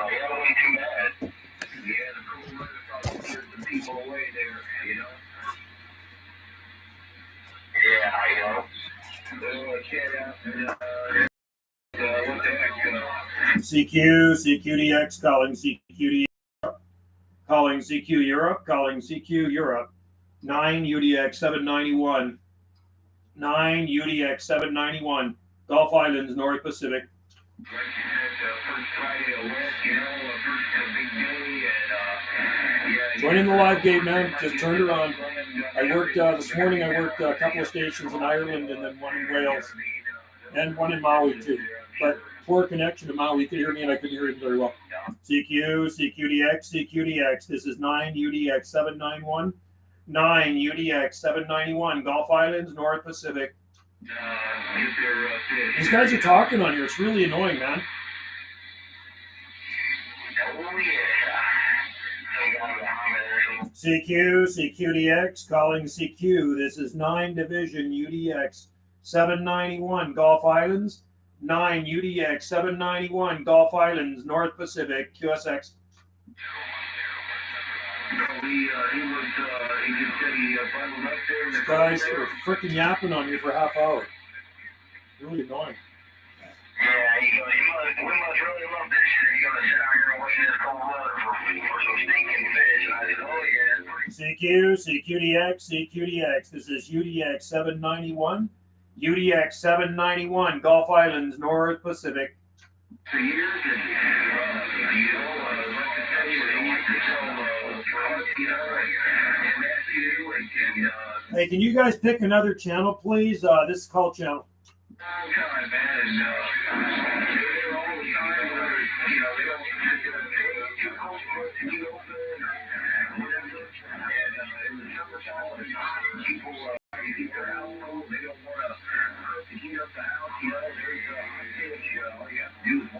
yeah, it wasn't too bad. Yeah, the cool weather probably scared some people away there, you know? Yeah, I know. What the heck? CQDX calling CQD, calling CQ Europe, calling CQ Europe. 9 UDX 791. 9 UDX 791. Gulf Islands, North Pacific. Like you said, first Friday of work, you know, first big day, and yeah. Join in the live gate, man. Just turned around. I worked this morning. I worked a couple of stations in Ireland and then one in Wales and one in Maui too. But poor connection to Maui. You could hear me and I couldn't hear him very well. CQDX, CQDX. This is 9 UDX 791. 9 UDX 791. Gulf Islands, North Pacific. These guys are talking on here. It's really annoying, man. CQDX calling CQ. This is 9 Division UDX 791 Gulf Islands. 9 UDX 791 Gulf Islands, North Pacific, QSX. These guys are freaking yapping on you for a half hour. Really annoying. Yeah, he goes, we must really love this shit. You're going to sit out here and wait in this cold weather for some stinking fish. And I said, oh, yeah. CQDX. This is UDX 791. UDX 791, Gulf Islands, North Pacific. For years, Hey, can you guys pick another channel, please? This is call channel.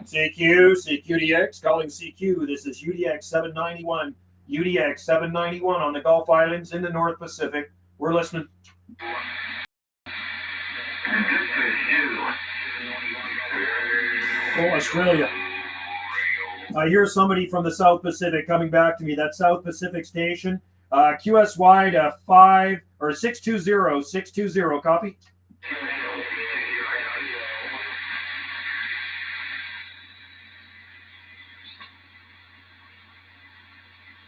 CQDX calling CQ. This is UDX 791. UDX 791 on the Gulf Islands in the North Pacific. We're listening. Oh, Australia. I hear somebody from the South Pacific coming back to me. That South Pacific station, QSY to 5 or 620. 620. Copy.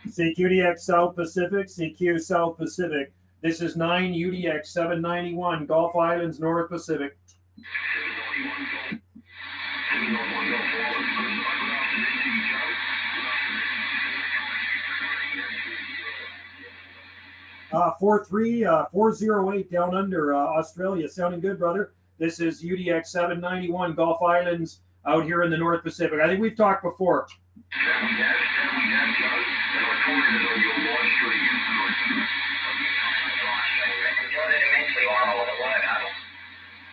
CQDX South Pacific, CQ South Pacific. This is 9 UDX 791, Gulf Islands, North Pacific. 408 down under Australia. Sounding good, brother. This is UDX 791, Gulf Islands, out here in the North Pacific. I think we've talked before.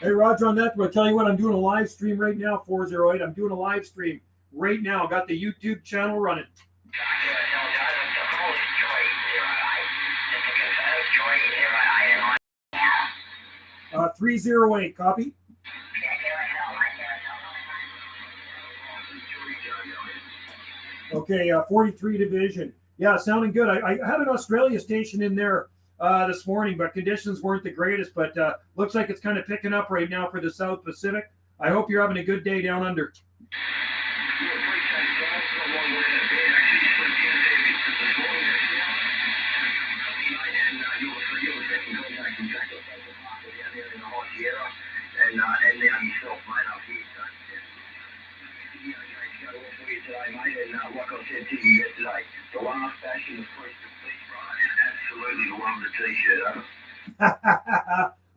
Hey, Roger, on that, I'll tell you what, I'm doing a live stream right now, 408. I'm doing a live stream right now. Got the YouTube channel running. 308, copy. Okay, 43 Division. Yeah, sounding good. I had an Australia station in there this morning, but conditions weren't the greatest. But looks like it's kind of picking up right now for the South Pacific. I hope you're having a good day down under.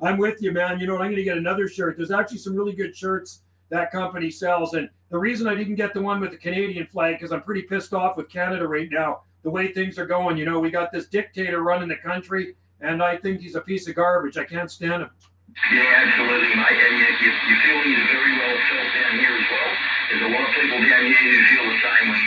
I'm with you, man. You know what? I'm going to get another shirt. There's actually some really good shirts that company sells. And the reason I didn't get the one with the Canadian flag, because I'm pretty pissed off with Canada right now, the way things are going. You know, we got this dictator running the country, and I think he's a piece of garbage. I can't stand him. Yeah, absolutely, Mike. And you feel he's very well felt down here as well. There's a lot of people down here who feel the same way.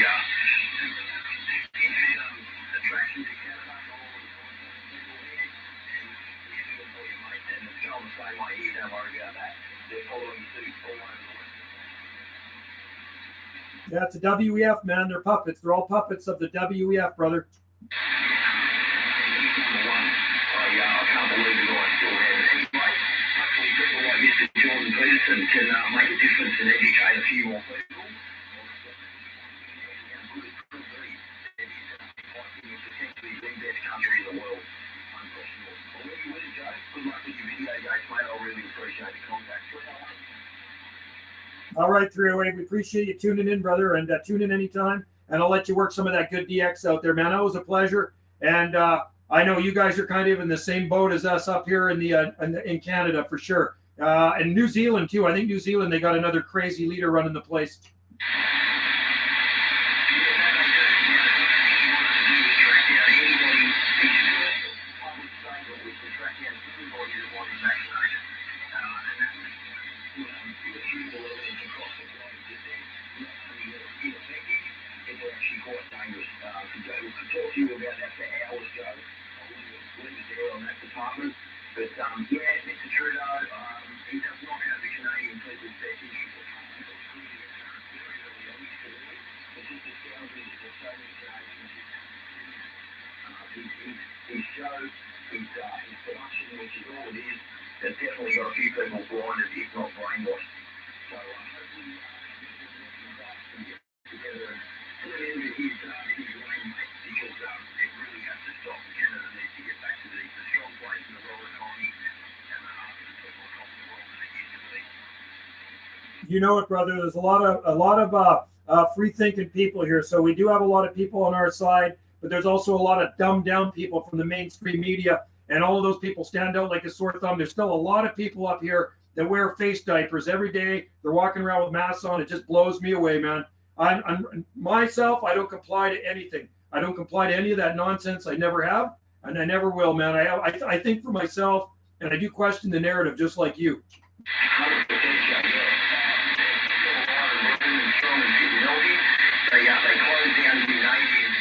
Yeah, it's a WEF, man. They're puppets. They're all puppets of the WEF, brother. I can't believe the guy's still there. But anyway, hopefully people like Mr. Jordan Peterson can make a difference and educate a few more people. Potentially the best country in the world. Unquestionable. Well, you win, Joe. Good luck with your video games, mate. I really appreciate the contact. All right, 308. We appreciate you tuning in, brother, and tune in anytime. And I'll let you work some of that good DX out there, man. That was a pleasure. And I know you guys are kind of in the same boat as us up here in Canada for sure. And New Zealand too. I think New Zealand, they got another crazy leader running the place. But yeah, Mr. Trudeau, he does not have the Canadian people's best interests at heart. It's clearly apparent very early on his career. It's just astounding that there's so many Canadians his show, his production, which is all it is, has definitely got a few people blinded, if not brainwashed. So hopefully together and put an end to his reign, mate, because it really has to stop. Canada needs to get back to the strong place in the world economy and the heart of the people across the world that it used to be. You know it, brother. There's a lot of free thinking people here, so we do have a lot of people on our side, but there's also a lot of dumbed down people from the mainstream media, and all of those people stand out like a sore thumb. There's still a lot of people up here that wear face diapers every day. They're walking around with masks on. It just blows me away, man. I'm myself, I don't comply to anything. I don't comply to any of that nonsense. I never have, and I never will, man. I think for myself, and I do question the narrative just like you. They closed down gymnasiums.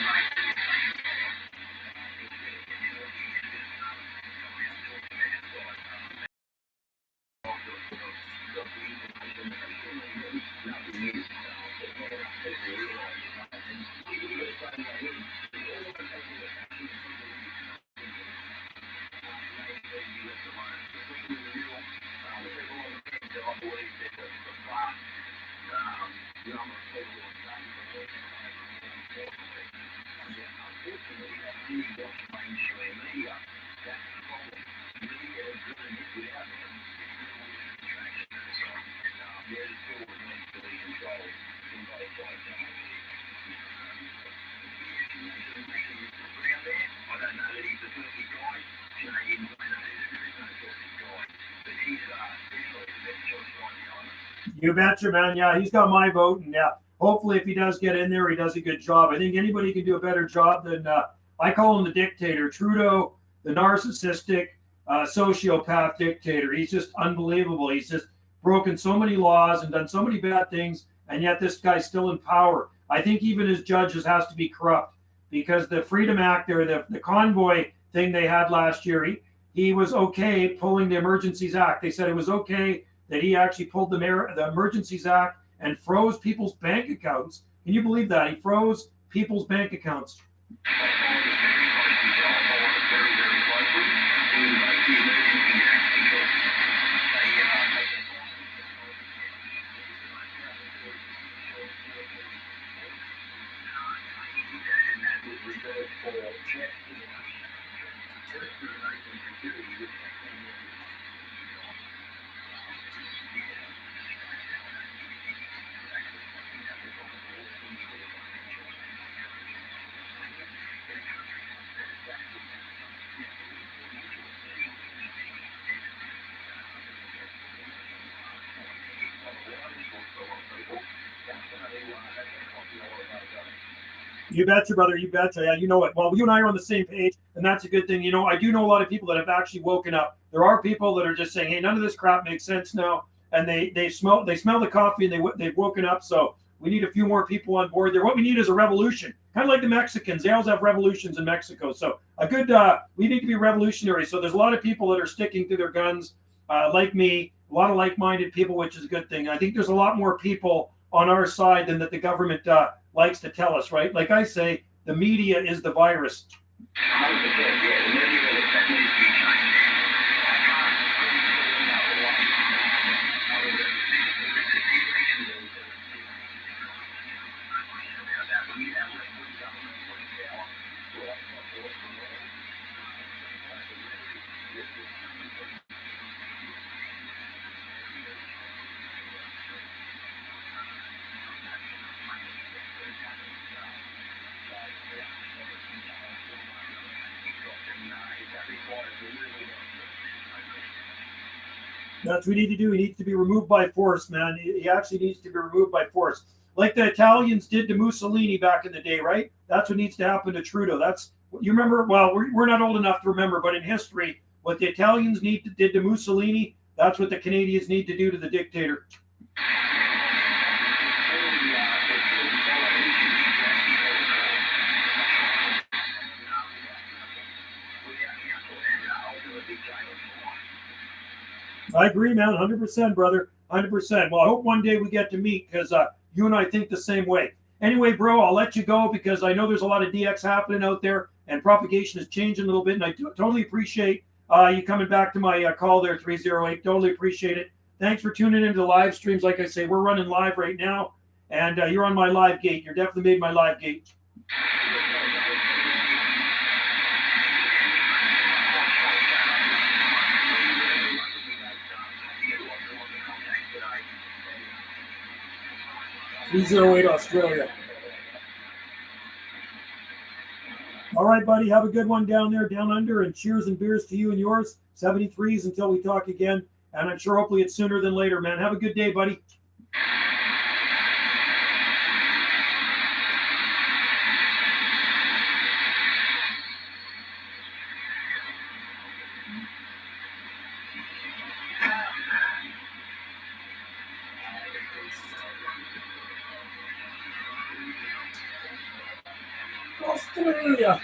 You betcha, man. Yeah, he's got my vote, and yeah, hopefully, if he does get in there, he does a good job. I think anybody can do a better job than I call him the dictator, Trudeau, the narcissistic sociopath dictator. He's just unbelievable. He's just broken so many laws and done so many bad things, and yet this guy's still in power. I think even his judges has to be corrupt, because the Freedom Act or the convoy thing they had last year, he was okay pulling the Emergencies Act. They said it was okay that he actually pulled the Emergencies Act and froze people's bank accounts. Can you believe that? He froze people's bank accounts. You betcha, brother. You betcha. Yeah, you know it. Well, you and I are on the same page, and that's a good thing. You know, I do know a lot of people that have actually woken up. There are people that are just saying, "Hey, none of this crap makes sense now," and they smell the coffee, and they've woken up. So we need a few more people on board there. What we need is a revolution, kind of like the Mexicans. They always have revolutions in Mexico. So a good we need to be revolutionary. So there's a lot of people that are sticking to their guns, like me. A lot of like-minded people, which is a good thing. I think there's a lot more people on our side than that the government likes to tell us, right? Like I say, the media is the virus. That's what we need to do. He needs to be removed by force, man. He actually needs to be removed by force. Like the Italians did to Mussolini back in the day, right? That's what needs to happen to Trudeau. That's you remember. Well, we're not old enough to remember, but in history, what the Italians did to Mussolini, that's what the Canadians need to do to the dictator. I agree, man. 100%, brother. 100%. Well, I hope one day we get to meet because you and I think the same way. Anyway, bro, I'll let you go because I know there's a lot of DX happening out there and propagation is changing a little bit. And I totally appreciate you coming back to my call there, 308. Totally appreciate it. Thanks for tuning into the live streams. Like I say, we're running live right now. And you're on my live gate. You're definitely made my live gate. 308 Australia. All right, buddy. Have a good one down there, down under, and cheers and beers to you and yours. 73s until we talk again. And I'm sure hopefully it's sooner than later, man. Have a good day, buddy. Australia.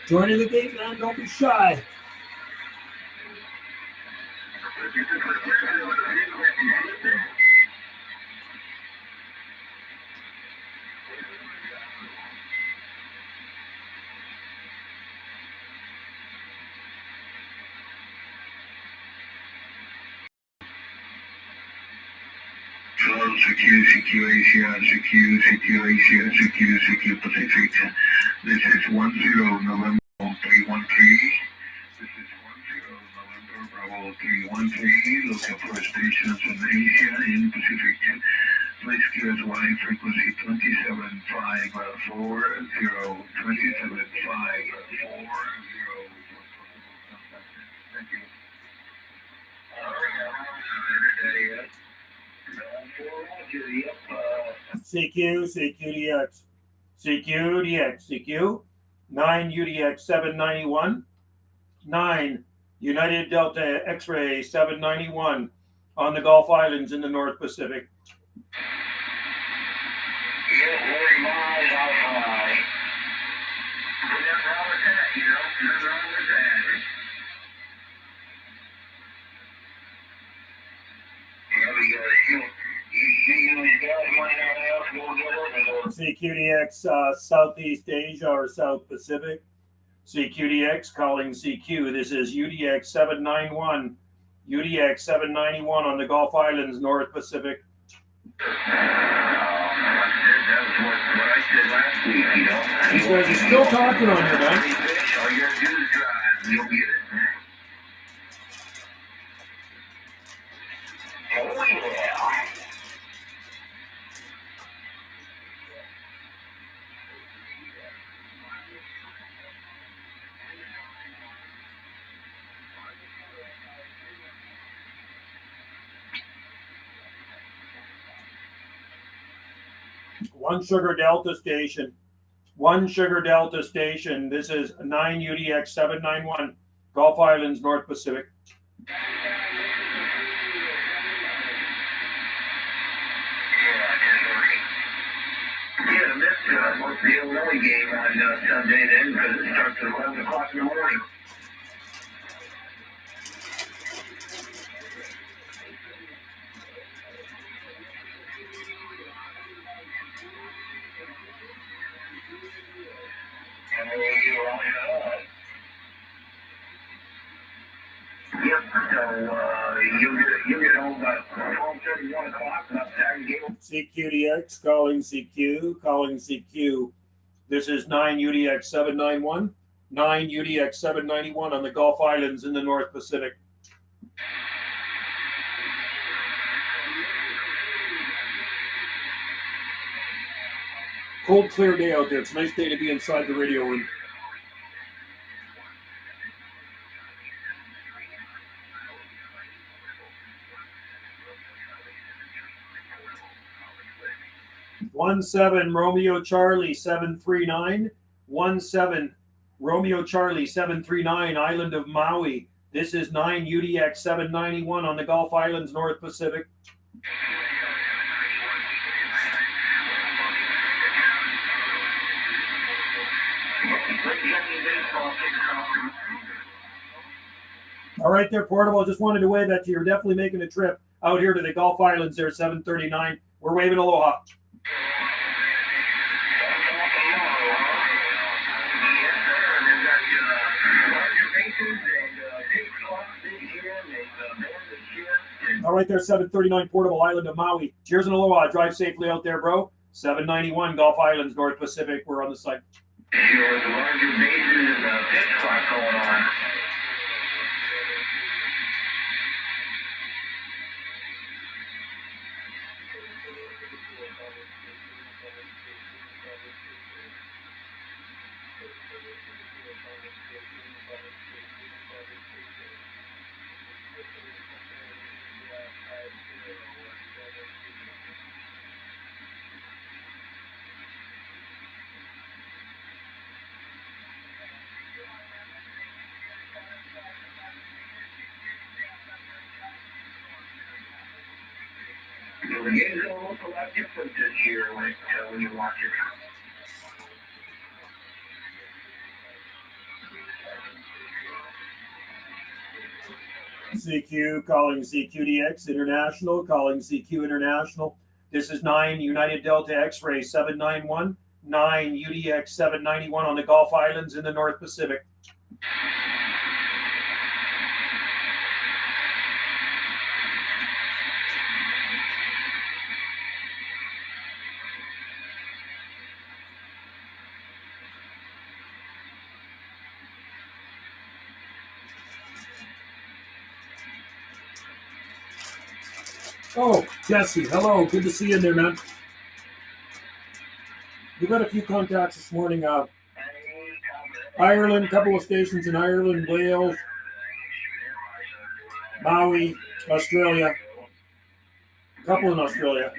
Joining the gate, man. Don't be shy. CQ Asia, CQ Pacific. This is 10 November 313. This is 10 November Bravo 313. Looking for stations in Asia in Pacific. Please QSY frequency 27540, 27540. Thank you. CQ, CQ, 9 UDX 791, 9 United Delta X-ray 791 on the Gulf Islands in the North Pacific. CQDX Southeast Asia or South Pacific. CQDX calling CQ. This is UDX 791. UDX 791 on the Gulf Islands, North Pacific. These guys are still talking on here, man. One Sugar Delta station, 1 Sugar Delta station. This is 9 UDX 791, Gulf Islands, North Pacific. Yeah, missed most of the Illinois game on Sunday then, because it starts at 11 o'clock in the morning. Yep, so you get home about 12:30, 1 o'clock, about Saturday game. CQDX, calling CQ, calling CQ. This is 9 UDX 791, 9 UDX 791 on the Gulf Islands in the North Pacific. Cold, clear day out there. It's a nice day to be inside the radio room. One seven Romeo Charlie 739, 17 Romeo Charlie 739, Island of Maui. This is 9 UDX 791 on the Gulf Islands, North Pacific. All right there, Portable. Just wanted to wave at you. You're definitely making a trip out here to the Gulf Islands there, 739. We're waving aloha. All right there, 739 Portable, Island of Maui. Cheers and aloha. Drive safely out there, bro. 791 Gulf Islands, North Pacific. We're on the site. Sure, the larger bases and the pitch clock going on. The game's going to look a lot different this year when you watch it. CQ calling CQDX International, calling CQ International. This is 9 United Delta X-Ray 791, 9 UDX 791 on the Gulf Islands in the North Pacific. Oh, Jesse, hello. Good to see you in there, man. We got a few contacts this morning. Ireland, a couple of stations in Ireland, Wales, Maui, Australia. A couple in Australia.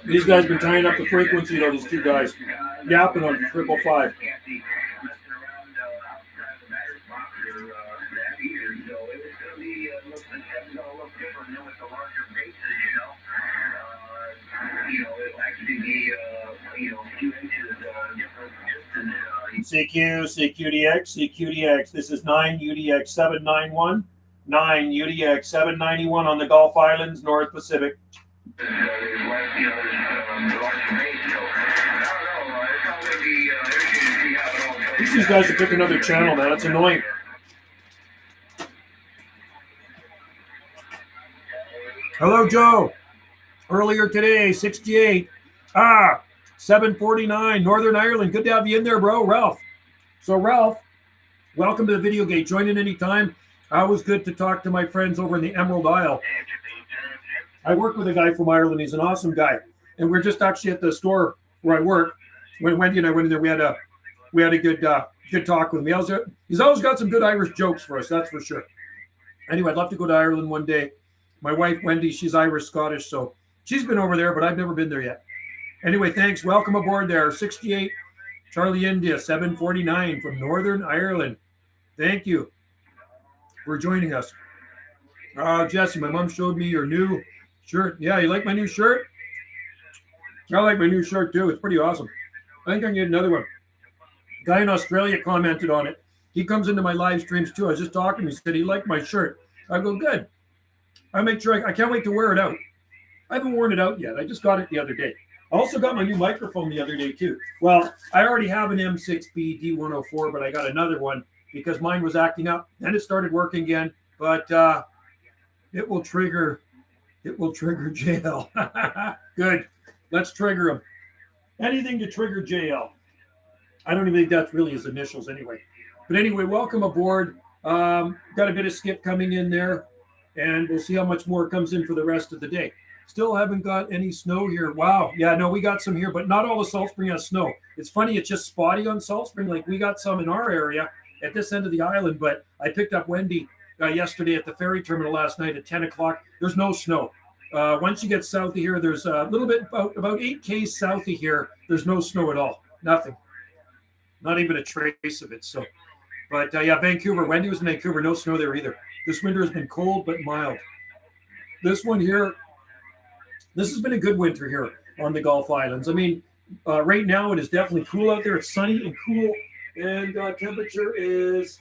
These guys been tying up the frequency, though, these two guys. Yapping on 555. CQ, CQDX, CQDX. This is 9 UDX 791, 9 UDX 791 on the Gulf Islands, North Pacific. These guys should pick another channel, man. It's annoying. Hello, Joe. Earlier today, 68. 749, Northern Ireland. Good to have you in there, bro. Ralph. So, Ralph, welcome to the Video Gate. Join in anytime. Always good to talk to my friends over in the Emerald Isle. I work with a guy from Ireland. He's an awesome guy. And we're just actually at the store where I work. When Wendy and I went in there, we had a good talk with him. He's always got some good Irish jokes for us, that's for sure. Anyway, I'd love to go to Ireland one day. My wife, Wendy, she's Irish Scottish, so She's been over there, but I've never been there yet. Anyway, thanks. Welcome aboard there. 68 Charlie India 749 from Northern Ireland. Thank you for joining us. Jesse, my mom showed me your new shirt. Yeah, you like my new shirt? I like my new shirt too. It's pretty awesome. I think I can get another one. Guy in Australia commented on it. He comes into my live streams too. I was just talking to him. He said he liked my shirt. I go, good. I make sure I can't wait to wear it out. I haven't worn it out yet. I just got it the other day. I also got my new microphone the other day too. Well, I already have an M6B D104, but I got another one because mine was acting up. Then it started working again, but it will trigger jail. Good. Let's trigger him. Anything to trigger JL. I don't even think that's really his initials anyway. But anyway, welcome aboard. Got a bit of skip coming in there, and we'll see how much more comes in for the rest of the day. Still haven't got any snow here. Wow. Yeah, no, we got some here, but not all of Salt Spring has snow. It's funny, it's just spotty on Salt Spring. Like we got some in our area at this end of the island, but I picked up Wendy yesterday at the ferry terminal last night at 10 o'clock. There's no snow. Once you get south of here, there's a little bit, about 8 Ks south of here, there's no snow at all. Nothing. Not even a trace of it. So, but yeah, Vancouver. Wendy was in Vancouver. No snow there either. This winter has been cold but mild. This one here, this has been a good winter here on the Gulf Islands. I mean, right now it is definitely cool out there. It's sunny and cool, and temperature is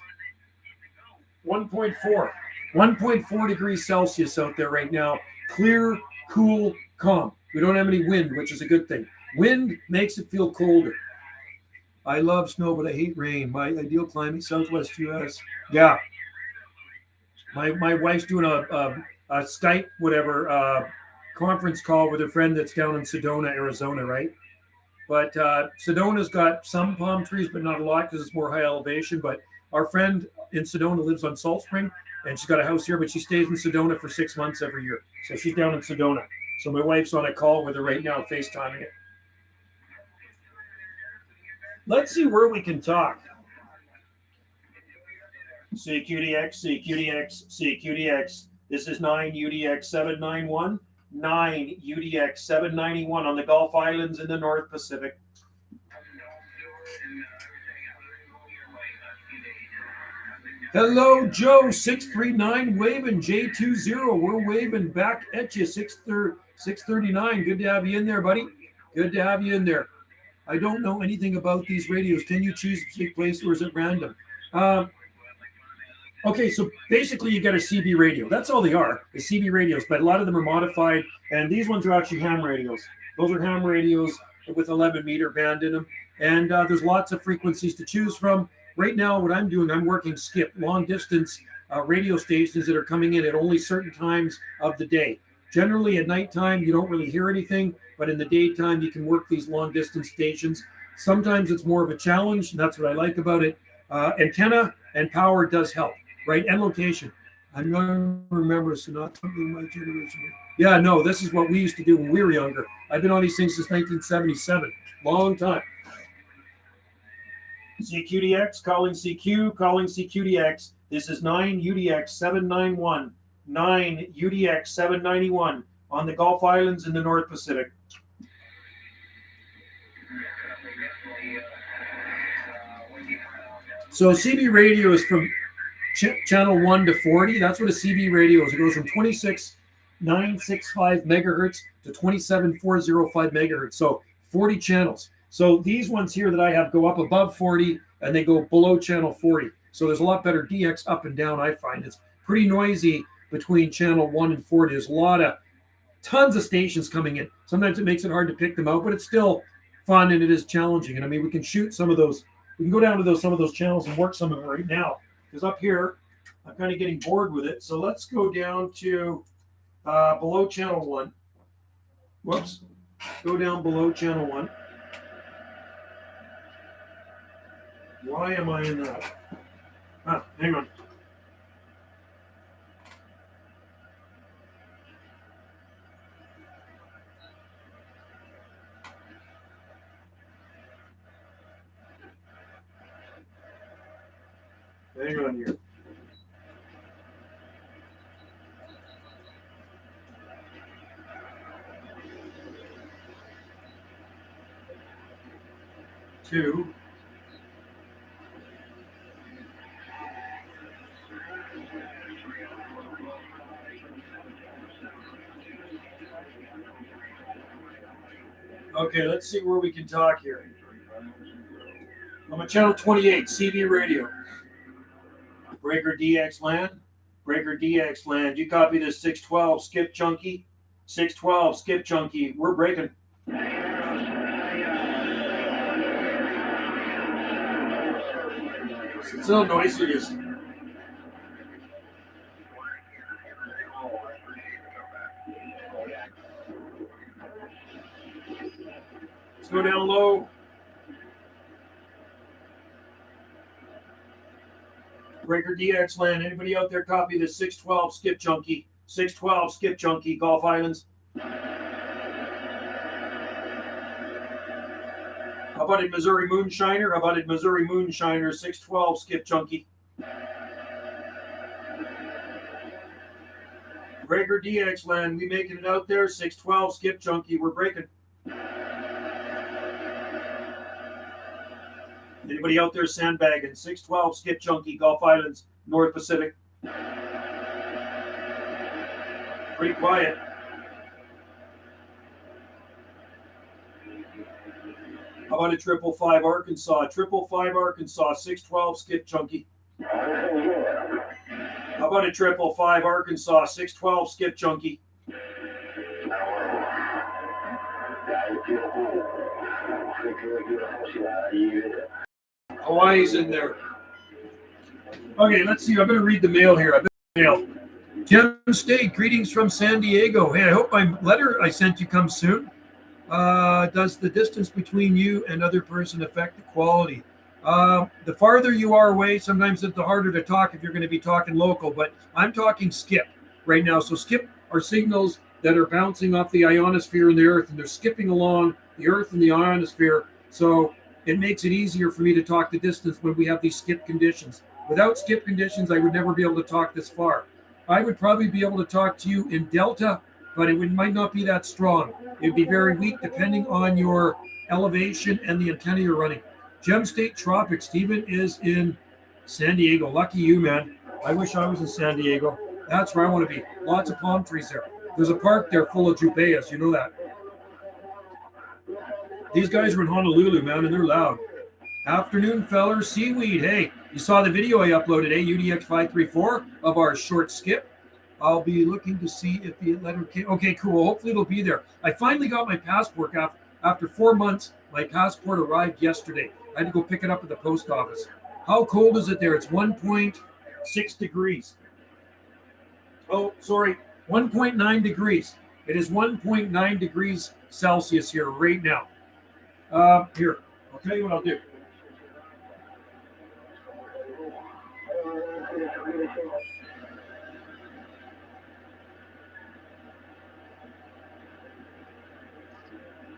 1.4 degrees Celsius out there right now. Clear, cool, calm. We don't have any wind, which is a good thing. Wind makes it feel colder. I love snow, but I hate rain. My ideal climate, Southwest U.S. Yeah. My wife's doing a Skype, whatever, conference call with a friend that's down in Sedona, Arizona, right? But Sedona's got some palm trees, but not a lot because it's more high elevation. But our friend in Sedona lives on Salt Spring, and she's got a house here, but she stays in Sedona for 6 months every year. So she's down in Sedona. So my wife's on a call with her right now, FaceTiming it. Let's see where we can talk. CQDX, CQDX, CQDX. This is 9 UDX 791, 9 UDX 791 on the Gulf Islands in the North Pacific. Hello, Joe, 639, waving, J20. We're waving back at you, 639. Good to have you in there, buddy. Good to have you in there. I don't know anything about these radios. Can you choose a specific place or is it random? Okay, so basically you get a CB radio. That's all they are, the CB radios, but a lot of them are modified, and these ones are actually ham radios. Those are ham radios with 11-meter band in them, and there's lots of frequencies to choose from. Right now, what I'm doing, I'm working skip, long-distance radio stations that are coming in at only certain times of the day. Generally, at nighttime, you don't really hear anything, but in the daytime, you can work these long-distance stations. Sometimes it's more of a challenge, and that's what I like about it. Antenna and power does help, right? And location. I'm young, remember, so not something my generation. Yeah, no, this is what we used to do when we were younger. I've been on these things since 1977. Long time. CQDX, calling CQ, calling CQDX. This is 9 UDX 791, 9 UDX 791 on the Gulf Islands in the North Pacific. So CB radio is from channel 1 to 40. That's what a CB radio is. It goes from 26,965 megahertz to 27,405 megahertz. So 40 channels. So these ones here that I have go up above 40 and they go below channel 40. So there's a lot better DX up and down, I find. It's pretty noisy between channel 1 and 40. There's tons of stations coming in. Sometimes it makes it hard to pick them out, but it's still fun and it is challenging. And I mean, we can shoot some of those. We can go down to some of those channels and work some of them right now. Because up here, I'm kind of getting bored with it. So let's go down to below channel 1. Whoops. Go down below channel 1. Why am I in that? Hang on. Hang on here. 2. Okay, let's see where we can talk here. I'm on channel 28, CV radio. Breaker DX land. Breaker DX land. You copy this 612 skip junkie. 612 skip junkie. We're breaking. It's so noisy. Let's go down low. Breaker DX land. Anybody out there copy this 612 skip junkie? 612 skip junkie, Gulf Islands. How about it, Missouri Moonshiner? How about it, Missouri Moonshiner, 612 skip junkie? Breaker DX land. We making it out there, 612 skip junkie. We're breaking. Anybody out there sandbagging? 612 skip junkie, Gulf Islands, North Pacific. Pretty quiet. How about a 555 Arkansas? 555 Arkansas, 612 skip junkie. How about a 555 Arkansas, 612 skip junkie? Hawaii's in there. Okay, let's see. I'm going to read the mail here. Gem State, greetings from San Diego. Hey, I hope my letter I sent you comes soon. Does the distance between you and other person affect the quality? The farther you are away, sometimes it's the harder to talk if you're going to be talking local, but I'm talking skip right now. So skip are signals that are bouncing off the ionosphere and the earth, and they're skipping along the earth and the ionosphere. So it makes it easier for me to talk the distance when we have these skip conditions. Without skip conditions, I would never be able to talk this far. I would probably be able to talk to you in delta, but it might not be that strong. It'd be very weak depending on your elevation and the antenna you're running. Gem State Tropics. Stephen is in San Diego. Lucky you, man. I wish I was in San Diego. That's where I want to be. Lots of palm trees there. There's a park there full of jubeas. You know that. These guys are in Honolulu, man, and they're loud. Afternoon, fellers. Seaweed. Hey, you saw the video I uploaded, UDX 534 of our short skip. I'll be looking to see if the letter came. Okay, cool. Hopefully it'll be there. I finally got my passport. After 4 months, my passport arrived yesterday. I had to go pick it up at the post office. How cold is it there? It's 1.6 degrees. Oh, sorry, 1.9 degrees. It is 1.9 degrees Celsius here right now. Here, I'll tell you what I'll do.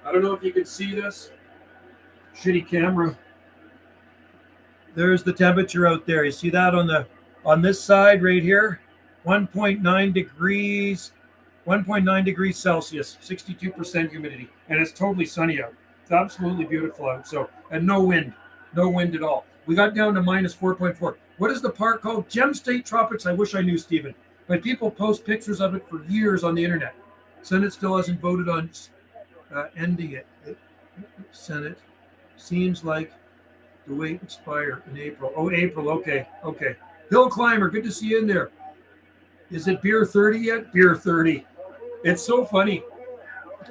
I don't know if you can see this. Shitty camera. There's the temperature out there. You see that on this side right here? 1.9 degrees. 1.9 degrees Celsius, 62% humidity, and it's totally sunny out. It's absolutely beautiful out. So, and no wind at all. We got down to minus 4.4. What is the park called? Gem State Tropics. I wish I knew, Stephen. But people post pictures of it for years on the internet. Senate still hasn't voted on ending it. Senate seems like the wait expire in April. Oh, April. Okay. Hill Climber, good to see you in there. Is it Beer 30 yet? Beer 30. It's so funny.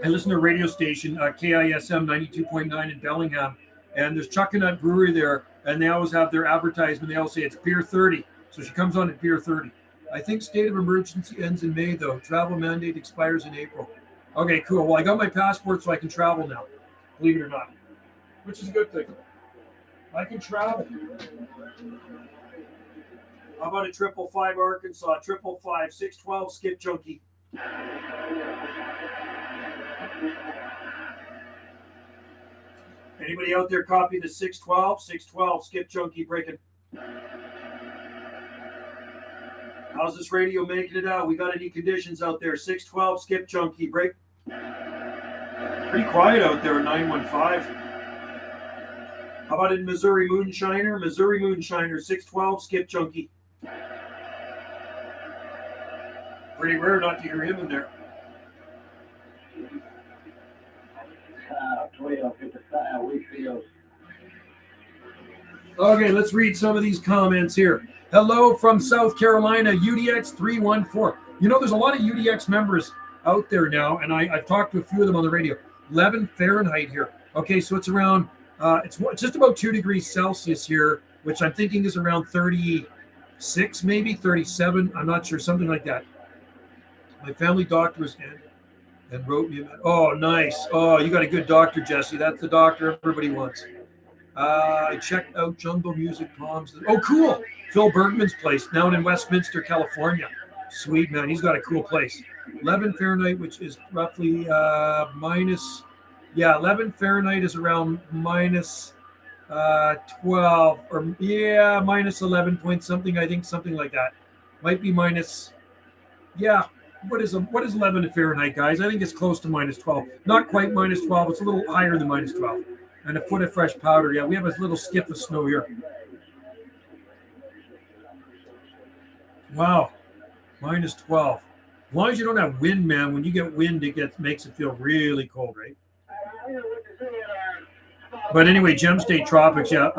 I listen to a radio station, KISM 92.9 in Bellingham, and there's Chuck and Nut Brewery there, and they always have their advertisement. They always say it's Beer 30. So she comes on at Beer 30. I think state of emergency ends in May, though. Travel mandate expires in April. Okay, cool. Well, I got my passport, so I can travel now, believe it or not, which is a good thing. I can travel. How about a 555 Arkansas, 555, 612 skip junkie? Anybody out there copy the 612? 612 skip junkie breaking. How's this radio making it out? We got any conditions out there? 612 skip junkie break. Pretty quiet out there, 915. How about in Missouri Moonshiner? Missouri Moonshiner, 612, Skip Junkie. Pretty rare not to hear him in there. Okay, let's read some of these comments here. Hello from South Carolina, UDX 314. You know, there's a lot of UDX members out there now, and I've talked to a few of them on the radio. 11 Fahrenheit here. Okay, so it's around, it's just about 2 degrees Celsius here, which I'm thinking is around 36, maybe 37. I'm not sure, something like that. My family doctor was in and wrote me. Oh, nice. Oh, you got a good doctor, Jesse. That's the doctor everybody wants. I checked out Jungle Music Palms. Oh, cool. Phil Bergman's place down in Westminster, California. Sweet, man. He's got a cool place. 11 Fahrenheit, which is roughly minus. Yeah, 11 Fahrenheit is around minus 12 or yeah, minus 11 point something. I think something like that. Might be minus. Yeah. What is 11 Fahrenheit, guys? I think it's close to minus 12. Not quite minus 12. It's a little higher than minus 12. And a foot of fresh powder. Yeah, we have a little skiff of snow here. Wow. Minus 12. As long as you don't have wind, man, when you get wind, makes it feel really cold, right? But anyway, Gem State Tropics, yeah,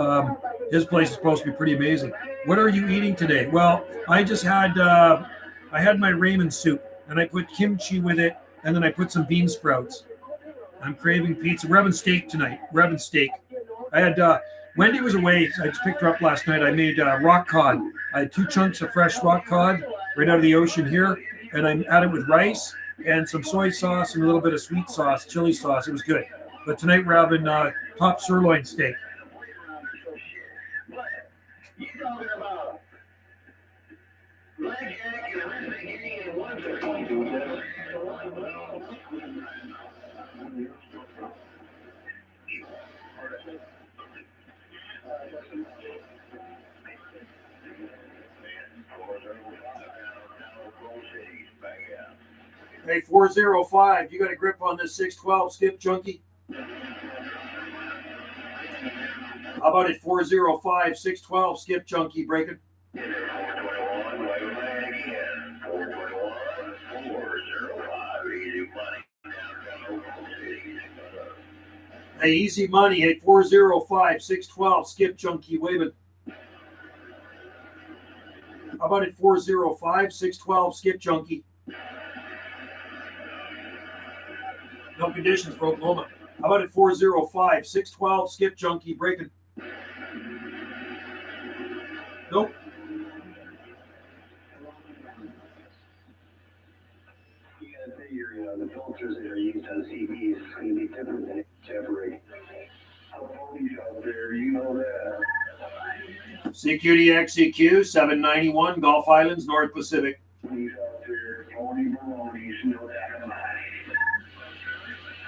his place is supposed to be pretty amazing. What are you eating today? Well, I just had I had my ramen soup, and I put kimchi with it, and then I put some bean sprouts. I'm craving pizza. We're having steak tonight. We're having steak. I had Wendy was away. I just picked her up last night. I made rock cod. I had 2 chunks of fresh rock cod right out of the ocean here, and I had it with rice and some soy sauce and a little bit of sweet sauce, chili sauce. It was good. But tonight we're having top sirloin steak. Hey, 405, you got a grip on this 612 Skip Junkie? How about it, 405, 612 Skip Junkie breaking? Hey, easy money, hey, 405, 612 Skip Junkie waving. How about it, 405, 612 Skip Junkie? No conditions for Oklahoma. How about it, 405, 612 Skip Junkie breaking? Nope. You gotta figure, the filters that are used on CDs is going to be different than contemporary. Out there, you know that. CQDXCQ 791 Gulf Islands, North Pacific.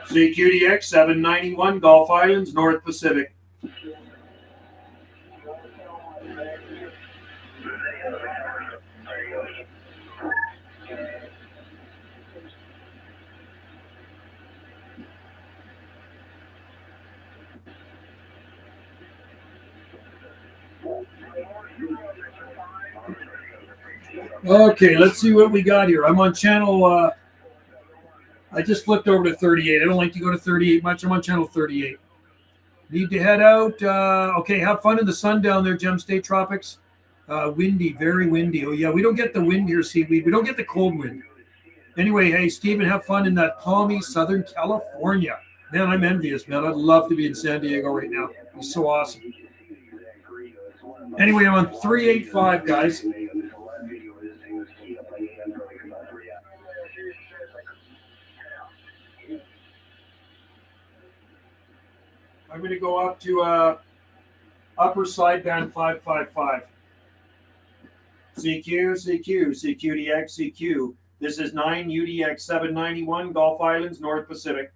CQDX 791 Gulf Islands, North Pacific. Okay, let's see what we got here. I'm on channel, I just flipped over to 38. I don't like to go to 38 much. I'm on channel 38. Need to head out. Okay, have fun in the sun down there, Gem State Tropics. Windy, very windy. Oh, yeah, we don't get the wind here, seaweed. We don't get the cold wind. Anyway, hey, Stephen, have fun in that palmy Southern California. Man, I'm envious, man. I'd love to be in San Diego right now. It's so awesome. Anyway, I'm on 385, guys. I'm going to go up to upper sideband 555. CQ, CQDX, CQ. This is 9 UDX 791 Gulf Islands, North Pacific.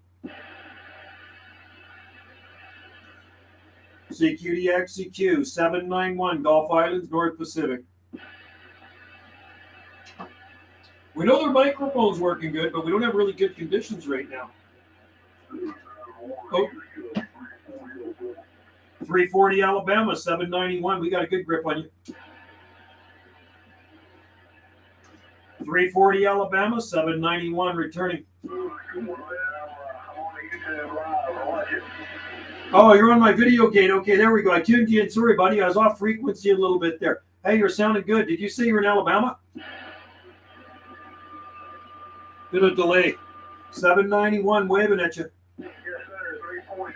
CQDX, CQ 791 Gulf Islands, North Pacific. We know their microphone's working good, but we don't have really good conditions right now. Oh. 340 Alabama, 791. We got a good grip on you. 340 Alabama, 791 returning. Oh, you're on my video gate. Okay, there we go. I tuned you in. Sorry, buddy. I was off frequency a little bit there. Hey, you're sounding good. Did you say you're in Alabama? Bit of delay. 791 waving at you. Yes, sir. 340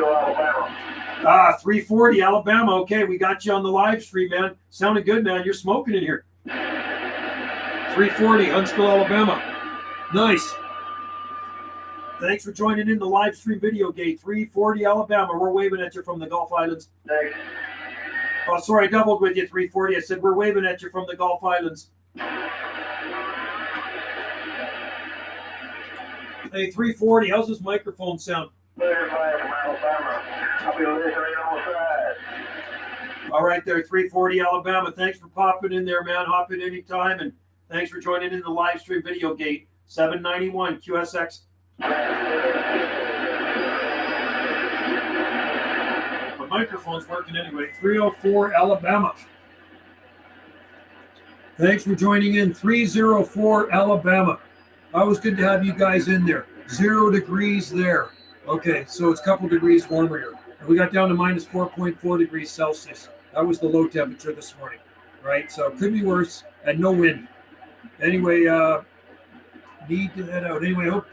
Alabama. 340 Alabama. Okay, we got you on the live stream, man. Sounding good, man. You're smoking in here. 340 Huntsville, Alabama. Nice. Thanks for joining in the live stream video gate. 340 Alabama. We're waving at you from the Gulf Islands. Thanks. Oh, sorry, I doubled with you. 340. I said we're waving at you from the Gulf Islands. Hey, 340. How's this microphone sound? Better flag from Alabama. I'll be listening on the side. All right, there, 340 Alabama. Thanks for popping in there, man. Hop in anytime, and thanks for joining in the live stream video gate. 791 QSX. My microphone's working anyway. 304 Alabama. Thanks for joining in. 304 Alabama. Always good to have you guys in there. 0 degrees there. Okay, so it's a couple degrees warmer here. And we got down to minus 4.4 degrees Celsius. That was the low temperature this morning, right? So it could be worse, and no wind. Anyway, need to head out. Anyway, I hope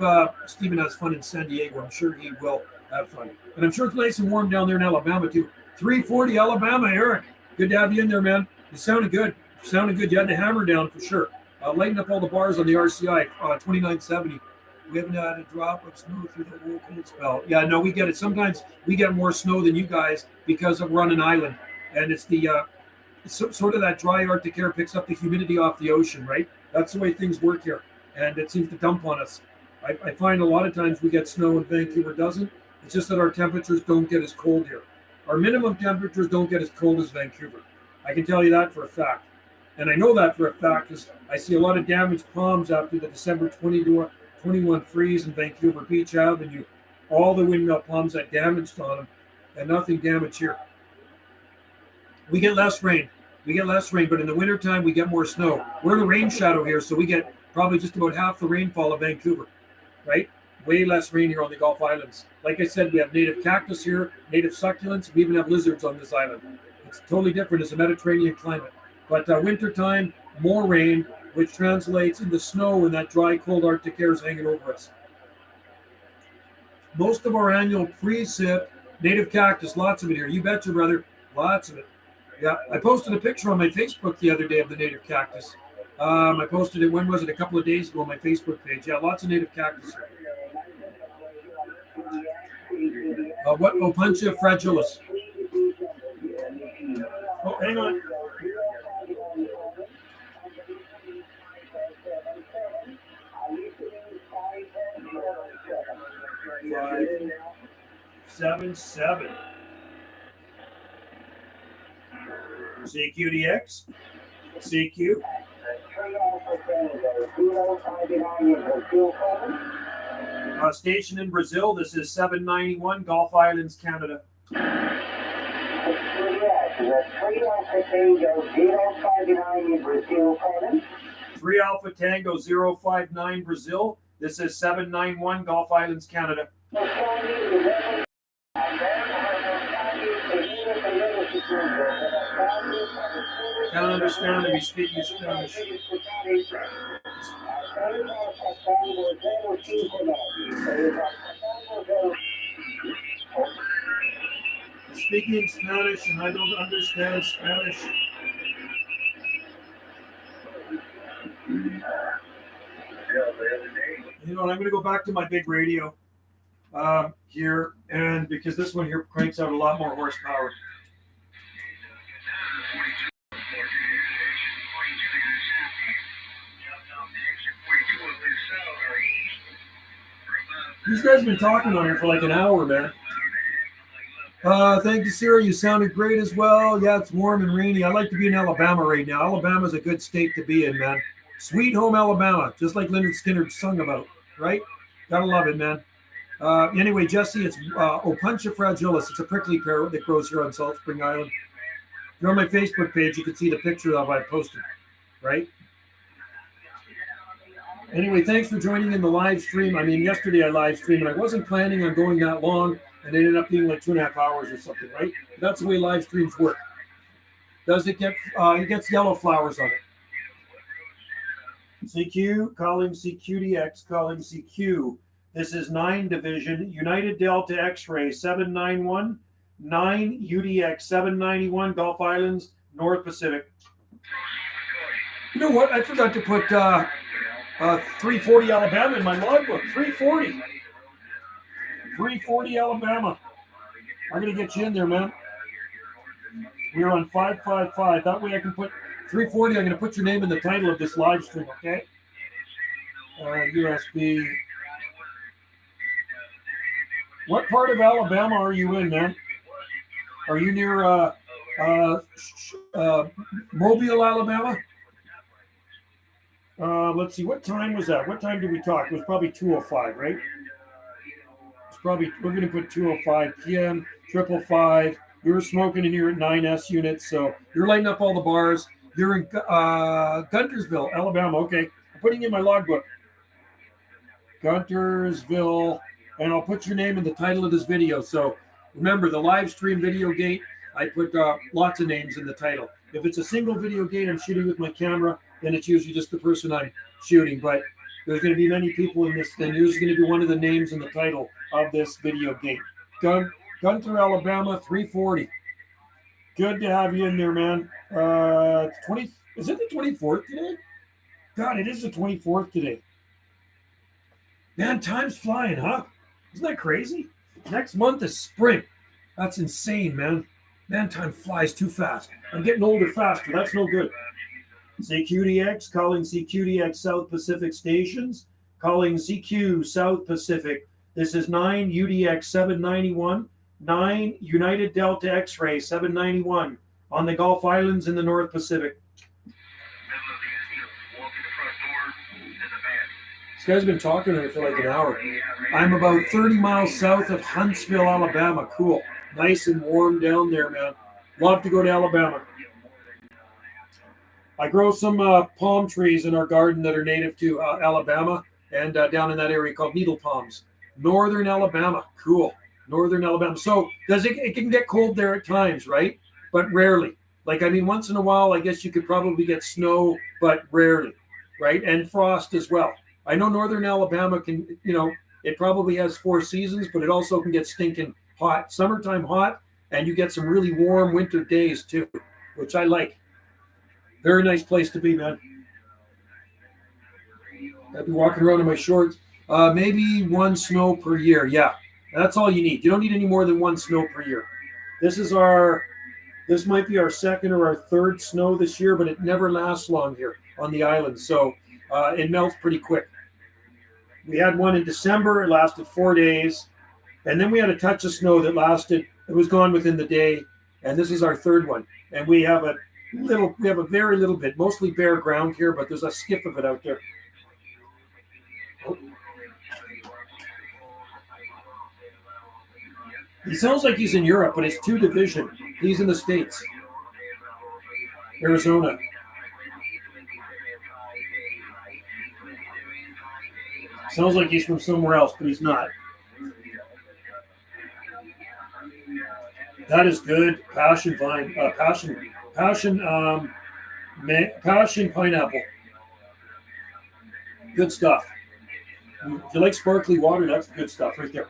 Stephen has fun in San Diego. I'm sure he will have fun. And I'm sure it's nice and warm down there in Alabama, too. 340 Alabama, Eric. Good to have you in there, man. You sounded good. You sounded good. You had the hammer down for sure. Lighten up all the bars on the RCI, 2970. We haven't had a drop of snow through the whole cold spell. Yeah, no, we get it. Sometimes we get more snow than you guys because we're on an island. And it's the it's sort of that dry Arctic air picks up the humidity off the ocean, right? That's the way things work here. And it seems to dump on us. I find a lot of times we get snow and Vancouver doesn't. It's just that our temperatures don't get as cold here. Our minimum temperatures don't get as cold as Vancouver. I can tell you that for a fact. And I know that for a fact because I see a lot of damaged palms after the December 21 freeze in Vancouver Beach Avenue. All the windmill palms that damaged on them, and nothing damaged here. We get less rain. But in the wintertime, we get more snow. We're in a rain shadow here, so we get probably just about half the rainfall of Vancouver, right? Way less rain here on the Gulf Islands. Like I said, we have native cactus here, native succulents. We even have lizards on this island. It's totally different. It's a Mediterranean climate. But wintertime, more rain, which translates into snow, and that dry, cold Arctic air is hanging over us. Most of our annual precip, native cactus, lots of it here. You betcha, brother. Lots of it. Yeah, I posted a picture on my Facebook the other day of the native cactus. I posted it, when was it? A couple of days ago on my Facebook page. Yeah, lots of native cactus here. What Opuntia fragilis? Oh, hang on. Five, 7, 7. CQDX. CQ. Station in Brazil. This is 791 Gulf Islands, Canada. 3 Alpha Tango 059 Brazil. This is 791 Gulf Islands, Canada. Can't understand if he's speaking Spanish. He's speaking Spanish and I don't understand Spanish. You know, I'm going to go back to my big radio here, and because this one here cranks out a lot more horsepower. These guys have been talking on here for like an hour, man. Thank you, Sarah. You sounded great as well. Yeah, it's warm and rainy. I like to be in Alabama right now. Alabama's a good state to be in, man. Sweet home Alabama, just like Leonard Skinner sung about, right? Gotta love it, man. Anyway, Jesse, it's Opuntia fragilis. It's a prickly pear that grows here on Salt Spring Island. If you're on my Facebook page, you can see the picture of I posted, right? Anyway, thanks for joining in the live stream. I mean, yesterday I live streamed, and I wasn't planning on going that long, and it ended up being like 2.5 hours or something, right? That's the way live streams work. Does it get, it gets yellow flowers on it. CQ, calling CQDX, calling CQ. This is 9 Division, United Delta X-Ray 791, 9 UDX 791, Gulf Islands, North Pacific. You know what? I forgot to put 340 Alabama in my logbook. 340. 340 Alabama. I'm going to get you in there, man. We're on 555. That way I can put 340. I'm going to put your name in the title of this live stream, okay? USB. What part of Alabama are you in, man? Are you near Mobile, Alabama? Let's see. What time was that? What time did we talk? It was probably 2:05, right? It's probably, we're going to put 2:05 p.m., 555. We were smoking in here at 9S units, so you're lighting up all the bars. You're in Guntersville, Alabama. Okay. I'm putting in my logbook. Guntersville. And I'll put your name in the title of this video. So remember, the live stream video gate, I put lots of names in the title. If it's a single video gate I'm shooting with my camera, then it's usually just the person I'm shooting. But there's going to be many people in this, then yours is going to be one of the names in the title of this video gate. Gunther, Alabama, 340. Good to have you in there, man. 20. Is it the 24th today? God, it is the 24th today. Man, time's flying, huh? Isn't that crazy? Next month is spring. That's insane, man. Man, time flies too fast. I'm getting older faster. That's no good. CQDX, calling CQDX South Pacific stations. Calling CQ South Pacific. This is 9 UDX 791. 9 United Delta X-Ray 791 on the Gulf Islands in the North Pacific. This guy's been talking to her for like an hour. I'm about 30 miles south of Huntsville, Alabama. Cool. Nice and warm down there, man. Love to go to Alabama. I grow some palm trees in our garden that are native to Alabama and down in that area called needle palms. Northern Alabama. Cool. Northern Alabama. So it can get cold there at times, right? But rarely. Like, I mean, once in a while, I guess you could probably get snow, but rarely, right? And frost as well. I know Northern Alabama can, it probably has 4 seasons, but it also can get stinking hot. Summertime hot, and you get some really warm winter days too, which I like. Very nice place to be, man. I'd be walking around in my shorts. Maybe 1 snow per year. Yeah, that's all you need. You don't need any more than 1 snow per year. This might be our 2nd or our 3rd snow this year, but it never lasts long here on the island. So it melts pretty quick. We had one in December. It lasted 4 days. And then we had a touch of snow that lasted, it was gone within the day. And this is our 3rd one. And we have a very little bit, mostly bare ground here, but there's a skip of it out there. Oh. He sounds like he's in Europe, but it's 2 Division. He's in the States. Arizona. Sounds like he's from somewhere else, but he's not. That is good. Passion vine, passion pineapple. Good stuff. If you like sparkly water, that's good stuff right there.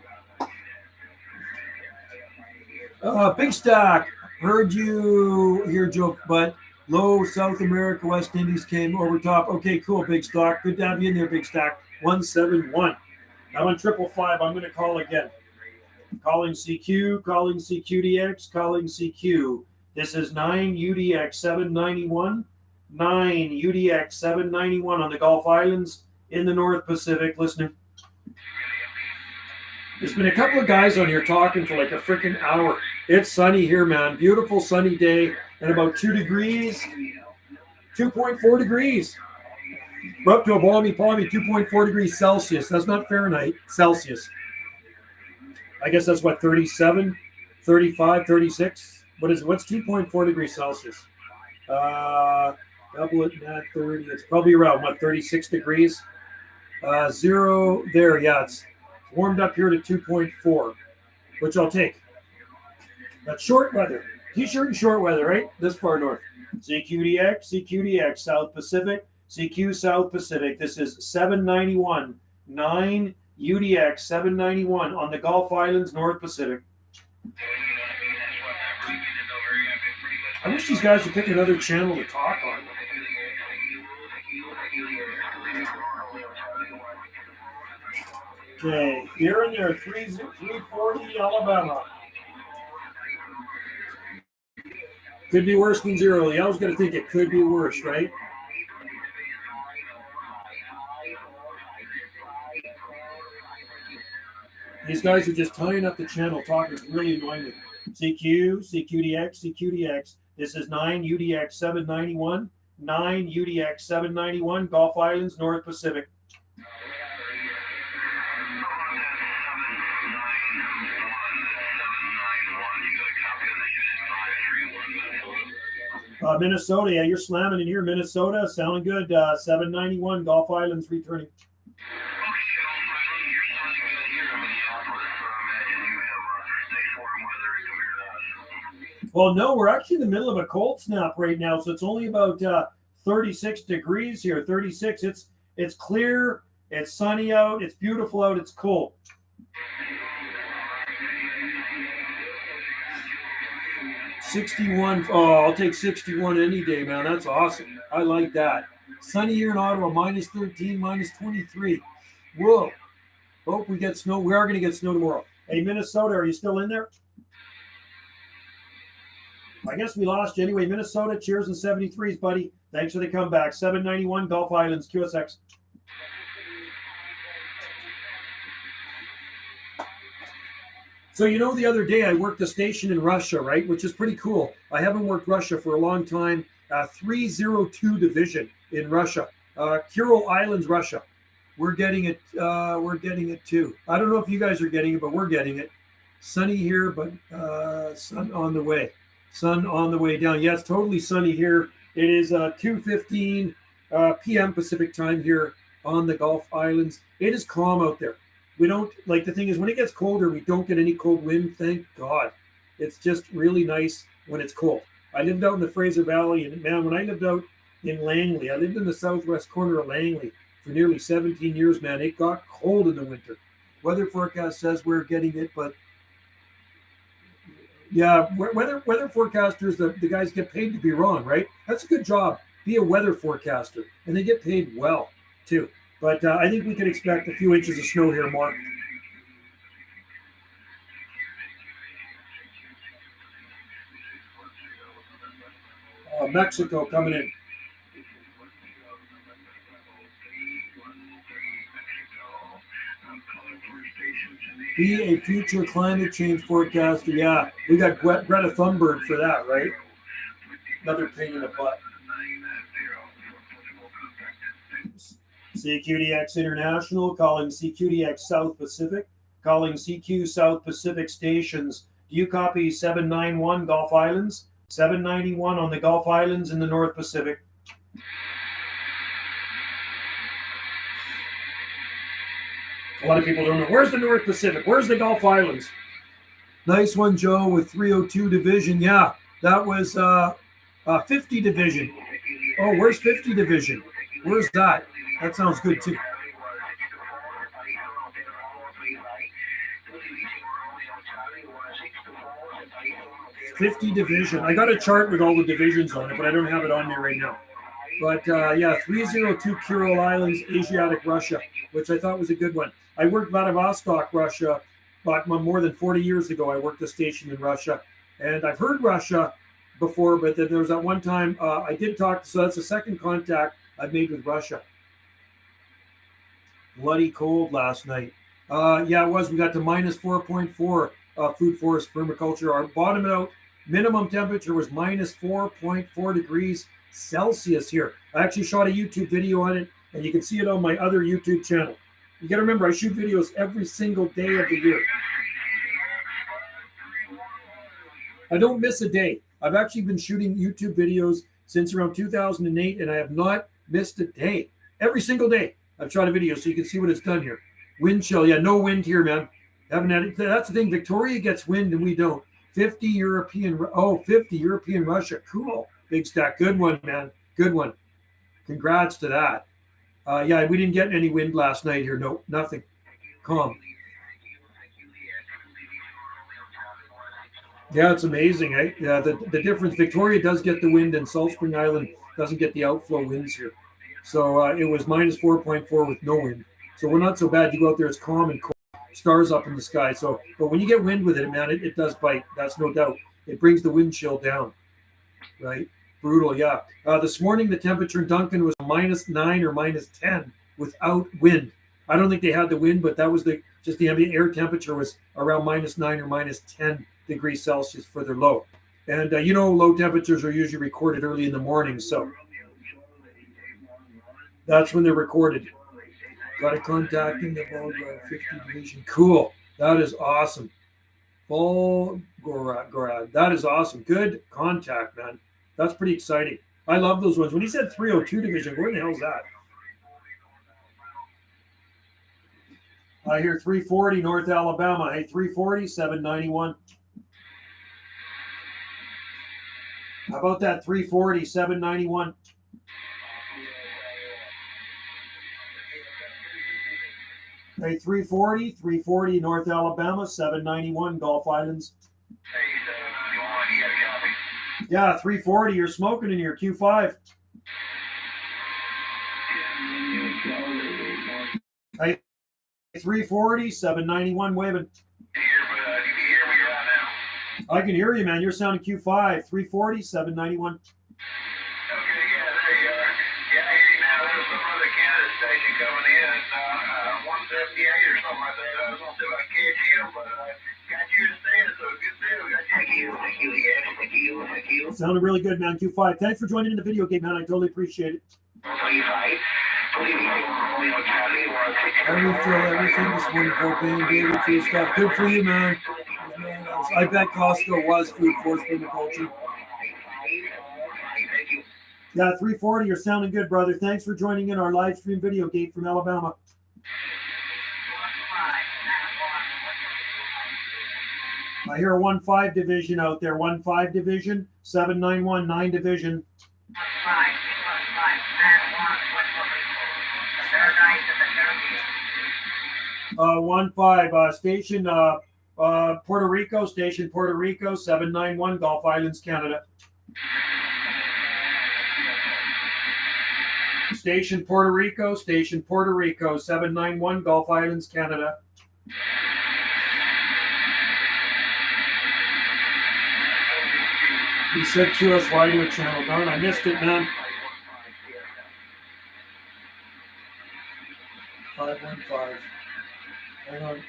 Big Stack. Heard you here, Joe, but low South America, West Indies came over top. Okay, cool, Big Stack. Good to have you in there, Big Stack. 171. I'm on 555. I'm going to call again. Calling CQ, calling CQDX, calling CQ. This is 9 UDX 791. 9 UDX 791 on the Gulf Islands in the North Pacific. Listening. There's been a couple of guys on here talking for like a freaking hour. It's sunny here, man. Beautiful sunny day and about 2 degrees. 2.4 degrees. We're up to a balmy 2.4 degrees Celsius. That's not Fahrenheit, Celsius. I guess that's what, 37, 35, 36. What's 2.4 degrees Celsius? Double it, not 30. It's probably around, what, 36 degrees? Zero there. Yeah, it's warmed up here to 2.4, which I'll take. That's short weather. T-shirt and short weather, right? This far north. CQDX, CQDX, South Pacific, CQ South Pacific. This is 791, 9 UDX, 791 on the Gulf Islands, North Pacific. I wish these guys would pick another channel to talk on. Okay, here and there, 340 Alabama. Could be worse than zero. I was going to think it could be worse, right? These guys are just tying up the channel talking. It's really annoying me. CQ, CQDX, CQDX. This is 9 UDX 791. 9 UDX 791, Gulf Islands, North Pacific. Minnesota, yeah, you're slamming in here. Minnesota, sounding good. 791, Gulf Islands returning. Well, no, we're actually in the middle of a cold snap right now, so it's only about 36 degrees here. 36. It's clear. It's sunny out. It's beautiful out. It's cold. $61. Oh, I'll take 61 any day, man. That's awesome. I like that. Sunny here in Ottawa, minus 13, minus 23. Whoa. Hope we get snow. We are going to get snow tomorrow. Hey, Minnesota, are you still in there? I guess we lost you. Anyway, Minnesota, cheers and 73s, buddy. Thanks for the comeback. 791, Gulf Islands, QSX. So, you know, the other day I worked a station in Russia, right, which is pretty cool. I haven't worked Russia for a long time. 302 Division in Russia. Kuril Islands, Russia. We're getting it. We're getting it too. I don't know if you guys are getting it, but we're getting it. Sunny here, but sun on the way. Sun on the way down. Yeah, it's totally sunny here. It is 2:15 p.m. Pacific time here on the Gulf Islands. It is calm out there. We don't, like, the thing is, when it gets colder, we don't get any cold wind, thank God. It's just really nice when it's cold. I lived out in the Fraser Valley, and man, when I lived out in Langley, I lived in the southwest corner of Langley for nearly 17 years, man. It got cold in the winter. Weather forecast says we're getting it, but yeah, weather forecasters, the guys get paid to be wrong, right? That's a good job. Be a weather forecaster, and they get paid well, too. But I think we can expect a few inches of snow here, Mark. Mexico coming in. Be a future climate change forecaster. Yeah, we got Greta Thunberg for that, right? Another pain in the butt. CQDX International, calling CQDX South Pacific, calling CQ South Pacific stations. Do you copy 791 Gulf Islands? 791 on the Gulf Islands in the North Pacific. A lot of people don't know. Where's the North Pacific? Where's the Gulf Islands? Nice one, Joe, with 302 Division. Yeah, that was 50 Division. Oh, where's 50 Division? Where's that? That sounds good, too. $50 Division. I got a chart with all the divisions on it, but I don't have it on there right now. But, yeah, 302 Kuril Islands, Asiatic Russia, which I thought was a good one. I worked Vladivostok, Russia, but more than 40 years ago. I worked a station in Russia. And I've heard Russia before, but there was that one time I did talk. So that's the second contact I've made with Russia. Bloody cold last night. Yeah, it was. We got to minus 4.4 food forest permaculture. Our bottom out minimum temperature was minus 4.4 degrees Celsius here. I actually shot a YouTube video on it, and you can see it on my other YouTube channel. You got to remember, I shoot videos every single day of the year. I don't miss a day. I've actually been shooting YouTube videos since around 2008, and I have not missed a day. Every single day, I've shot a video, so you can see what it's done here. Wind chill, yeah, no wind here, man. Haven't had it. That's the thing. Victoria gets wind, and we don't. 50 European Russia. Cool. Big stack. Good one, man. Good one. Congrats to that. Yeah, we didn't get any wind last night here. No, nothing. Calm. Yeah, it's amazing, eh? Yeah, the difference. Victoria does get the wind, and Salt Spring Island doesn't get the outflow winds here. So it was minus 4.4 with no wind. So we're not so bad. You go out there, it's calm and cold, stars up in the sky. So, but when you get wind with it, man, it does bite. That's no doubt. It brings the wind chill down, right? Brutal, yeah. This morning, the temperature in Duncan was -9 or -10 without wind. I don't think they had the wind, but that was the ambient air temperature was around -9 or -10 degrees Celsius for their low. And low temperatures are usually recorded early in the morning, so that's when they're recorded. Got a contact in the Volgograd 50 division. Cool. That is awesome. Volgograd. That is awesome. Good contact, man. That's pretty exciting. I love those ones. When he said 302 division, where the hell is that? I hear 340 North Alabama. Hey, 340, 791. How about that 340, 791? Hey, 340 North Alabama, 791 Gulf Islands. Yeah, 340, you're smoking in your Q5. Hey, 340, 791 waving. I can hear you, man. You're sounding Q5, 340, 791. Okay, yeah, there you are. Yeah, I hear you now. There's some other Canada station coming in, 178 or something like that. I was going to see if I could catch him, but got you to say it, so good deal. Thank you. Sounded really good, man. Q5. Thanks for joining in the video game, man. I totally appreciate it. I refill everything this morning, propane, daily food stuff. Good for you, man. I bet Costco was food force permaculture. Yeah, 340, you're sounding good, brother. Thanks for joining in our live stream video gate from Alabama. I hear a 1-5 division out there. 1-5 division, 791, 9 division. 1-5 station Puerto Rico, 791 Gulf Islands, Canada. Station Puerto Rico, 791 Gulf Islands, Canada. He said QSY to a channel. Darn, I missed it, man. 515. Hang on.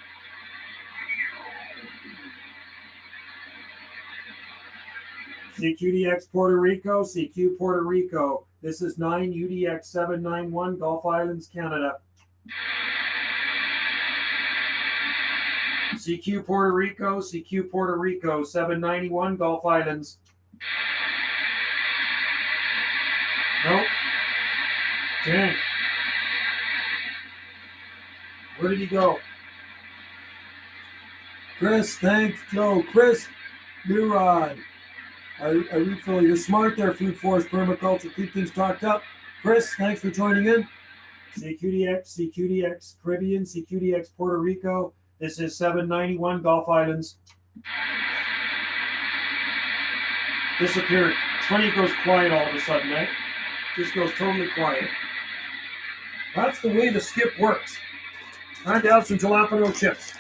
CQDX Puerto Rico, CQ Puerto Rico. This is 9 UDX 791 Gulf Islands, Canada. CQ Puerto Rico, 791 Gulf Islands. Nope. Dang. Where did he go? Chris, thanks, Joe. Chris Newrod. I refill. You're smart there, Food Forest Permaculture. Keep things talked up. Chris, thanks for joining in. CQDX Caribbean, CQDX Puerto Rico. This is 791 Gulf Islands. Disappeared. It's funny it goes quiet all of a sudden, right? Just goes totally quiet. That's the way the skip works. Time to have some jalapeno chips.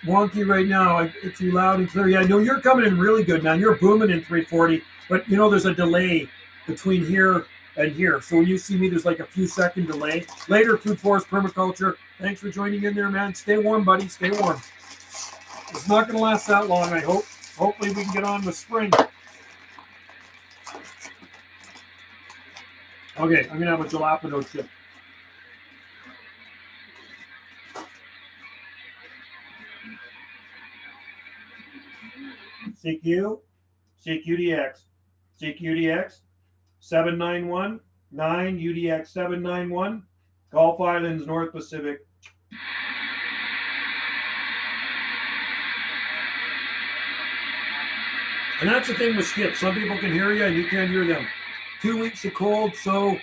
Wonky right now. It's you loud and clear. Yeah, I know you're coming in really good, man. You're booming in 340, but there's a delay between here and here. So when you see me, there's like a few second delay. Later, Food Forest Permaculture. Thanks for joining in there, man. Stay warm, buddy. Stay warm. It's not going to last that long, I hope. Hopefully we can get on with spring. Okay, I'm going to have a jalapeno chip. CQ, CQDX, CQDX, 791, 9, UDX 791, Gulf Islands, North Pacific. And that's the thing with Skip. Some people can hear you and you can't hear them. 2 weeks of cold, so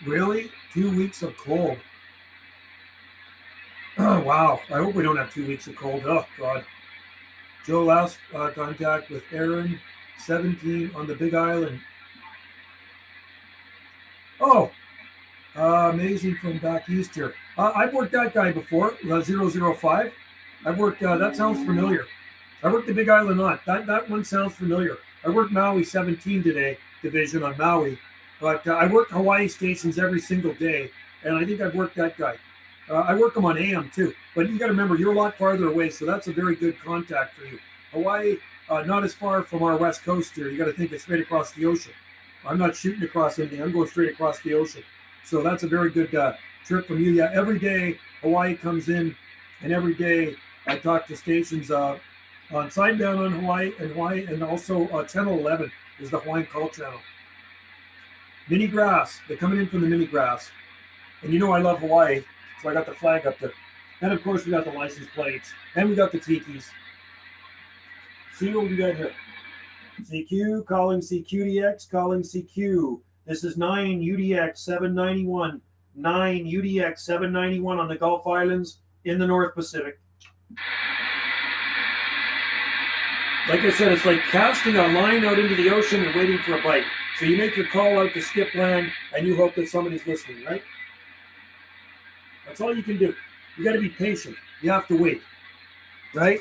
really? 2 weeks of cold. Oh, wow. I hope we don't have 2 weeks of cold. Oh, God. Joe, last contact with Aaron, 17 on the Big Island. Oh, amazing from back east here. I've worked that guy before, 005. I've worked, that sounds familiar. I worked the Big Island on. That one sounds familiar. I worked Maui 17 today, division on Maui. But I work Hawaii stations every single day, and I think I've worked that guy. I work them on AM too, but you got to remember you're a lot farther away, so that's a very good contact for you. Hawaii, not as far from our west coast here. You got to think it's straight across the ocean. I'm not shooting across anything. I'm going straight across the ocean. So that's a very good trip from you. Yeah, every day Hawaii comes in, and every day I talk to stations on Sidedown on Hawaii, and also Channel 11 is the Hawaiian Call Channel. Mini grass. They're coming in from the mini grass. And you know I love Hawaii, so I got the flag up there. And of course we got the license plates. And we got the tikis. See what we can get here. CQ, calling CQDX, calling CQ. This is 9 UDX 791. 9 UDX 791 on the Gulf Islands in the North Pacific. Like I said, it's like casting a line out into the ocean and waiting for a bite. So you make your call out to skip land and you hope that somebody's listening, right? That's all you can do. You got to be patient. You have to wait, right?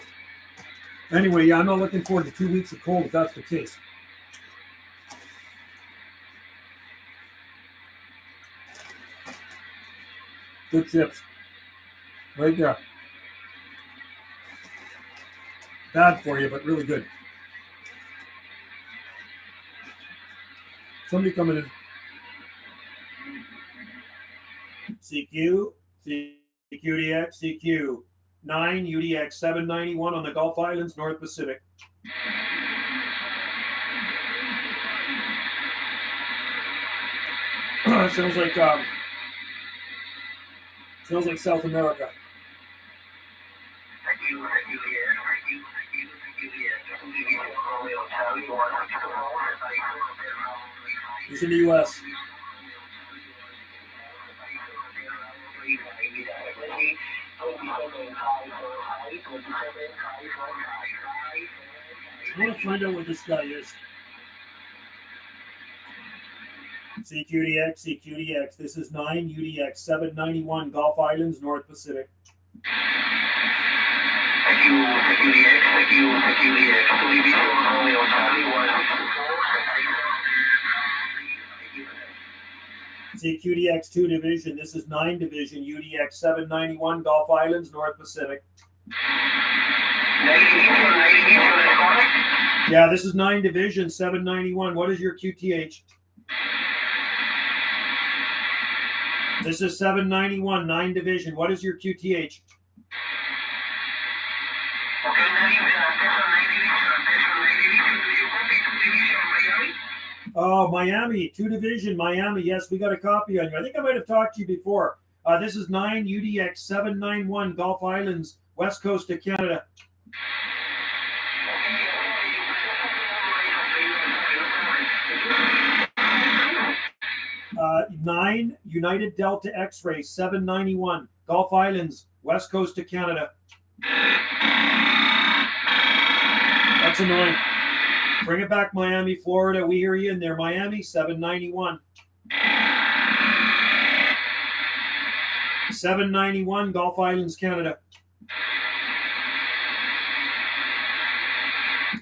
Anyway, yeah, I'm not looking forward to 2 weeks of cold if that's the case. Good chips. Right there. Bad for you, but really good. Somebody coming in. CQ, CQDX, CQ. 9 UDX 791 on the Gulf Islands, North Pacific. Sounds like South America. It's in the U.S. I want to find out what this guy is. CQDX, CQDX. This is 9 UDX 791 Gulf Islands, North Pacific. CQDX 2 Division. This is 9 Division UDX 791 Gulf Islands, North Pacific. Yeah, this is 9 Division 791. What is your QTH? This is 791, 9 Division. What is your QTH? Oh, Miami, 2 Division, Miami. Yes, we got a copy on you. I think I might have talked to you before. This is 9 UDX 791 Gulf Islands, west coast of Canada. 9 United Delta X-Ray 791 Gulf Islands, west coast of Canada. That's annoying. Bring it back, Miami, Florida. We hear you in there. Miami 791. 791 Gulf Islands, Canada.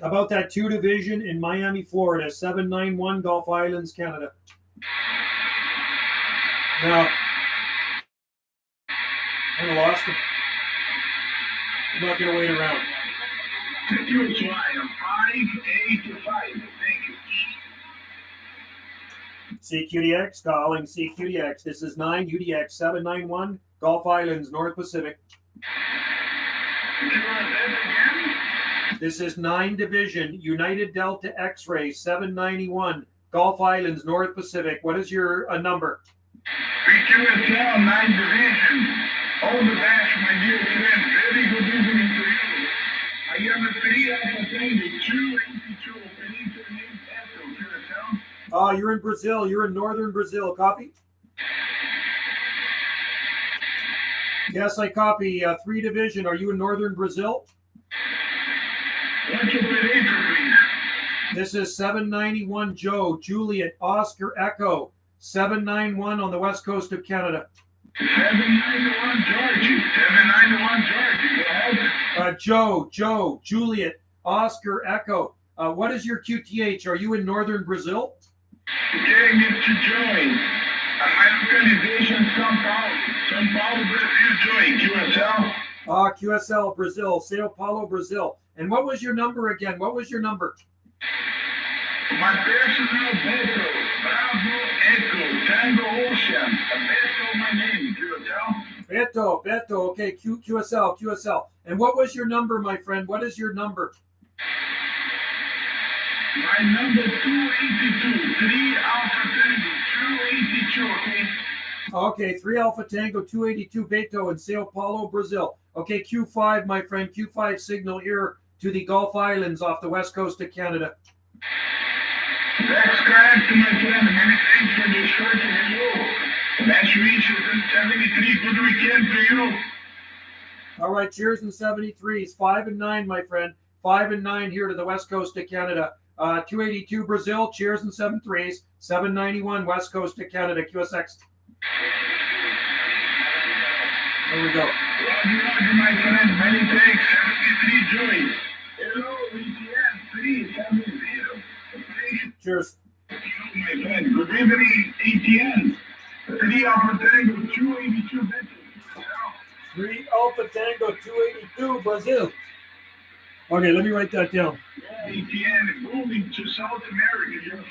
About that 2 Division in Miami, Florida. 791 Gulf Islands, Canada. Now, I kind of lost him. I'm not going to wait around. You're flying 5A to 5. Thank you. CQDX, calling CQDX. This is 9 UDX 791 Gulf Islands, North Pacific. This is 9 Division, United Delta X-Ray, 791, Gulf Islands, North Pacific. What is your number? QSL 9 Division. All the best, my dear friend. Very good evening to you. I am a 3 Alpha Tango 282 operator named Echo, QSL. You're in Brazil. You're in northern Brazil. Copy? Yes, I copy. 3 Division. Are you in northern Brazil? What's your operator, please? This is 791 Joe, Juliet, Oscar, Echo, 791 on the west coast of Canada. 791 Georgie. 791 Georgie. Go ahead. Joe, Juliet, Oscar, Echo. What is your QTH? Are you in northern Brazil? Okay, Mr. Joey. My localization, São Paulo. São Paulo, Brazil, Joey. QSL. QSL, Brazil, Sao Paulo, Brazil. And what was your number again? What was your number? My personal Beto. Bravo, Echo, Tango Ocean. Beto, my name. QSL. Beto. Okay, QSL. And what was your number, my friend? What is your number? My number 282. 3 Alpha Tango 282, okay? Okay, 3 Alpha Tango 282 Beto in Sao Paulo, Brazil. Okay, Q5, my friend. Q5 signal here to the Gulf Islands off the west coast of Canada. That's correct, my friend. Many thanks for the short hello. That's reaches in 73. Good weekend to you. All right, cheers in 73s. 5 and 9, my friend. 5 and 9 here to the west coast of Canada. 282 Brazil, cheers in 73s. 791 west coast of Canada, QSX. There we go. Roger, my friend. Many thanks. 73 Joey. Hello, ETN 370. Cheers. My friend. Good evening, ETN. 3 Alpha Tango 282 Beto. 3 Alpha Tango 282 Brazil. Okay, let me write that down. Yeah, ETN moving to South America. You're 5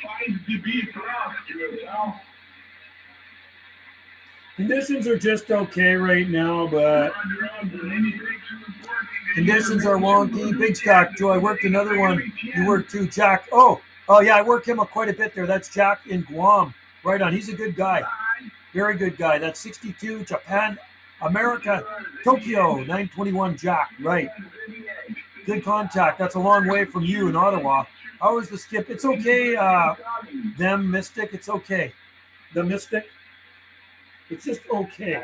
dB plus, QSL. Conditions are just okay right now, but conditions are wonky. Big stock, Joe. I worked another one. You worked too, Jack. Oh yeah, I work him up quite a bit there. That's Jack in Guam. Right on. He's a good guy. Very good guy. That's 62, Japan, America, Tokyo, 921 Jack. Right. Good contact. That's a long way from you in Ottawa. How is the skip? It's okay. Them Mystic. It's okay. The Mystic. It's just okay.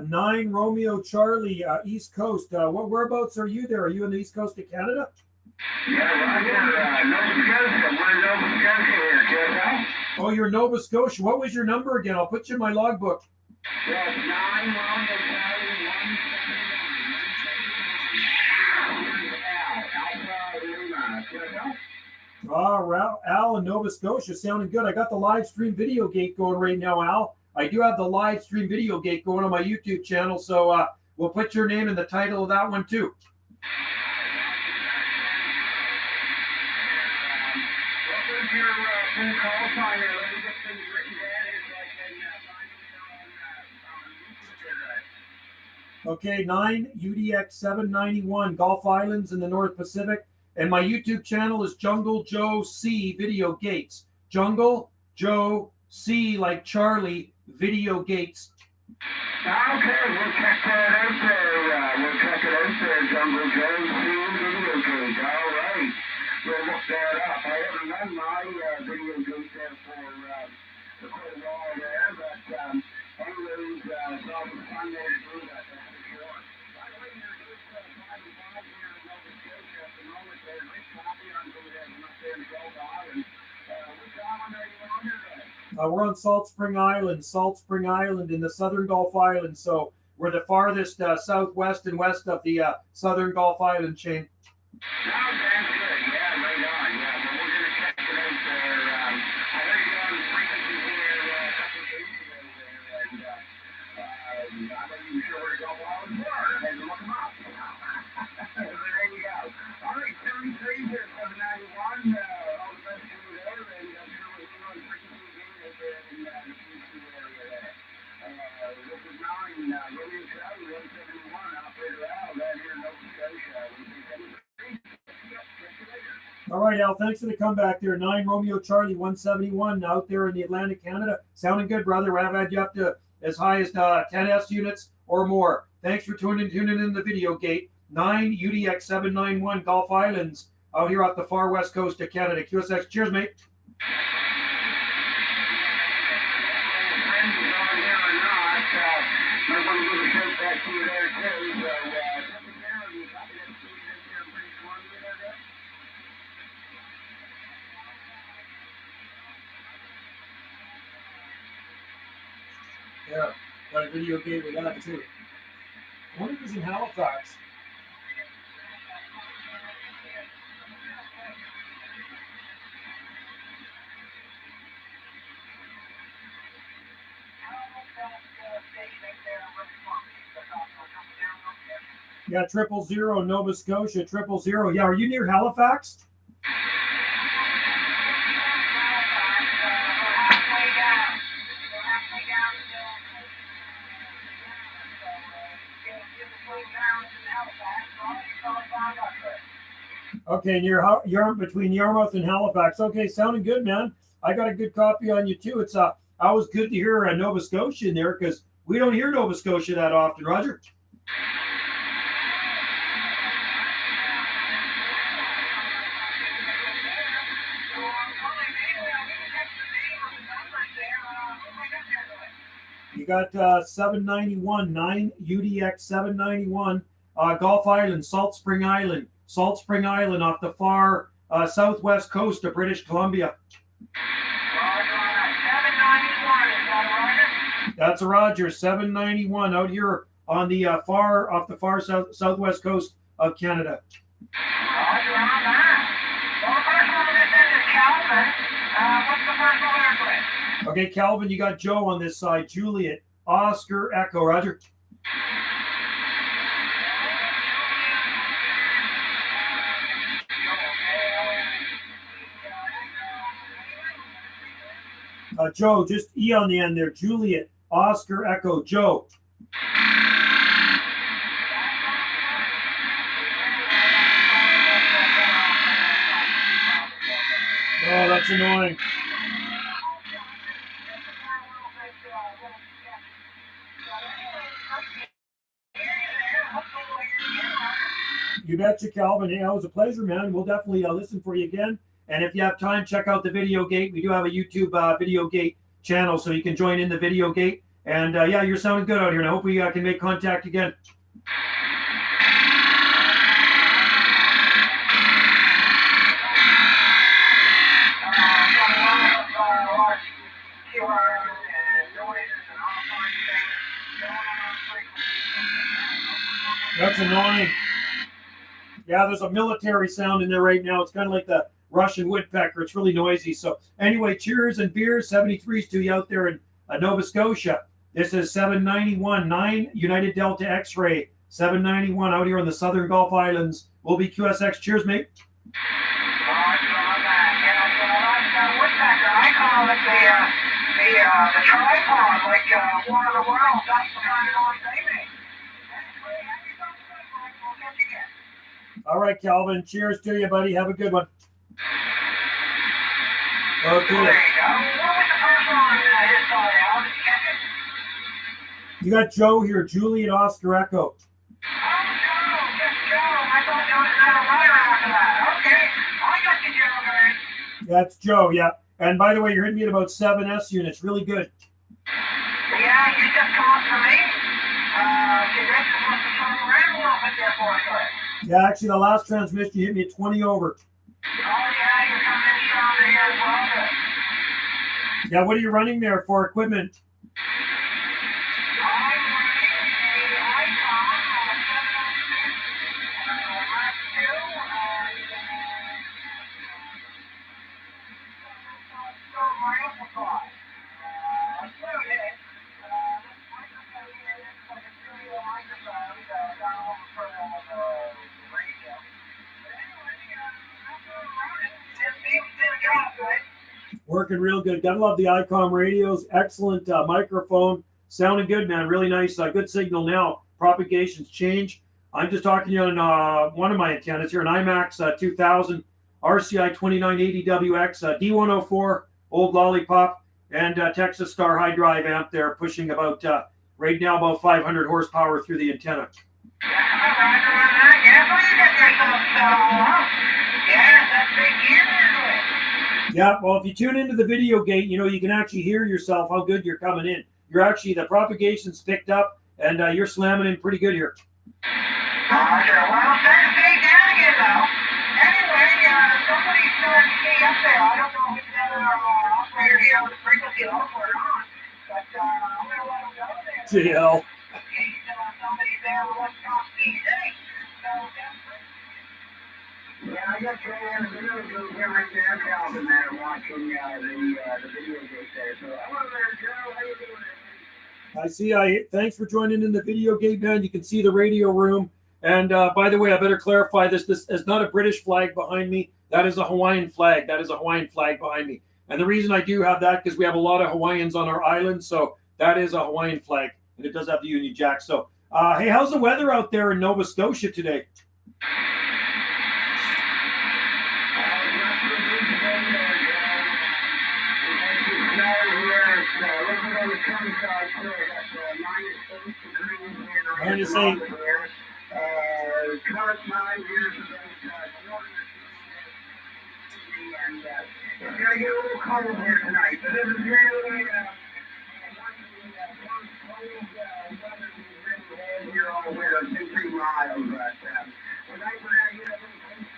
9 Romeo Charlie, East Coast. Whereabouts are you there? Are you in the East Coast of Canada? Yeah, Nova Scotia. We're in Nova Scotia here, QSL. Oh, you're in Nova Scotia. What was your number again? I'll put you in my logbook. Yes, 9 Romeo Charlie 171. Al in Nova Scotia, sounding good. I got the live stream video gate going right now, Al. I do have the live stream video gate going on my YouTube channel, so we'll put your name in the title of that one too. What was your phone call sign there? Let me get things written down here so I can find it on YouTube. Okay, 9 UDX 791 Gulf Islands in the North Pacific. And my YouTube channel is Jungle Joe C Video Gates. Jungle Joe C like Charlie Video Gates. Okay, we'll check that out there. Jungle Joe C Video Gates. All right. We'll look that up. I haven't done my video gates there for quite a while there, but anyways, it's always fun there to do that. That's for sure. By the way, you're just 5 here in Nova Scotia at the moment. There's a nice copy on over there from up there in Gulf Island. Which island are you on today? We're on Salt Spring Island in the southern Gulf Islands. So we're the farthest southwest and west of the southern Gulf Island chain. Oh, that's good. Yeah, right on. Yeah, well, we're going to check it out there. I heard you on frequency here a couple of days ago there, and I'm not even sure where Gulf Island were. I had to look them up. There you go. All right, 73 here, 791. All the best to you there, and I'm sure we'll see you on Romeo Charlie 171, operator Al, down here in Nova Scotia. We think everything. Catch you later. All right, Al, thanks for the comeback there. 9 Romeo Charlie 171 out there in the Atlantic Canada. Sounding good, brother. I've had you up to as high as 10S units or more. Thanks for tuning in the video gate. 9 UDX 791 Gulf Islands out here off the far west coast of Canada. QSX, cheers, mate. Yeah, got a video game with that too. I wonder if it's in Halifax. Yeah, 000 Nova Scotia, 000. Yeah, are you near Halifax? Okay, you're between Yarmouth and Halifax. Okay, sounding good, man. I got a good copy on you too. It's always good to hear Nova Scotia in there because we don't hear Nova Scotia that often, Roger. You got 791, 9 UDX 791, Gulf Island, Salt Spring Island off the far southwest coast of British Columbia. That's a Roger, 791 out here on the far southwest coast of Canada. Roger on that. Well, the first one that says is Calvin. What's the first one there, please? Okay, Calvin, you got Joe on this side. Juliet, Oscar, Echo, Roger. Joe, just E on the end there. Juliet, Oscar, Echo, Joe. Oh, that's annoying. You betcha, Calvin. Hey, it was a pleasure, man. We'll definitely listen for you again. And if you have time, check out the Video Gate. We do have a YouTube Video Gate channel, so you can join in the Video Gate. And yeah, you're sounding good out here, and I hope we can make contact again. That's annoying. Yeah, there's a military sound in there right now. It's kind of like the Russian woodpecker. It's really noisy. So anyway, cheers and beers. 73s to you out there in Nova Scotia. This is 791, 9 United Delta X-Ray. 791 out here on the Southern Gulf Islands. We'll be QSX. Cheers, mate. Roger on that. Yeah, so that's woodpecker. I call it the tripod, like War of the Worlds. That's the kind of noise they make. Anyway, happy birthday, Mike. We'll catch you again. All right, Calvin. Cheers to you, buddy. Have a good one. Okay. There you go. What was the first one on his side? How did you catch it? You got Joe here. Juliet, Oscar, Echo. Oh, Joe. Just Joe. I thought there was another runner after that. Okay. I got you, Joe, guys. That's Joe, yeah. And by the way, you're hitting me at about 7S units. Really good. Yeah, you just come up to me. Conditions must have turned around a little bit there for us, right? Yeah, actually, the last transmission, you hit me at 20 over. Oh, yeah, you're coming in stronger here as well, good. Yeah, what are you running there for equipment? I'm running a Icon 706, last two, my amplifier. Through it. This microphone here is like a studio microphone, down over for the radio. But anyway, that's what I'm running. It seems to drop, right? Working real good. Gotta love the ICOM radios. Excellent microphone. Sounding good, man. Really nice. Good signal now. Propagations change. I'm just talking to you on one of my antennas here, an IMAX 2000 RCI 2980WX D104 old lollipop and Texas Star high drive amp there, pushing about right now about 500 horsepower through the antenna. Yeah, well, if you tune into the video gate, you know, you can actually hear yourself how good you're coming in. You're actually, the propagation's picked up, and you're slamming in pretty good here. Sure. Well, I'm starting to fade down again, though. Anyway, somebody's starting to get up there. I don't know if it's our operator here with the frequency level or not, but I'm going to let him go there. JL. Somebody's there with what's called speed today. So, yeah, I got Trey in the video group here right there, Calvin, there, watching the video gate there. So, hello there, Joe. How you doing? I see. Thanks for joining in the video gate, man. You can see the radio room. And by the way, I better clarify this. This is not a British flag behind me. That is a Hawaiian flag. That is a Hawaiian flag behind me. And the reason I do have that, because we have a lot of Hawaiians on our island. So that is a Hawaiian flag. And it does have the Union Jack. So, hey, how's the weather out there in Nova Scotia today? -8. Current time here today, and it's going to get a little cold here tonight. But this is really cold here all winter, 2-3 miles. But tonight we're going to get a little closer.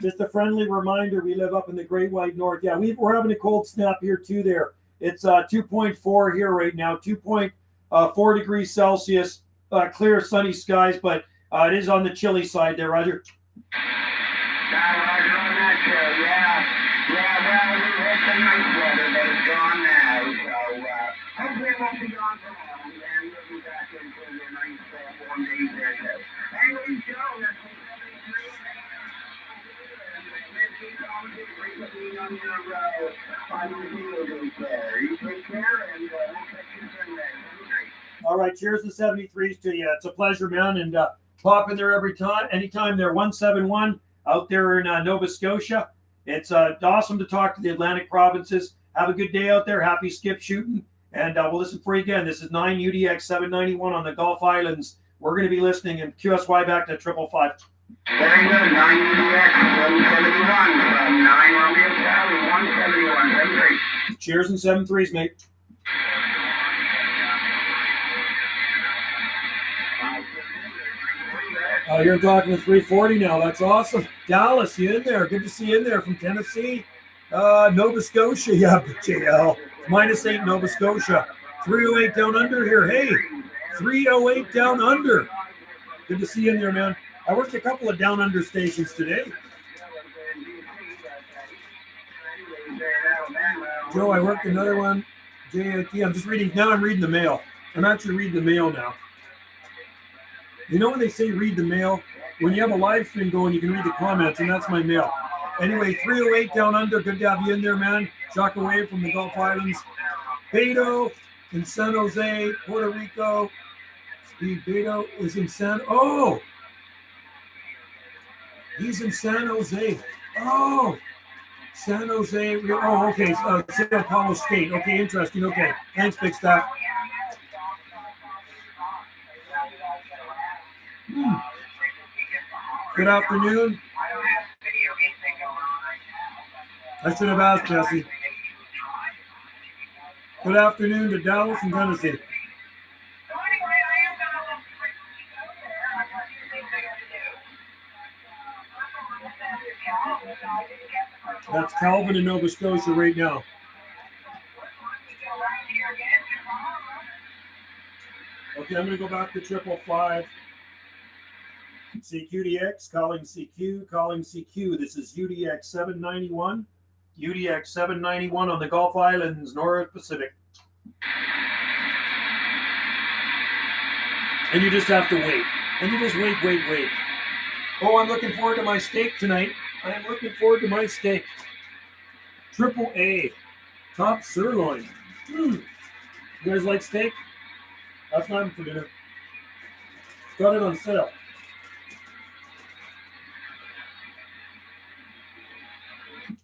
Just a friendly reminder, we live up in the Great White North. Yeah, we're having a cold snap here too there. It's 2.4 here right now, 2.4 degrees Celsius, clear sunny skies, but it is on the chilly side there, Roger. Roger on that, yeah. Yeah, well, we had some nice weather, but it's gone now, so hopefully it won't be gone for long, and we'll be back into the nice warm days there, too. Anyways, Joe, that's all right, cheers to 73s to you. It's a pleasure, man, and pop in there anytime there. 171 out there in Nova Scotia. It's awesome to talk to the Atlantic provinces. Have a good day out there. Happy skip shooting, and we'll listen for you again. This is 9 UDX 791 on the Gulf Islands. We're going to be listening in QSY back to 555. Very good. 9 UDX 171 from 9 Romeo Valley 171. That's great. Cheers and 73s, mate. You're talking to 340 now. That's awesome. Dallas, you in there? Good to see you in there from Tennessee. Nova Scotia, yeah, JL. -8 Nova Scotia. 308 down under here. Hey, 308 down under. Good to see you in there, man. I worked a couple of down under stations today. Joe, I worked another one. JIT. I'm reading the mail. I'm actually reading the mail now. You know when they say read the mail? When you have a live stream going, you can read the comments, and that's my mail. Anyway, 308 down under. Good to have you in there, man. Shock away from the Gulf Islands. Beto in San Jose, Puerto Rico. Steve Beto is in he's in San Jose. Oh, San Jose. Oh, okay. San Paulo State. Okay, interesting. Okay. Thanks, Big Stack. Good afternoon. I should have asked, Jesse. Good afternoon to Dallas and Tennessee. That's Calvin in Nova Scotia right now. Okay, I'm going to go back to 555. CQDX, calling CQ. This is UDX 791. UDX 791 on the Gulf Islands, North Pacific. And you just have to wait. And you just wait. Oh, I'm looking forward to my steak tonight. I'm looking forward to my steak. AAA. Top sirloin. You guys like steak? That's not for dinner. Got it on sale.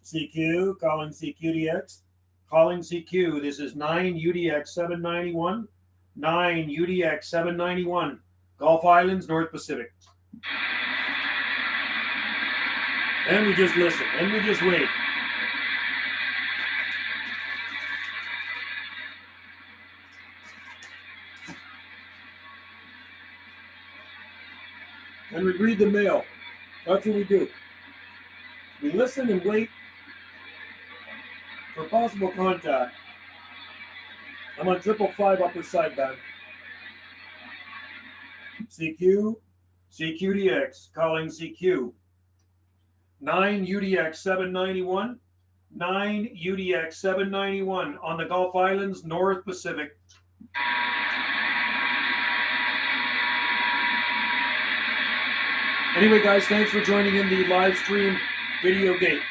CQ, calling CQDX. Calling CQ. This is 9 UDX 791. 9 UDX 791. Gulf Islands, North Pacific. And we just listen. And we just wait. And we read the mail. That's what we do. We listen and wait for possible contact. I'm on 555 upper sideband. CQ, CQDX, calling CQ. 9 UDX 791. 9 UDX 791 on the Gulf Islands, North Pacific. Anyway, guys, thanks for joining in the live stream video gate.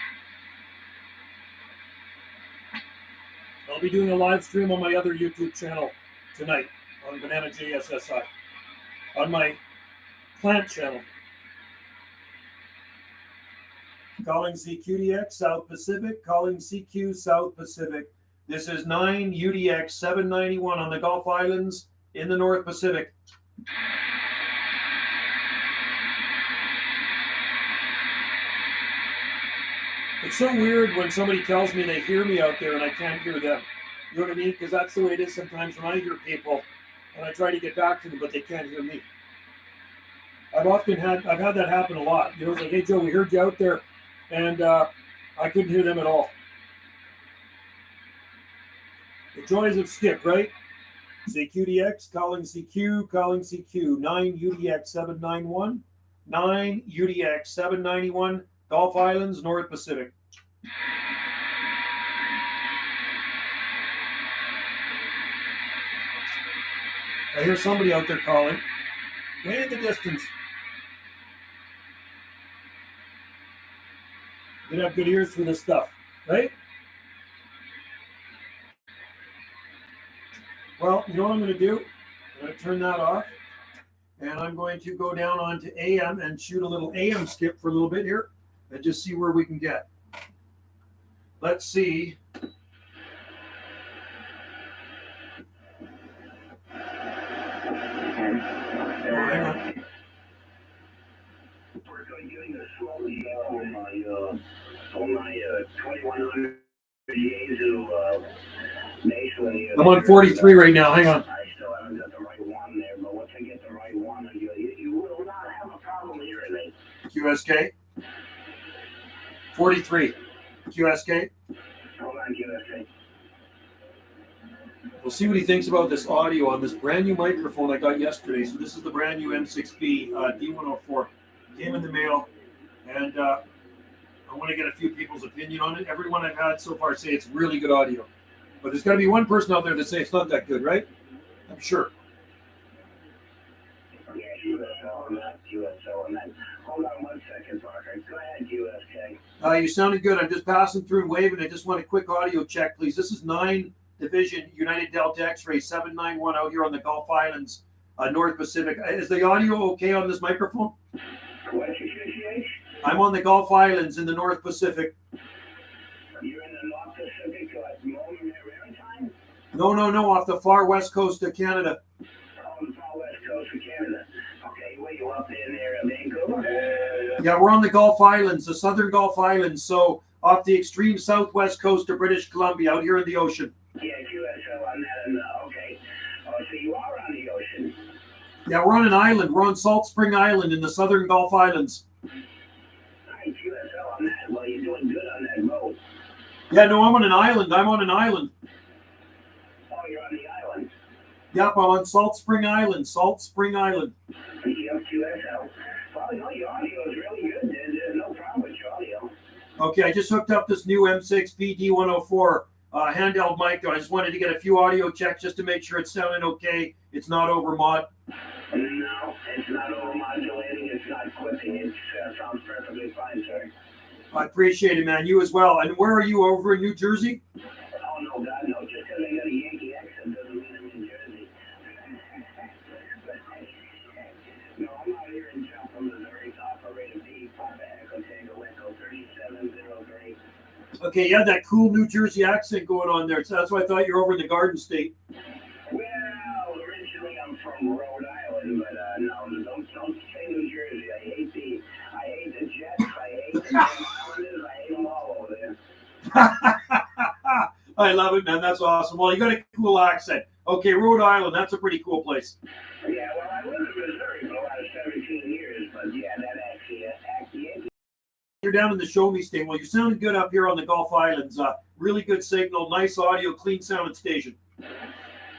I'll be doing a live stream on my other YouTube channel tonight on Banana JSSI, on my plant channel. Calling CQDX South Pacific, calling CQ South Pacific. This is 9 UDX 791 on the Gulf Islands in the North Pacific. It's so weird when somebody tells me they hear me out there and I can't hear them. You know what I mean? Because that's the way it is sometimes when I hear people and I try to get back to them, but they can't hear me. I've had that happen a lot. You know, it's like, hey Joe, we heard you out there, and I couldn't hear them at all. The joys of Skip, right? CQDX, calling CQ, calling CQ, 9 UDX 791, 9 UDX 791, Gulf Islands, North Pacific. I hear somebody out there calling, way in the distance. You have good ears for this stuff, right? Well, you know what I'm going to do? I'm going to turn that off, and I'm going to go down onto AM and shoot a little AM skip for a little bit here, and just see where we can get. Let's see. Hang on. I'm on 43 right now. Hang on. I still haven't got the right one there, but once I get the right one, you will not have a problem hearing me. QSK. 43. QSK. Hold on, QSK. We'll see what he thinks about this audio on this brand new microphone I got yesterday. So this is the brand new M6B D104. Came in the mail, and I want to get a few people's opinion on it. Everyone I've had so far say it's really good audio. But there's got to be one person out there that say it's not that good, right? I'm sure. Yeah, USL on that, USL on that. Hold on 1 second, Parker. Go ahead, USK. You sounded good. I'm just passing through and waving. I just want a quick audio check, please. This is 9 Division United Delta X-Ray 791 out here on the Gulf Islands, North Pacific. Is the audio okay on this microphone? What's your QCH? I'm on the Gulf Islands in the North Pacific. You're in the North Pacific at moment time? No, off the far west coast of Canada. Oh, the far west coast of Canada. Okay, where you up there, Vancouver? Yeah, we're on the Gulf Islands, the southern Gulf Islands, so off the extreme southwest coast of British Columbia, out here in the ocean. Yeah, QSL on that, okay. Oh, so you are on the ocean. Yeah, we're on an island. We're on Salt Spring Island in the southern Gulf Islands. Nice, QSL on that. Well, you're doing good on that boat. Yeah, no, I'm on an island. Oh, you're on the island? Yep, I'm on Salt Spring Island. Salt Spring Island. Yep, QSL. Well, no, your audio is really good. There's no problem with your audio. Okay, I just hooked up this new M6B D104 handheld mic. I just wanted to get a few audio checks just to make sure it's sounding okay. It's not over mod. No, it's not over modulating. It's not clipping. It sounds perfectly fine, sir. I appreciate it, man. You as well. And where are you, over in New Jersey? Oh, no, God, no. Just because I got a Yankee accent doesn't mean Okay, you had that cool New Jersey accent going on there. So that's why I thought you were over in the Garden State. Well, originally I'm from Rhode Island, but no, don't say New Jersey. I hate the Jets. I hate the Islanders. I hate them all over there. I love it, man. That's awesome. Well, you got a cool accent. Okay, Rhode Island. That's a pretty cool place. Yeah, well, I lived in Missouri for the last 17 years, but yeah, that accent. You're down in the Show Me State. Well, you sounded good up here on the Gulf Islands. Really good signal, nice audio, clean sounding station. All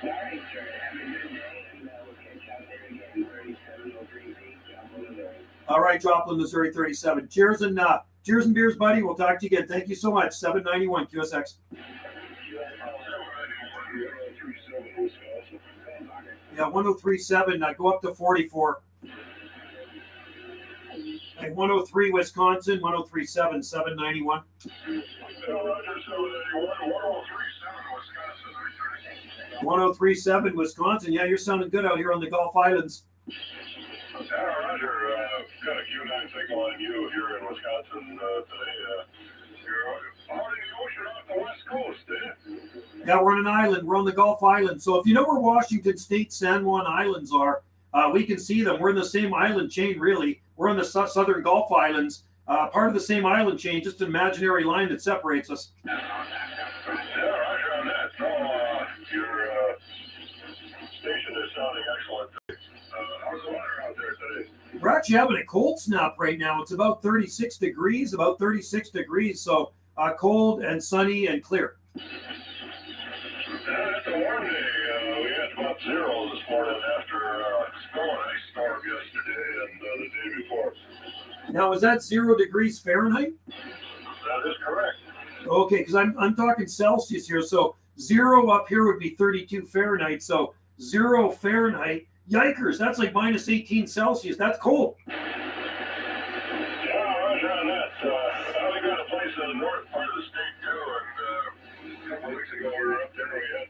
right, sir. Have a good day, and we'll catch up there again. 3703 Joplin, Missouri. All right, Joplin, Missouri 37. Cheers and beers, buddy. We'll talk to you again. Thank you so much. 791 QSX. Yeah, 1037. Go up to 44. Hey, 103 Wisconsin, 1037, 791. 1037 Wisconsin. Yeah, you're sounding good out here on the Gulf Islands. Roger. Got a Q9 signal on you here in Wisconsin today. You're out in the ocean off the west coast, eh? Yeah, we're on an island. We're on the Gulf Islands. So if you know where Washington State San Juan Islands are, we can see them. We're in the same island chain, really. We're on the southern Gulf Islands, part of the same island chain, just an imaginary line that separates us. Yeah, roger on that. So, your station is sounding excellent. How's the weather out there today? We're actually having a cold snap right now. It's about 36 degrees, So cold and sunny and clear. It's a warm day. We had about 0 this morning after snow and ice storm yesterday and the day before. Now, is that 0 degrees Fahrenheit? That is correct. Okay, because I'm talking Celsius here. So 0 up here would be 32 Fahrenheit. So 0 Fahrenheit. Yikers, that's like minus 18 Celsius. That's cold. Yeah, roger on that. We got a place in the north part of the state too, and a couple of weeks ago we were up there. We had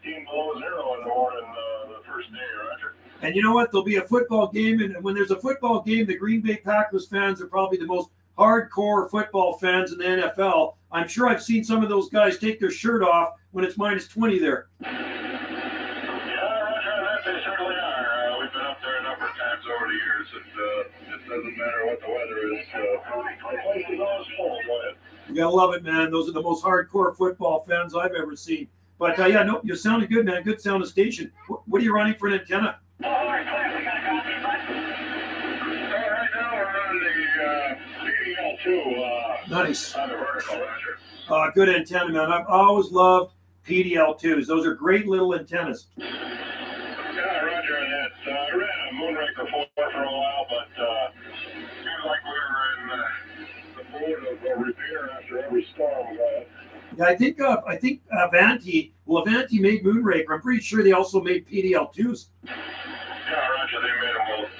19 below 0 in the morning the first day, roger. And you know what? There'll be a football game, and when there's a football game, the Green Bay Packers fans are probably the most hardcore football fans in the NFL. I'm sure I've seen some of those guys take their shirt off when it's minus 20 there. Over the years, it doesn't matter what the weather is. The place is always full. Go ahead. You gotta love it, man. Those are the most hardcore football fans I've ever seen. But yeah, no, you're sounding good, man. Good sound of station. What are you running for an antenna? Right now we're on the PDL2. Nice. On the vertical, roger. Good antenna, man. I've always loved PDL2s. Those are great little antennas. Yeah, roger on that. I ran a Moonraker 4 for a while, but seems like we were in the mood of repair after every storm. Yeah, I think Avanti. Well, Avanti made Moonraker. I'm pretty sure they also made PDL2s. Yeah, roger. They made them both.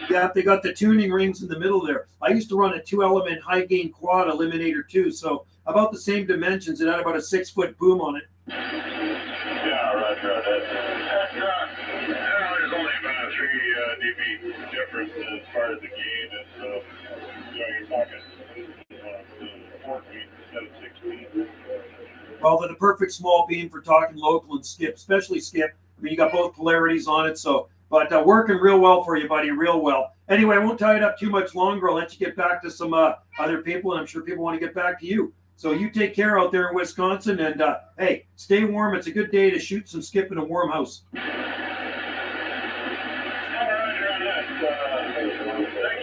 Yeah, they got the tuning rings in the middle there. I used to run a 2-element high-gain quad Eliminator 2, so about the same dimensions. It had about a 6-foot boom on it. Yeah, roger. There's only about a 3 dB difference as far as the gain. It's, you're talking 4 feet instead of 6 feet. Well, they're the perfect small beam for talking local and skip, especially skip. I mean, you got both polarities on it, so. But working real well for you, buddy, real well. Anyway, I won't tie it up too much longer. I'll let you get back to some other people, and I'm sure people want to get back to you. So you take care out there in Wisconsin, and hey, stay warm. It's a good day to shoot some skip in a warm house. Thank you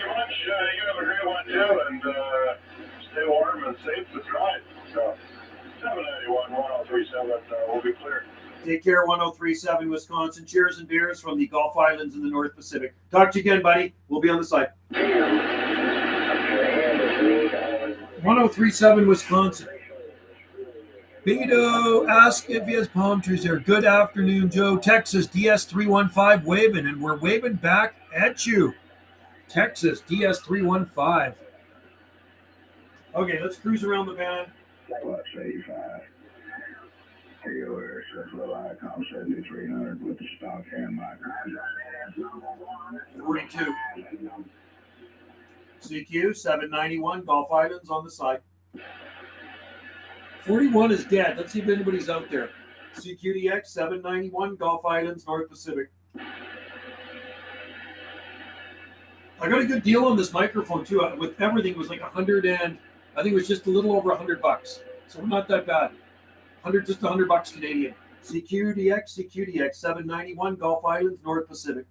much. You have a great one, too, and stay warm and safe to drive. So, 791 1037 will be clear. Take care, 1037 Wisconsin. Cheers and beers from the Gulf Islands in the North Pacific. Talk to you again, buddy. We'll be on the side. 1037 Wisconsin. Beto, ask if he has palm trees there. Good afternoon, Joe. Texas, DS315 waving, and we're waving back at you. Texas, DS315. Okay, let's cruise around the band. 85. Taylor says little icon 7300 with the stock and my 42. CQ 791 Gulf Islands on the side. 41 is dead. Let's see if anybody's out there. CQDX 791 Gulf Islands, North Pacific. I got a good deal on this microphone too. With everything, it was like 100 and I think it was just a little over $100. So not that bad. Just $100 Canadian. CQDX 791 Gulf Islands, North Pacific.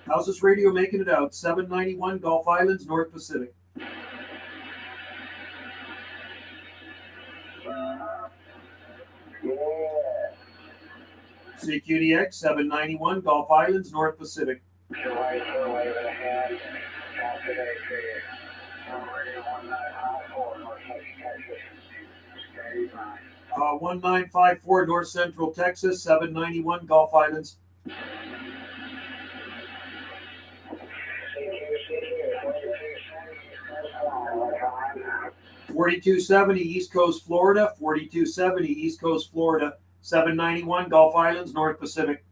How's this radio making it out? 791 Gulf Islands, North Pacific. CQDX 791 Gulf Islands, North Pacific. 1954 North Central Texas, 791 Gulf Islands. (4270) East Coast, Florida. 4270 East Coast, Florida. 791 Gulf Islands, North Pacific.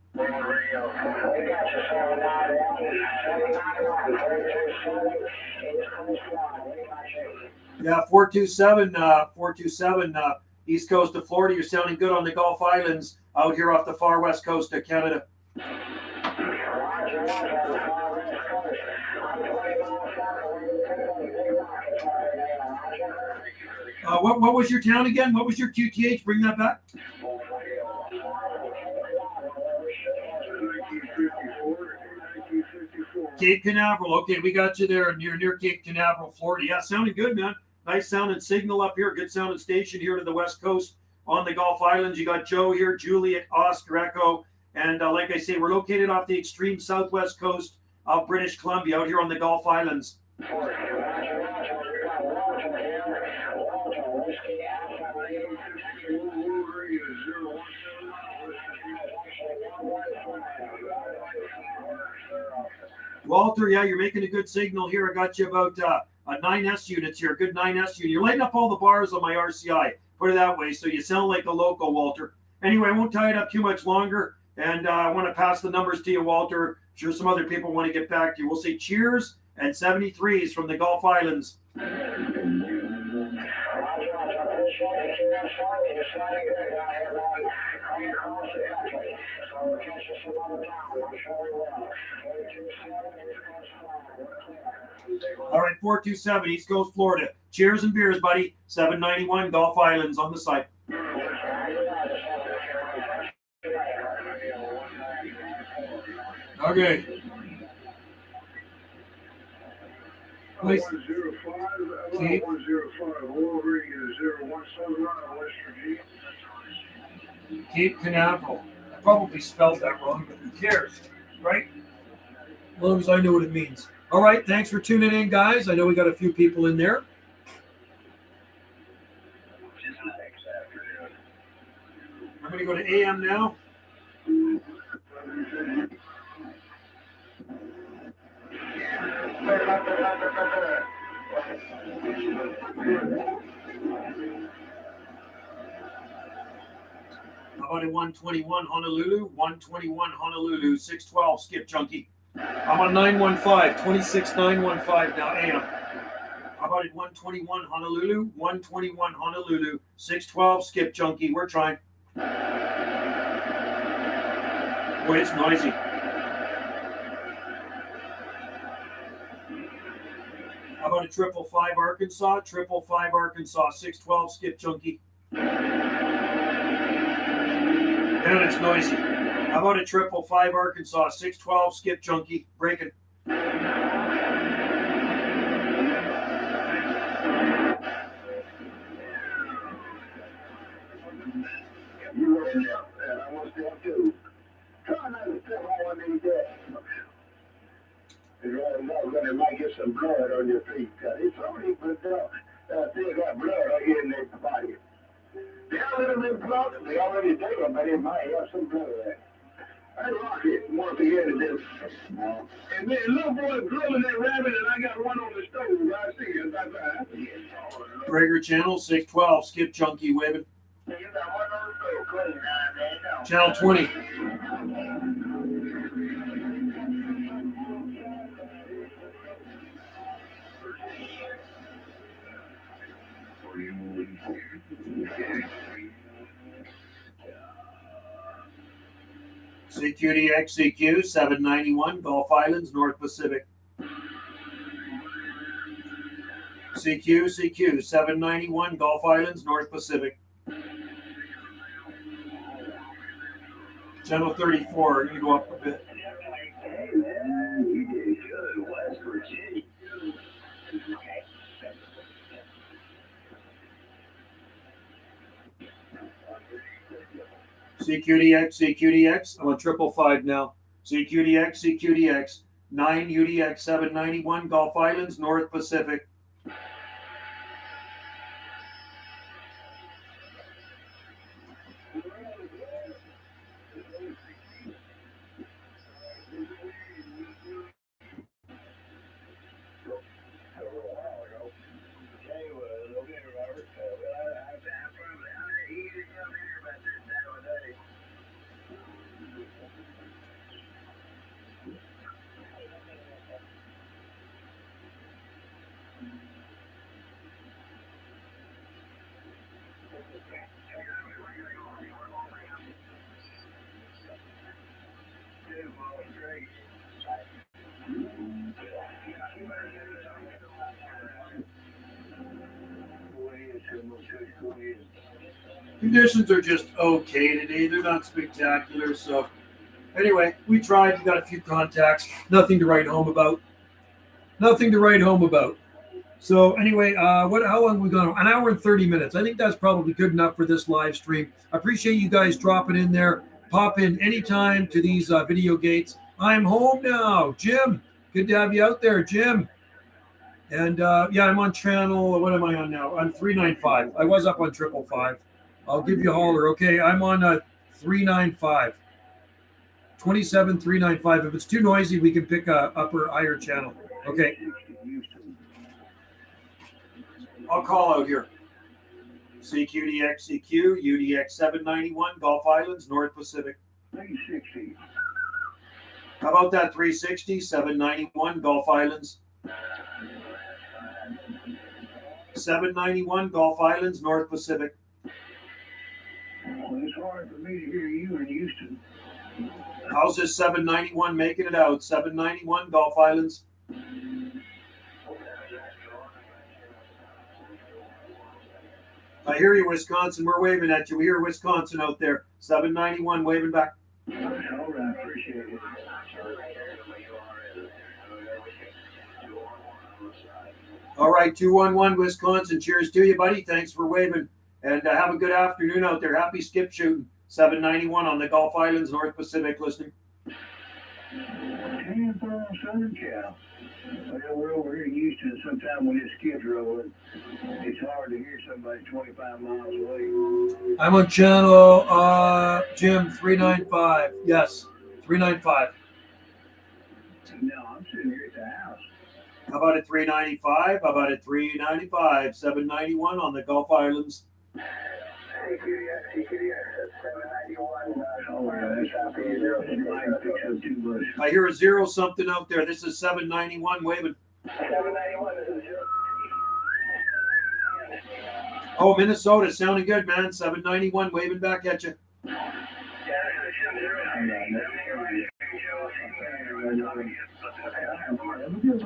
Yeah, 427 East Coast of Florida. You're sounding good on the Gulf Islands out here off the far west coast of Canada. What was your town again? What was your QTH? Bring that back. Cape Canaveral. Okay, we got you there near Cape Canaveral, Florida. Yeah, sounding good, man. Nice sounding signal up here. Good sounding station here to the west coast on the Gulf Islands. You got Joe here, Juliet, Oscar, Echo. And like I say, we're located off the extreme southwest coast of British Columbia out here on the Gulf Islands. Walter, yeah, you're making a good signal here. I got you about a 9S units here, a good 9S unit. You're lighting up all the bars on my RCI, put it that way, so you sound like a local, Walter. Anyway, I won't tie it up too much longer, and I want to pass the numbers to you, Walter. I'm sure some other people want to get back to you. We'll say cheers and 73s from the Gulf Islands. All right, 427 East Coast, Florida. Cheers and beers, buddy. 791 Gulf Islands on the site. Okay. Nice. Cape Canaveral. I probably spelled that wrong, but who cares, right? As long as I know what it means. All right, thanks for tuning in, guys. I know we got a few people in there. I'm going to go to AM now. How about at 121 Honolulu? 121 Honolulu, 612 Skip Junkie. I'm on 915, 26915 now AM. How about at 121 Honolulu? 121 Honolulu, 612 Skip Junkie. We're trying. Boy, it's noisy. How about a 555 Arkansas? 555 Arkansas, 612 Skip Junkie. Man, it's noisy. How about a 555 Arkansas, 612 Skip Junkie, breaking. It might get some blood on your feet. It's only but they got blood in their body. They already been plugged, they already take them, but it might have some blood there. I lock it once again and then. And then little boy grilling that rabbit, and I got one on the stove. I see it. Breaker channel 612 Skip Junkie waving. You got one on the stove, clean, man. Channel 20. CQDX CQ 791 Gulf Islands, North Pacific. CQ CQ 791 Gulf Islands, North Pacific. Channel 34, I'm going to go up a bit. Hey man, you did good. West Virginia. CQDX CQDX, I'm on 555 now. CQDX CQDX 9 UDX 791 Gulf Islands, North Pacific. Conditions are just okay today. They're not spectacular. So anyway, we tried. We got a few contacts. Nothing to write home about. Nothing to write home about. So anyway, how long have we gone? An hour and 30 minutes. I think that's probably good enough for this live stream. I appreciate you guys dropping in there. Pop in anytime to these video gates. I'm home now. Jim, good to have you out there, Jim. And yeah, I'm on channel, what am I on now? I'm 395. I was up on 555. I'll give you a holler. Okay, I'm on 395. 27395. If it's too noisy, we can pick a upper higher channel. Okay. I'll call out here. CQDX CQ, UDX 791, Gulf Islands, North Pacific. 360. How about that 360, 791, Gulf Islands? 791, Gulf Islands, North Pacific. Well, it's hard for me to hear you in Houston. How's this 791 making it out? 791, Gulf Islands. I hear you, Wisconsin. We're waving at you. We hear Wisconsin out there. 791 waving back. All right, appreciate it. All right, 211 Wisconsin. Cheers to you, buddy. Thanks for waving. And have a good afternoon out there. Happy skip shooting. 791 on the Gulf Islands, North Pacific, listening. Tampa, Southern Cal. Well, we're over here in Houston. Sometime when it skips rolling, it's hard to hear somebody 25 miles away. I'm on channel Jim 395. Yes, 395. No, I'm sitting here at the house. How about at 395? How about at 395? 791 on the Gulf Islands. I hear a zero something out there. This is 791 waving. 791, this is zero. Oh, Minnesota, sounding good, man. 791 waving back at you.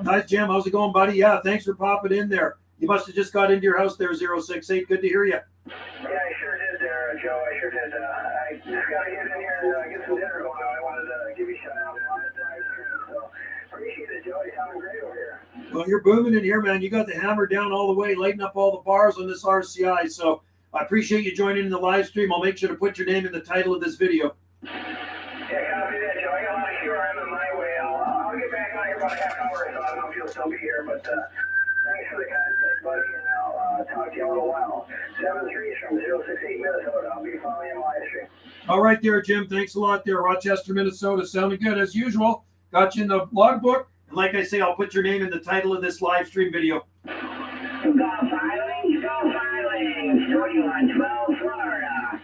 Nice, Jim. How's it going, buddy? Yeah, thanks for popping in there. You must have just got into your house there, 068. Good to hear you. Yeah, I sure did there, Joe. I sure did. I just got to get in here and get some dinner going on. I wanted to give you a shout out on the live stream. So appreciate it, Joe. You're sounding great over here. Well, you're booming in here, man. You got the hammer down all the way, lighting up all the bars on this RCI. So I appreciate you joining in the live stream. I'll make sure to put your name in the title of this video. Yeah, copy that, Joe. I got a lot of QRM in my way. I'll get back on here about a half hour, so I don't know if you'll still be here, but thanks for the contact, buddy, and I'll talk to you in a little while. 73 from 068 Minnesota. I'll be following you live stream. All right there, Jim. Thanks a lot there. Rochester, Minnesota. Sounding good as usual. Got you in the logbook. And like I say, I'll put your name in the title of this live stream video. Golf Islands, 2112 Florida.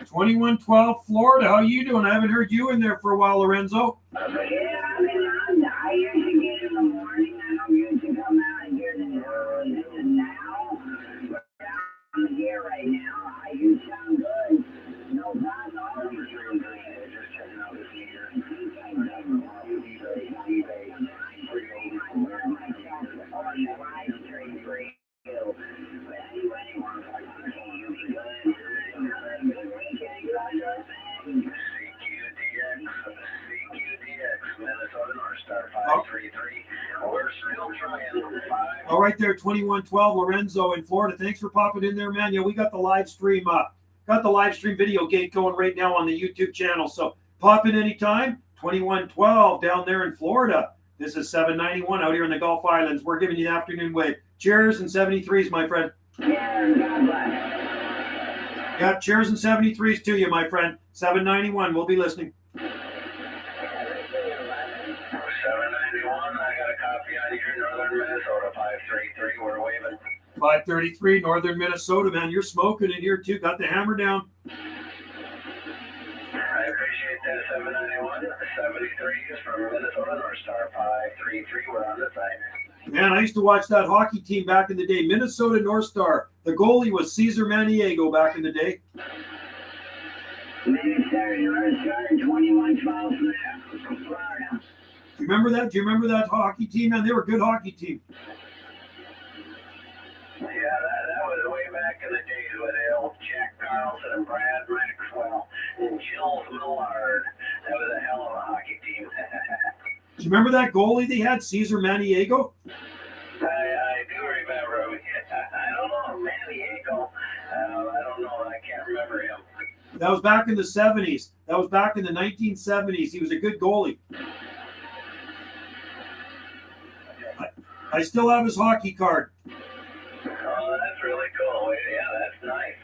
2112 Florida. How you doing? I haven't heard you in there for a while, Lorenzo. Yeah, I usually get in the morning. I don't usually come out here in the early now. But right now. You sound good. No problem. Just checking out this year. All right there, 2112 Lorenzo in Florida. Thanks for popping in there, man. Yeah, we got the live stream video gate going right now on the YouTube channel. So pop in anytime. 2112 down there in Florida. This is 791 out here in the Gulf Islands. We're giving you the afternoon wave. Cheers and 73s, my friend. Yeah, cheers and 73s to you, my friend. 791. We'll be listening. 791. I got a copy out here, Northern Minnesota, 533. We're waving. 533, Northern Minnesota, man. You're smoking in here, too. Got the hammer down. I appreciate that, 791. 73 is from Minnesota, North Star, 533. We're on the side. Man, I used to watch that hockey team back in the day. Minnesota North Star. The goalie was Cesar Maniego back in the day. Minnesota North Star, 2112 from Florida. You remember that? Do you remember that hockey team, man? They were a good hockey team. Yeah, that was way back in the days with old Jack Carlson and Brad Maxwell and Jill Millard. That was a hell of a hockey team. Do you remember that goalie they had, Cesar Maniego? I do remember him. I don't know, Maniego. I don't know. I can't remember him. That was back in the 70s. That was back in the 1970s. He was a good goalie. I still have his hockey card. Oh, that's really cool. Yeah, that's nice.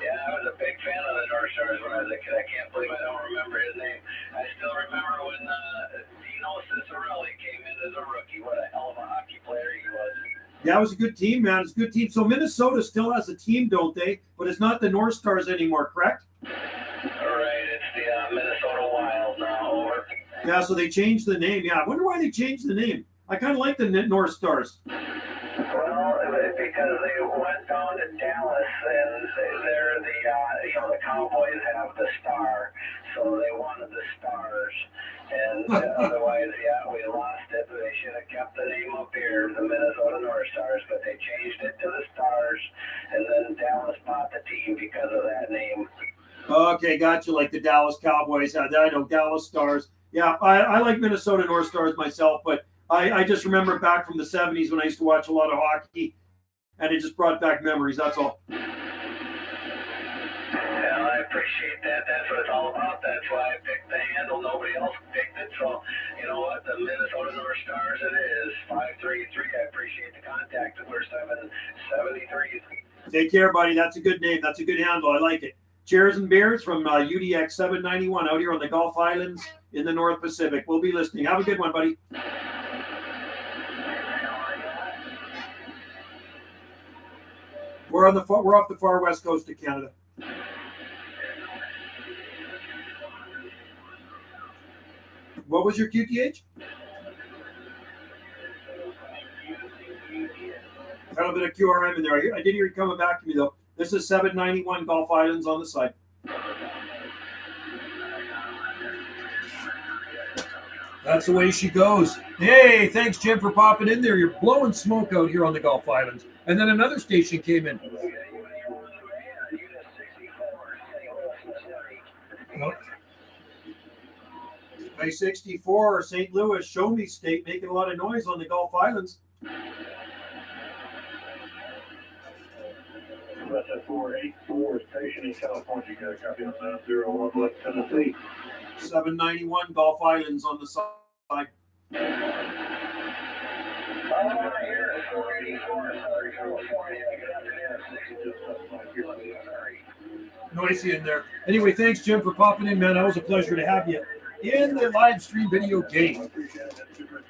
Yeah, I was a big fan of the North Stars when I was a kid. I can't believe I don't remember his name. I still remember when Dino Cicerelli came in as a rookie. What a hell of a hockey player he was. Yeah, it was a good team, man. It's a good team. So Minnesota still has a team, don't they? But it's not the North Stars anymore, correct? All right, it's the Minnesota Wild now. Yeah, so they changed the name. Yeah, I wonder why they changed the name. I kind of like the North Stars. Well, it was because they went down to Dallas, and they're the Cowboys have the star, so they wanted the Stars, and otherwise, yeah, we lost it. They should have kept the name up here, the Minnesota North Stars, but they changed it to the Stars, and then Dallas bought the team because of that name. Okay, got you. Like the Dallas Cowboys. I know Dallas Stars. Yeah, I like Minnesota North Stars myself, but I just remember back from the 70s when I used to watch a lot of hockey, and it just brought back memories. That's all. Well, I appreciate that. That's what it's all about. That's why I picked the handle. Nobody else picked it. So, you know what? The Minnesota North Stars it is. 533. I appreciate the contact. We're 773. Take care, buddy. That's a good name. That's a good handle. I like it. Cheers and beers from UDX 791 out here on the Gulf Islands in the North Pacific. We'll be listening. Have a good one, buddy. We're off the far west coast of Canada. What was your QTH? Got a bit of QRM in there. I did hear you coming back to me though. This is 791 Gulf Islands on the side. That's the way she goes. Hey, thanks, Jim, for popping in there. You're blowing smoke out here on the Gulf Islands. And then another station came in. I-64, St. Louis, Show Me State, making a lot of noise on the Gulf Islands. That's a 484 station in California. You got a copy on 901 West Tennessee. 791 Gulf Islands on the side. Noisy in there. Anyway, thanks, Jim, for popping in, man. That was a pleasure to have you in the live stream video game.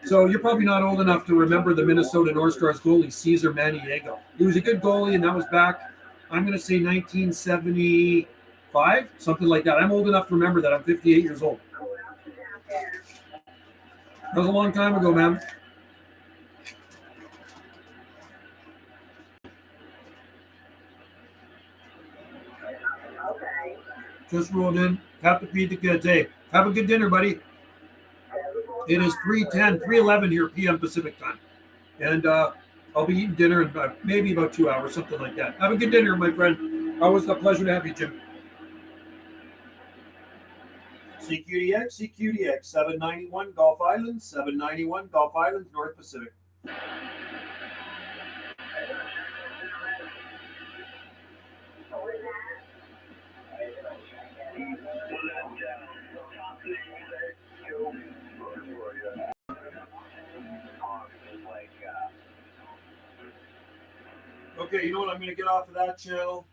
So you're probably not old enough to remember the Minnesota North Stars goalie, Cesar Maniego. He was a good goalie, and that was back, I'm going to say 1975, something like that. I'm old enough to remember that. I'm 58 years old. That was a long time ago, man. Just rolled in. Have to feed the kids. Hey, have a good dinner, buddy. It is 3:10, 3:11 here p.m. Pacific time. And I'll be eating dinner in maybe about 2 hours, something like that. Have a good dinner, my friend. Always a pleasure to have you, Jim. CQDX, 791 Gulf Islands, 791 Gulf Islands, North Pacific. Okay, you know what? I'm going to get off of that channel,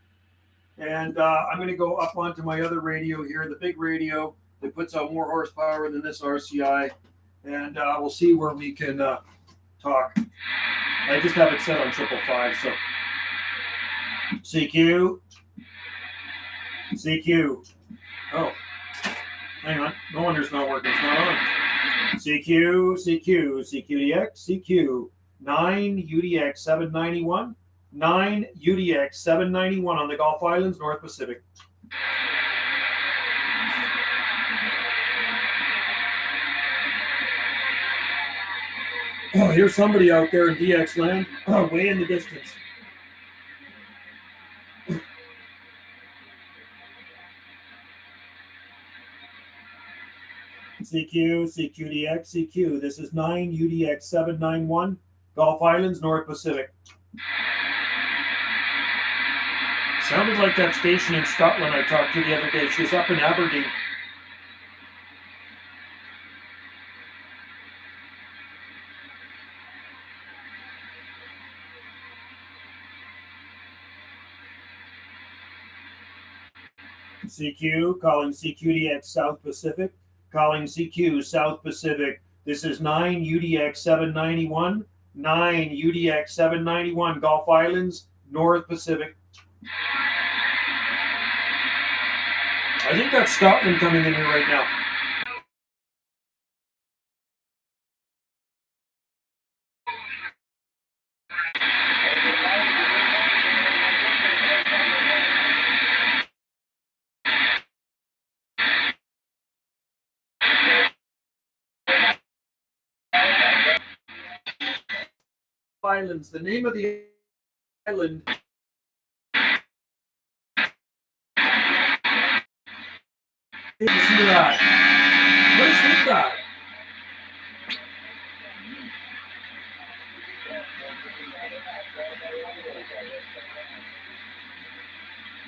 and I'm going to go up onto my other radio here, the big radio that puts out more horsepower than this RCI, and we'll see where we can talk. I just have it set on 555, so CQ. Oh, hang on. No wonder it's not working. It's not on. CQDX, CQ, 9 UDX 791. 9 UDX 791 on the Gulf Islands, North Pacific. Oh, here's somebody out there in DX land, way in the distance. CQDX, CQ. This is 9 UDX 791, Gulf Islands, North Pacific. Sounded like that station in Scotland I talked to the other day. She's up in Aberdeen. CQ, calling CQDX South Pacific. Calling CQ South Pacific. This is 9 UDX 791. 9 UDX 791, Gulf Islands, North Pacific. I think that's Scotland coming in here right now. Islands. The name of the island. Did you see that? What is with that?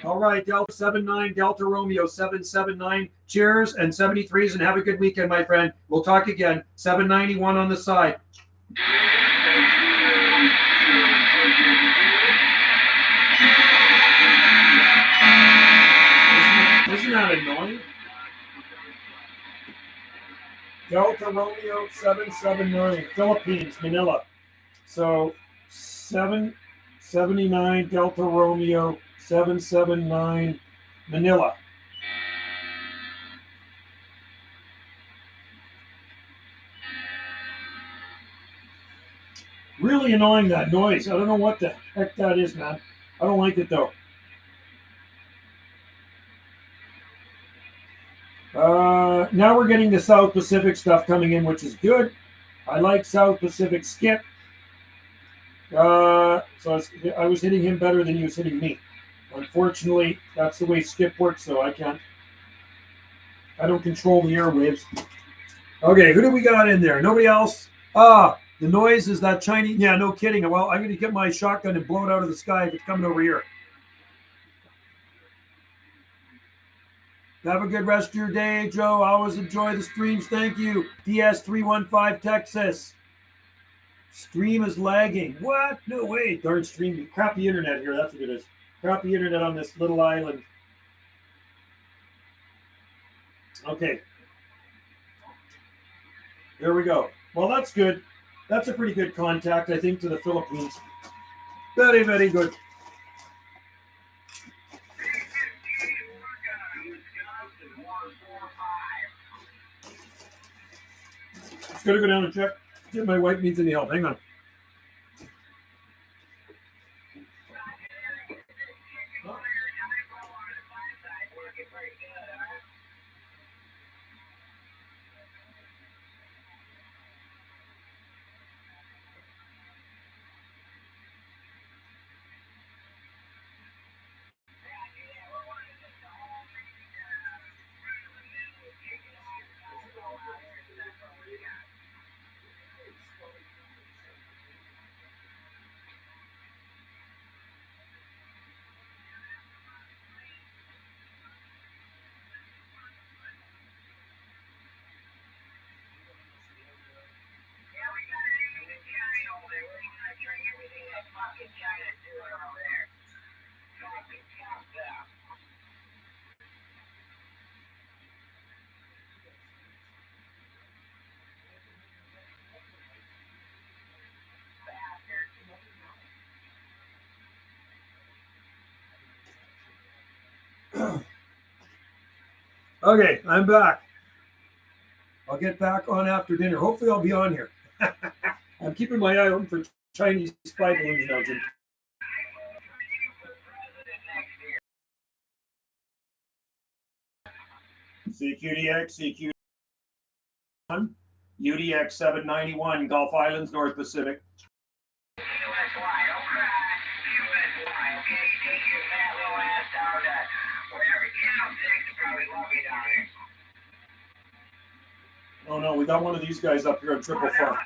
All right, Delta 79, Delta Romeo 779. Cheers and 73s, and have a good weekend, my friend. We'll talk again. 791 on the side. Isn't that annoying? Delta Romeo 779, Philippines, Manila. So 779 Delta Romeo 779 Manila. Really annoying, that noise. I don't know what the heck that is, man. I don't like it though. Now we're getting the South Pacific stuff coming in, which is good. I like South Pacific Skip. So I was hitting him better than he was hitting me. Unfortunately, that's the way Skip works, so I don't control the airwaves. Okay, who do we got in there? Nobody else? The noise is that Chinese. Yeah, no kidding. Well, I'm going to get my shotgun and blow it out of the sky if it's coming over here. Have a good rest of your day, Joe. I always enjoy the streams. Thank you. DS315 Texas. Stream is lagging. What? No way. Darn stream. Crappy internet here. That's what it is. Crappy internet on this little island. Okay. There we go. Well, that's good. That's a pretty good contact, I think, to the Philippines. Very, very good. Just gotta go down and check. See if my wife needs any help. Hang on. Okay, I'm back. I'll get back on after dinner. Hopefully, I'll be on here. I'm keeping my eye open for Chinese spy balloons now, Jim. CQDX, CQ1, UDX 791, Gulf Islands, North Pacific. Oh no, we got one of these guys up here on 444.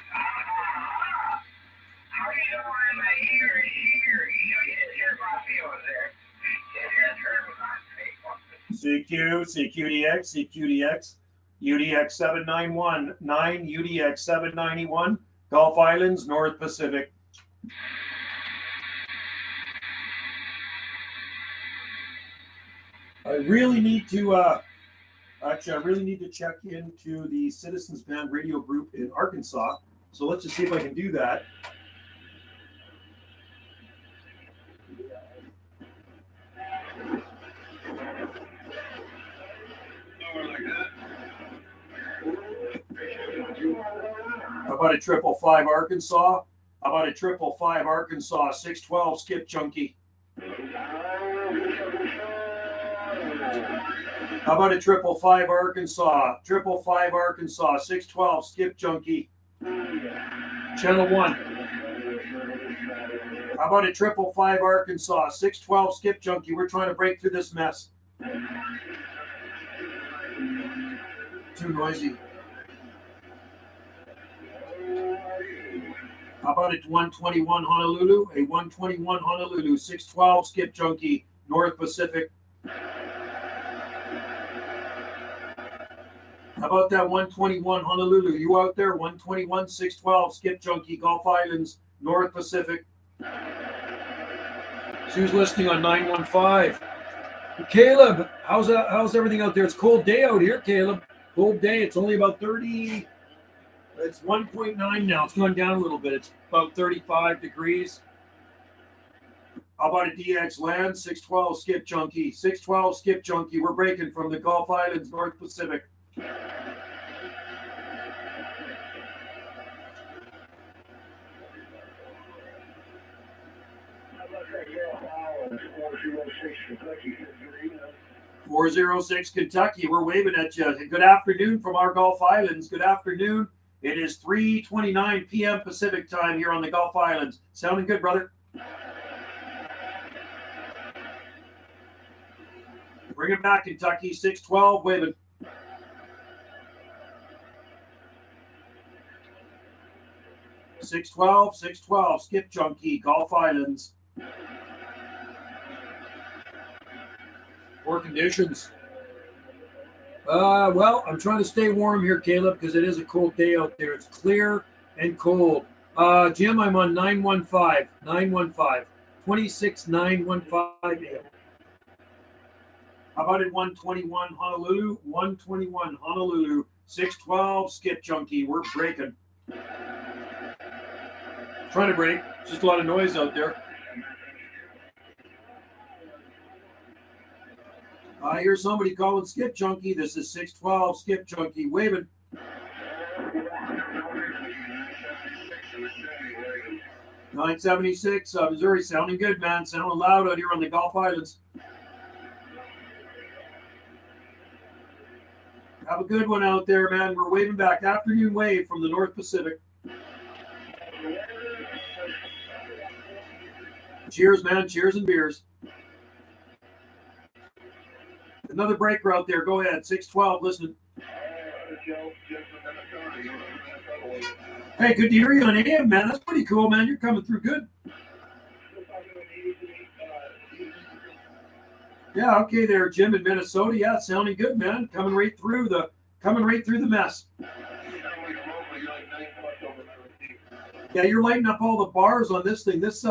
CQ, CQDX, CQDX, UDX 791, 9 UDX 791, Gulf Islands, North Pacific. I really need to check into the Citizens Band radio group in Arkansas. So let's just see if I can do that. How about a 555 Arkansas? How about a 555 Arkansas 612 Skip Junkie? How about a 555 Arkansas? 555 Arkansas 612 Skip Junkie? Channel 1. How about a 555 Arkansas 612 Skip Junkie? We're trying to break through this mess. Too noisy. How about a 121 Honolulu? A 121 Honolulu 612 Skip Junkie, North Pacific. How about that 121 Honolulu? You out there? 121 612 Skip Junkie, Gulf Islands, North Pacific. She was listening on 915. Caleb, how's everything out there? It's a cold day out here, Caleb. Cold day. It's only about 30. It's 1.9 now. It's gone down a little bit. It's about 35 degrees. How about a DX land? 612 Skip Junkie. 612 Skip Junkie. We're breaking from the Gulf Islands, North Pacific. Kentucky. 406 Kentucky. We're waving at you. Good afternoon from our Gulf Islands. Good afternoon. It is 3:29 p.m. Pacific time here on the Gulf Islands. Sounding good, brother? Bring it back, Kentucky. 612, waving. Six twelve, Skip Junkie, Gulf Islands. Poor conditions. Well, I'm trying to stay warm here, Caleb, because it is a cold day out there. It's clear and cold. Jim, I'm on 915, 26915 AM. How about at 121 Honolulu? 121 Honolulu, 612 Skip Junkie. We're breaking. Trying to break. Just a lot of noise out there. I hear somebody calling Skip Junkie. This is 612 Skip Junkie waving. 976 Missouri, sounding good, man. Sounding loud out here on the Gulf Islands. Have a good one out there, man. We're waving back. Afternoon wave from the North Pacific. Cheers, man. Cheers and beers. Another breaker out there. Go ahead. 612, listening. Hey, good to hear you on AM, man. That's pretty cool, man. You're coming through good. Yeah, okay there, Jim in Minnesota. Yeah, sounding good, man. Coming right through the mess. Yeah, you're lighting up all the bars on this thing. This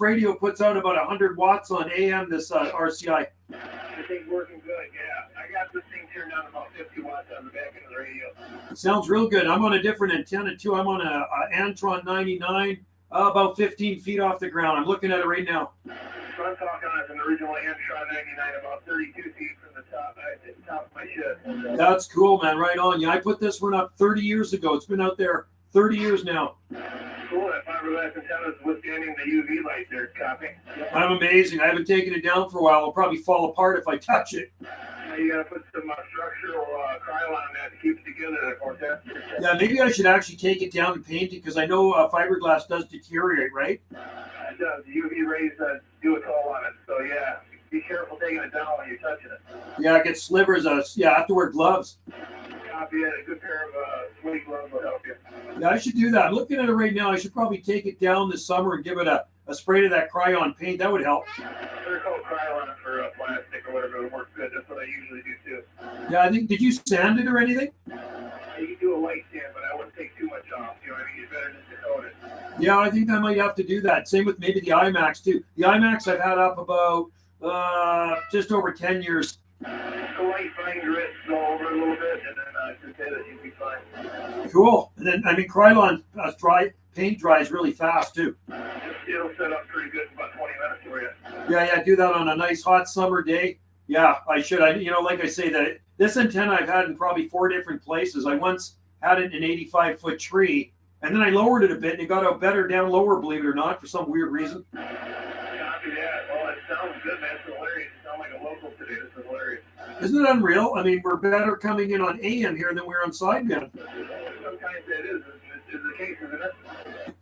radio puts out about 100 watts on AM, this RCI. The thing's working good, yeah. I got this thing turned on about 50 watts on the back of the radio. It sounds real good. I'm on a different antenna too. I'm on a Antron 99 About 15 feet off the ground. I'm looking at it right now. Front talk on it from the original Amstrad 99, about 32 feet from the top of my shed. That's cool, man. Right on. Yeah, I put this one up 30 years ago. It's been out there 30 years now. Cool. That fiberglass antenna is withstanding the UV light there. Copy. I'm amazing. I haven't taken it down for a while. It'll probably fall apart if I touch it. You got to put some structural Krylon on that to keep it together. Yeah, maybe I should actually take it down and paint it because I know fiberglass does deteriorate, right? It does. The UV rays do a toll on it. So, yeah, be careful taking it down when you're touching it. Yeah, get slivers. Yeah, I have to wear gloves. Copy it. A good pair of suede gloves will help you. Yeah, I should do that. I'm looking at it right now. I should probably take it down this summer and give it a spray of that Krylon paint. That would help. They're called Krylon for plastic or whatever. It works good. That's what I usually do, too. Yeah, I think, did you sand it or anything? You can do a light sand, but I wouldn't take too much off. You know what I mean? It's better just to coat it. Yeah, I think I might have to do that. Same with maybe the IMAX, too. The IMAX I've had up about just over 10 years. The light fine grit, go over a little bit, and then I should say that you'll be fine. Cool. And then, I mean, Krylon paint dries really fast, too. It'll set up pretty good in about 20 minutes for you. Yeah, do that on a nice hot summer day. Yeah, I should. Like I say, that this antenna I've had in probably 4 different places. I once had it in an 85-foot tree, and then I lowered it a bit, and it got out better down lower, believe it or not, for some weird reason. Copy that. Well, it sounds good, man. It's hilarious. You sound like a local today. This is hilarious. Isn't it unreal? I mean, we're better coming in on AM here than we're on sideband. Sometimes it is the case, isn't it?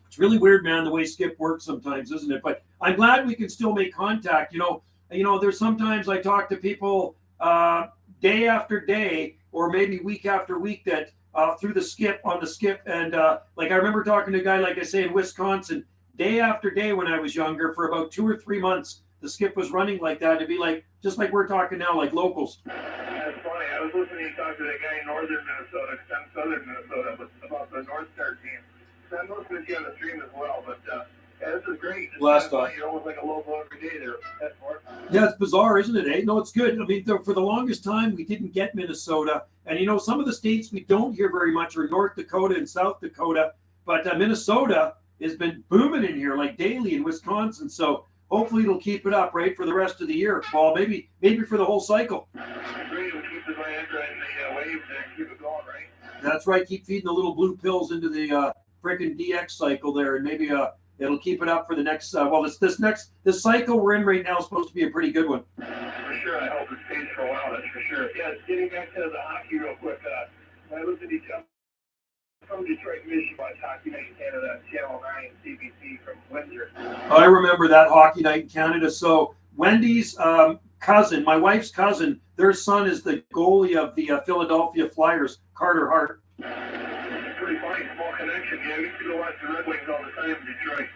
It's really weird, man, the way Skip works sometimes, isn't it? But I'm glad we can still make contact. There's sometimes I talk to people day after day or maybe week after week that through the skip, and like I remember talking to a guy, like I say, in Wisconsin, day after day when I was younger for about 2 or 3 months. The skip was running like that. It'd be like just like we're talking now, like locals. That's funny. I was listening to talk to that guy in northern Minnesota, some southern Minnesota, about the North Star team. So I'm listening to you on the stream as well, but yeah, this is great. Last off. You're almost like a local every day there. That's more. Yeah, it's bizarre, isn't it? Eh? No, it's good. I mean, for the longest time, we didn't get Minnesota. And, some of the states we don't hear very much are North Dakota and South Dakota. But Minnesota has been booming in here, like daily in Wisconsin. So hopefully it'll keep it up, right, for the rest of the year. Well, maybe for the whole cycle. Great. We'll keep the Viagra and the waves there and keep it going, right? That's right. Keep feeding the little blue pills into the frickin' DX cycle there. And maybe it'll keep it up for the next, this cycle we're in right now is supposed to be a pretty good one. For sure. I hope it stays for a while, that's for sure. Yeah, getting back to the hockey real quick. I listened to from Detroit, Michigan, watch Hockey Night in Canada, Channel 9, CBC from Windsor. I remember that Hockey Night in Canada. So Wendy's cousin, my wife's cousin, their son is the goalie of the Philadelphia Flyers, Carter Hart. Pretty funny, small connection. Yeah, we used to go watch the Red Wings all the time in Detroit.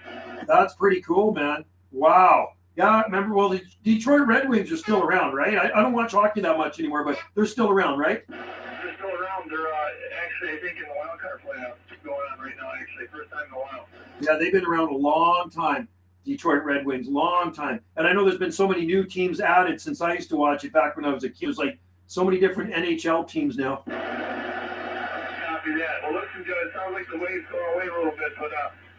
That's pretty cool, man. Wow. Yeah, remember, well, the Detroit Red Wings are still around, right? I don't watch hockey that much anymore, but they're still around, right? They're still around. They're actually, I think, in the wild card playoffs going on right now, actually. First time in a while. Yeah, they've been around a long time, Detroit Red Wings, long time. And I know there's been so many new teams added since I used to watch it back when I was a kid. There's like so many different NHL teams now. Copy that. Well, listen, Joe, it sounds like the waves go away a little bit, but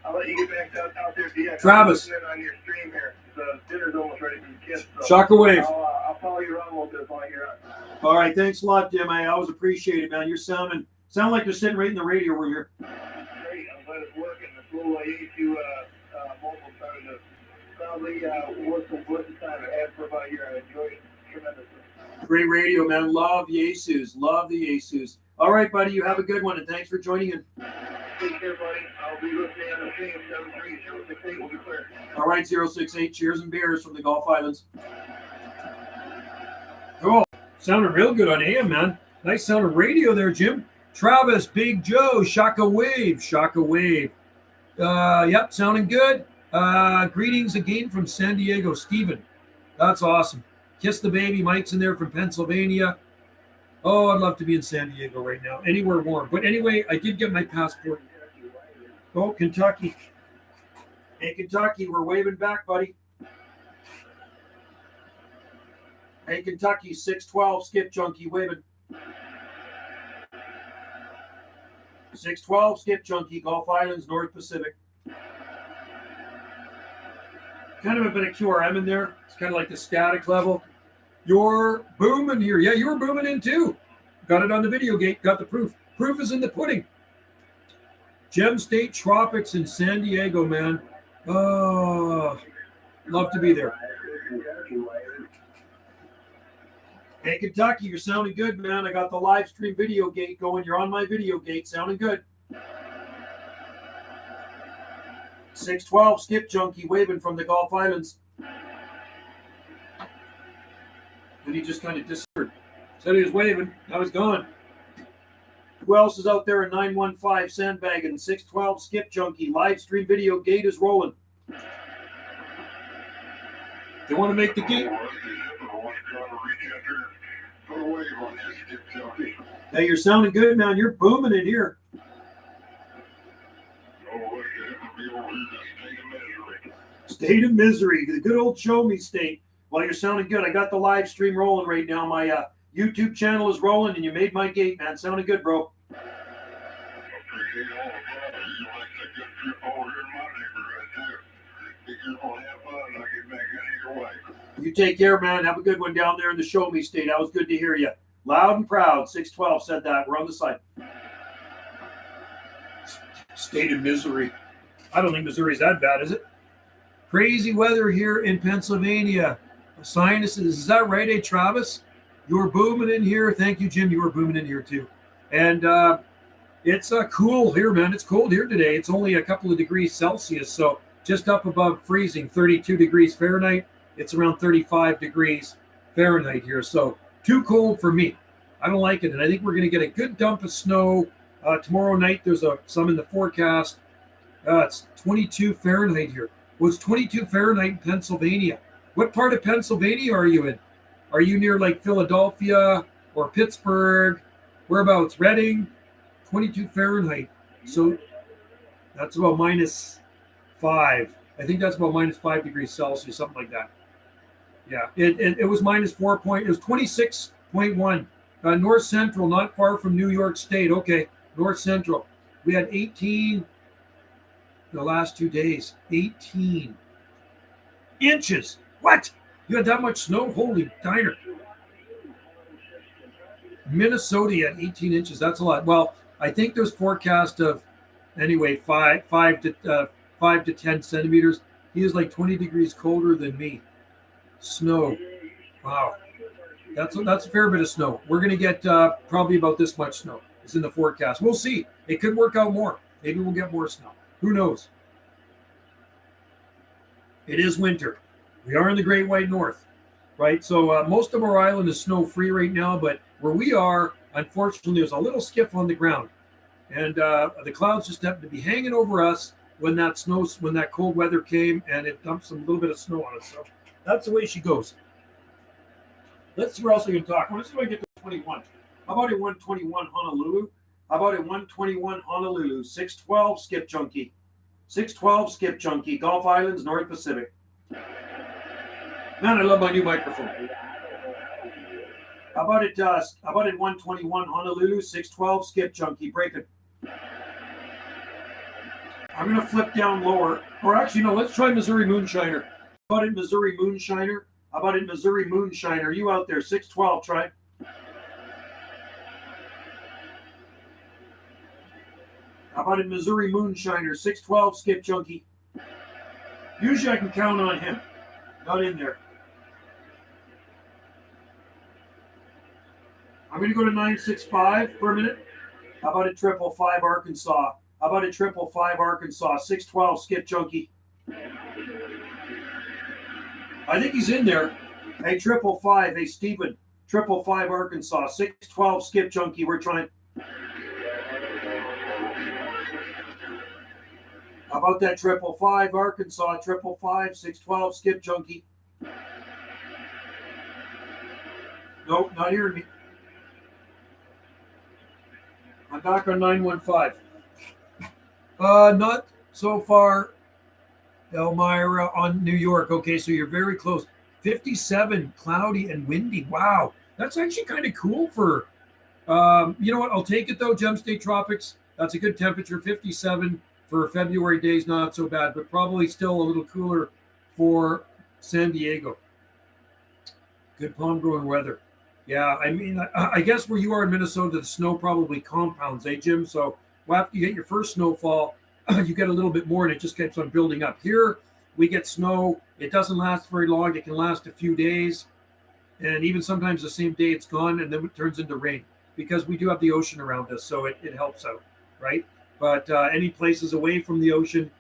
I'll let you get back out there. DX. Travis. On your stream here. The dinner's almost ready for the kids. So Shockwave. I'll follow you around a little bit while you're on. All right, thanks a lot, Jim. I always appreciate it, man. You're sound like you're sitting right in the radio room here. Great. I'm glad it's working. This little AU mobile started to probably work some blessed time I had for about a year. I enjoyed it tremendously. Great radio, man. Love the Jesus. Love the Jesus. All right, buddy. You have a good one, and thanks for joining in. Take care, buddy. I'll be listening on the stream. 73068 will be clear. All right, 068. Cheers and beers from the Gulf Islands. Cool. Sounded real good on AM, man. Nice sound of radio there, Jim. Travis, Big Joe, Shaka Wave. Yep, sounding good. Greetings again from San Diego, Steven. That's awesome. Kiss the baby. Mike's in there from Pennsylvania. Oh, I'd love to be in San Diego right now. Anywhere warm. But anyway, I did get my passport. Oh, Kentucky. Hey, Kentucky, we're waving back, buddy. Hey, Kentucky, 612, Skip Junkie, waving. 612, Skip Junkie, Gulf Islands, North Pacific. Kind of a bit of QRM in there. It's kind of like the static level. You're booming here. Yeah, you were booming in too. Got it on the video gate. Got the proof. Proof is in the pudding. Gem State Tropics in San Diego, man. Oh, love to be there. Hey, Kentucky, you're sounding good, man. I got the live stream video gate going. You're on my video gate. Sounding good. 612 Skip Junkie waving from the Gulf Islands. And he just kind of disappeared. Said he was waving. Now he's gone. Who else is out there in 915 sandbagging? 612 Skip Junkie. Live stream video gate is rolling. They want to make the gate. Hey, you're sounding good, man. You're booming it here. State of misery. The good old show me state. Well, you're sounding good. I got the live stream rolling right now. My YouTube channel is rolling, and you made my gate, man. Sounding good, bro. You take care, man. Have a good one down there in the show me state. That was good to hear you. Loud and proud. 612 said that. We're on the side. State of misery. I don't think Missouri's that bad, is it? Crazy weather here in Pennsylvania. Sinuses. Is that right, Travis? You were booming in here. Thank you, Jim. You were booming in here, too. And it's cool here, man. It's cold here today. It's only a couple of degrees Celsius, so just up above freezing, 32 degrees Fahrenheit. It's around 35 degrees Fahrenheit here, so too cold for me. I don't like it, and I think we're going to get a good dump of snow tomorrow night. There's some in the forecast. It's 22 Fahrenheit here. Well, it's 22 Fahrenheit in Pennsylvania. What part of Pennsylvania are you in? Are you near like Philadelphia or Pittsburgh? Whereabouts? Reading? 22 Fahrenheit. So that's about -5. I think that's about -5 degrees Celsius, something like that. Yeah, it was -4 point. It was 26.1. North Central, not far from New York State. Okay, North Central. We had 18 the last 2 days. 18 inches. What? You had that much snow? Holy diner. Minnesota at 18 inches. That's a lot. Well, I think there's forecast of anyway 5 to 10 centimeters. He is like 20 degrees colder than me. Snow. Wow. That's a fair bit of snow. We're going to get probably about this much snow. It's in the forecast. We'll see. It could work out more. Maybe we'll get more snow. Who knows? It is winter. We are in the Great White North, right? So most of our island is snow-free right now, but where we are, unfortunately, there's a little skiff on the ground. And the clouds just happened to be hanging over us when that cold weather came, and it dumped some little bit of snow on us. So that's the way she goes. Let's see where else we can talk. Let's see if I can get to 21. How about at 121 Honolulu? How about at 121 Honolulu? 612 Skip Junkie. 612 Skip Junkie. Gulf Islands, North Pacific. Man, I love my new microphone. How about at 121 Honolulu? 612 Skip Junkie. Breaking. I'm going to flip down lower. Or actually, no, let's try Missouri Moonshiner. How about it, Missouri Moonshiner? How about it, Missouri Moonshiner? You out there, 612, try. How about it, Missouri Moonshiner? 612, Skip Junkie. Usually I can count on him. Not in there. I'm going to go to 965 for a minute. How about it, 555 Arkansas? How about it, 555 Arkansas? 612, Skip Junkie. I think he's in there. Hey, 555. Hey, Stephen. 555 Arkansas. 612 Skip Junkie. We're trying. How about that 555 Arkansas? 555 612 Skip Junkie. Nope, not hearing me. I'm back on 915. Not so far. Elmira on New York. Okay, so you're very close. 57, cloudy and windy. Wow, that's actually kind of cool for, you know what? I'll take it though. Gem State Tropics. That's a good temperature. 57 for February days, not so bad, but probably still a little cooler for San Diego. Good palm growing weather. Yeah, I mean, I guess where you are in Minnesota, the snow probably compounds, Jim? So well, after you get your first snowfall, you get a little bit more and it just keeps on building up. Here, we get snow. It doesn't last very long. It can last a few days. And even sometimes the same day it's gone and then it turns into rain because we do have the ocean around us. So it helps out, right? But any places away from the ocean,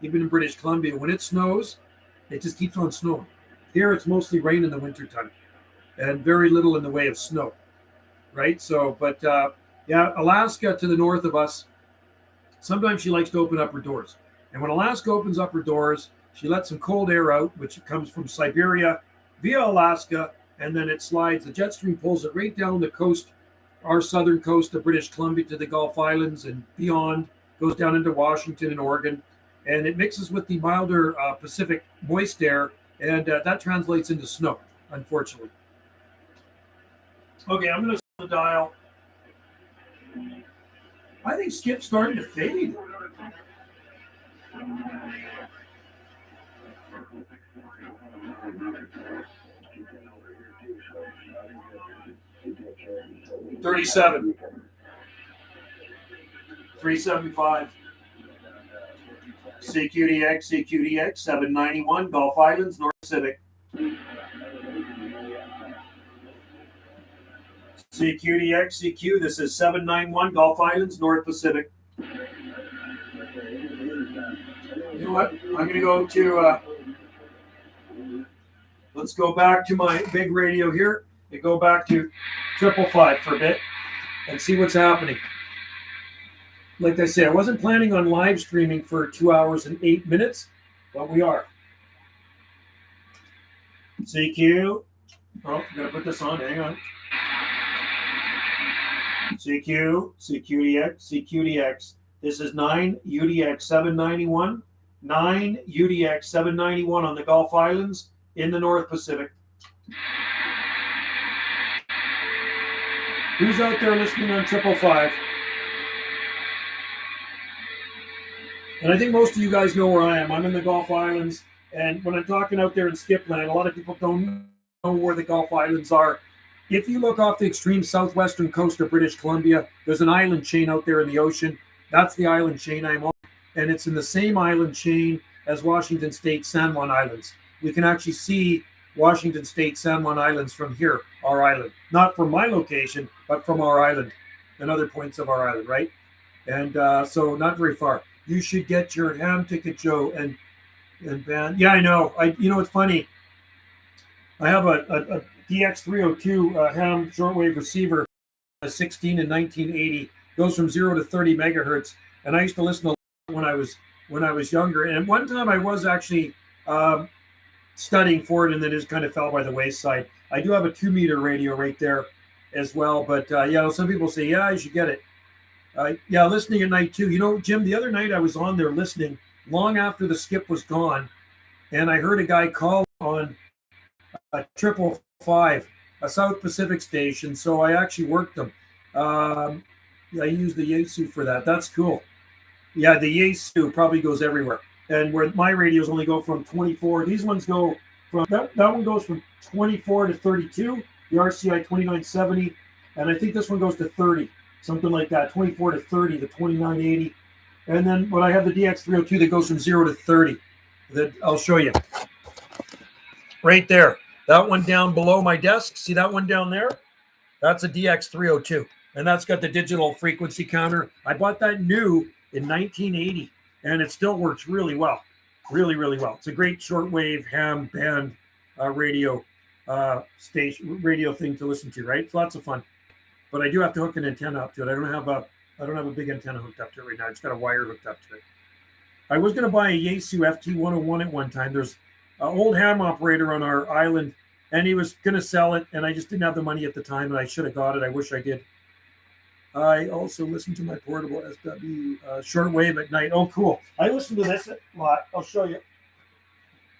even in British Columbia, when it snows, it just keeps on snowing. Here, it's mostly rain in the wintertime and very little in the way of snow, right? So, but yeah, Alaska to the north of us, sometimes she likes to open up her doors. And when Alaska opens up her doors, she lets some cold air out, which comes from Siberia via Alaska, and then it slides. The jet stream pulls it right down the coast, our southern coast of British Columbia to the Gulf Islands and beyond, goes down into Washington and Oregon, and it mixes with the milder Pacific moist air, and that translates into snow, unfortunately. Okay, I'm going to set the dial. I think Skip's starting to fade. $37. $375. CQDX, 791, Gulf Islands, North Pacific. CQ, this is 791, Gulf Islands, North Pacific. You know what? I'm going to go to, let's go back to my big radio here and go back to 555 for a bit and see what's happening. Like I say, I wasn't planning on live streaming for 2 hours and 8 minutes, but we are. CQ. Oh, I'm going to put this on. Hang on. CQDX. This is 9 UDX 791. 9 UDX 791 on the Gulf Islands in the North Pacific. Who's out there listening on 555? And I think most of you guys know where I am. I'm in the Gulf Islands. And when I'm talking out there in Skipland, a lot of people don't know where the Gulf Islands are. If you look off the extreme southwestern coast of British Columbia, there's an island chain out there in the ocean. That's the island chain I'm on. And it's in the same island chain as Washington State San Juan Islands. We can actually see Washington State San Juan Islands from here, our island. Not from my location, but from our island and other points of our island, right? And so not very far. You should get your ham ticket, Joe. And Ben. Yeah, I know. You know, it's funny. I have a DX302 ham shortwave receiver, a 16 in 1980, goes from 0 to 30 megahertz. And I used to listen to when I was younger. And one time I was actually studying for it, and then it just kind of fell by the wayside. I do have a 2-meter radio right there as well. But yeah, some people say, yeah, you should get it. Yeah, listening at night too. You know, Jim, the other night I was on there listening long after the skip was gone, and I heard a guy call on a 555, a South Pacific station. So I actually worked them. I used the Yaesu for that. That's cool. Yeah, the Yaesu probably goes everywhere. And where my radios only go from 24, these ones go from that one goes from 24 to 32. The RCI 2970, and I think this one goes to 30. Something like that, 24 to 30, the 2980. And then when I have the DX302 that goes from 0 to 30, that I'll show you. Right there. That one down below my desk. See that one down there? That's a DX302. And that's got the digital frequency counter. I bought that new in 1980, and it still works really well. Really, really well. It's a great shortwave ham band radio thing to listen to, right? It's lots of fun. But I do have to hook an antenna up to it. I don't have a big antenna hooked up to it right now. It's got a wire hooked up to it. I was going to buy a Yaesu FT101 at one time. There's an old ham operator on our island, and he was going to sell it, and I just didn't have the money at the time, and I should have got it. I wish I did. I also listen to my portable SW shortwave at night. Oh, cool. I listen to this a lot. I'll show you.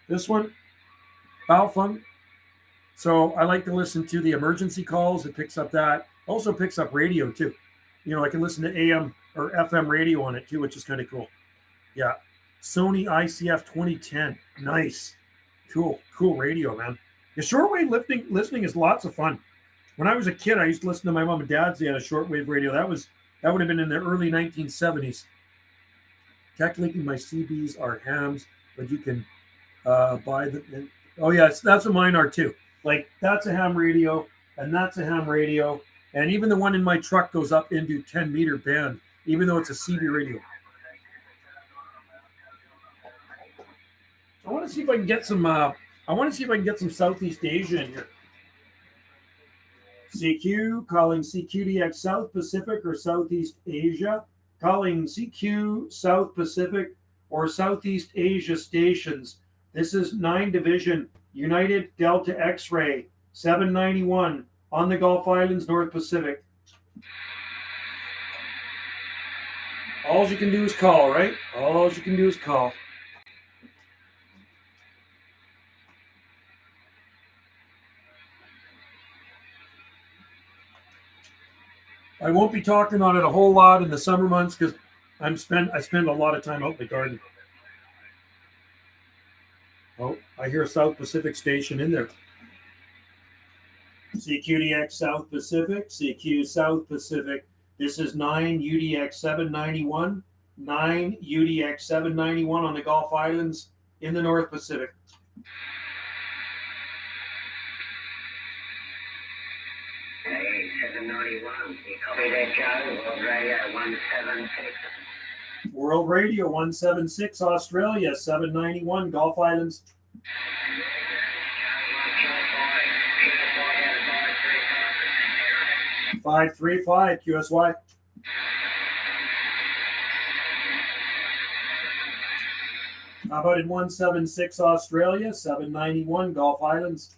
This one, Baofeng. So I like to listen to the emergency calls. It picks up that. Also picks up radio too. You know, I can listen to AM or FM radio on it too, which is kind of cool. Yeah. Sony ICF 2010. Nice. Cool radio, man. The shortwave listening is lots of fun. When I was a kid, I used to listen to my mom and dad's. They had a shortwave radio. That would have been in the early 1970s. Technically, my CBs are hams, but you can buy them. Oh yeah, that's what mine are too. Like that's a ham radio, and that's a ham radio, and even the one in my truck goes up into 10-meter band, even though it's a CB radio. I want to see if I can get some. I want to see if I can get some Southeast Asia in here. CQ calling CQDX South Pacific or Southeast Asia. Calling CQ South Pacific or Southeast Asia stations. This is 9 Division United Delta X-Ray 791 on the Gulf Islands, North Pacific. All you can do is call, right? All you can do is call. I won't be talking on it a whole lot in the summer months because I spend a lot of time out in the garden. Oh, I hear a South Pacific station in there. CQDX South Pacific, CQ South Pacific. This is 9 UDX 791, 9 UDX 791 on the Gulf Islands in the North Pacific. Hey, 791. You copy that, Joe? World Radio 176. World Radio 176, Australia 791, Gulf Islands. 535 QSY. How about in 176 Australia, 791 Gulf Islands?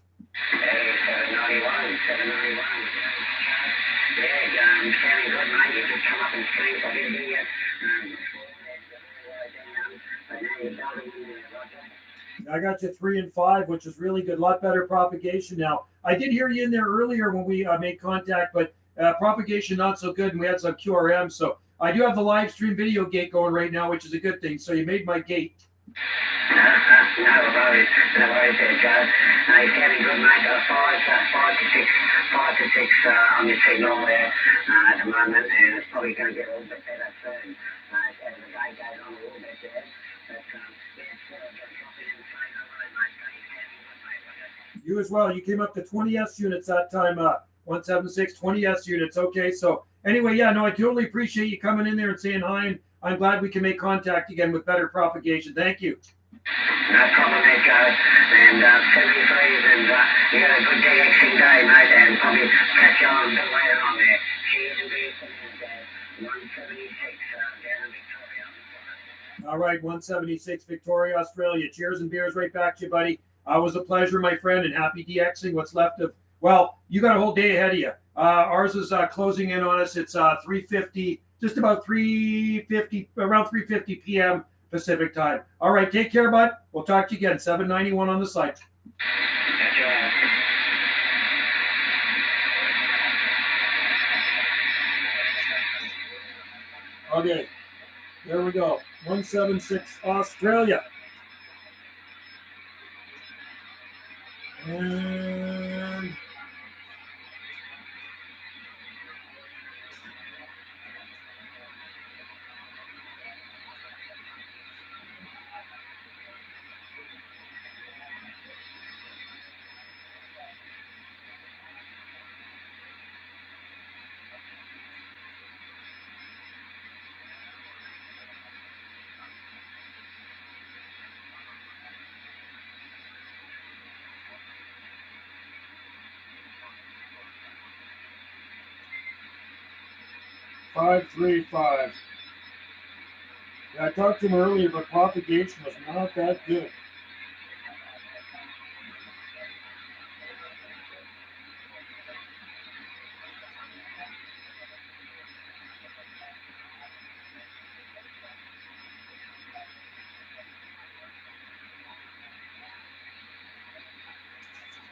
Hey, 791, 791. Yeah, sounding good, mate. You just come up and scream for me, didn't you? But now you're building in there, Roger. I got you 3 and 5, which is really good. A lot better propagation now. I did hear you in there earlier when we made contact, but propagation not so good, and we had some QRM. So I do have the live stream video gate going right now, which is a good thing. So you made my gate. No worries there, Joe. You're sounding good, mate. 5 to 6 on your signal there at the moment, and it's probably going to get a little bit better soon as the day goes on a little bit there. But yeah, just drop in and say hello, mate. You're sounding good, mate. You as well. You came up to 20S units that time, 176, 20S units. Okay, so anyway, yeah, no, I totally appreciate you coming in there and saying hi, and I'm glad we can make contact again with better propagation. Thank you. No problem there, Joe. And 73s, and you got a good DXing day, mate, and probably catch you on a bit later on there. Cheers and beers from 176 down in Victoria. All right, 176 Victoria, Australia. Cheers and beers right back to you, buddy. It was a pleasure, my friend, and happy DXing. What's left of, well, you got a whole day ahead of you. Ours is closing in on us. It's 3:50, just about 3:50, around 3:50 p.m. Pacific time. All right, take care, bud. We'll talk to you again. 791 on the site. Okay, there we go. 176 Australia. And Five, 3, 5. Yeah, I talked to him earlier, but propagation was not that good.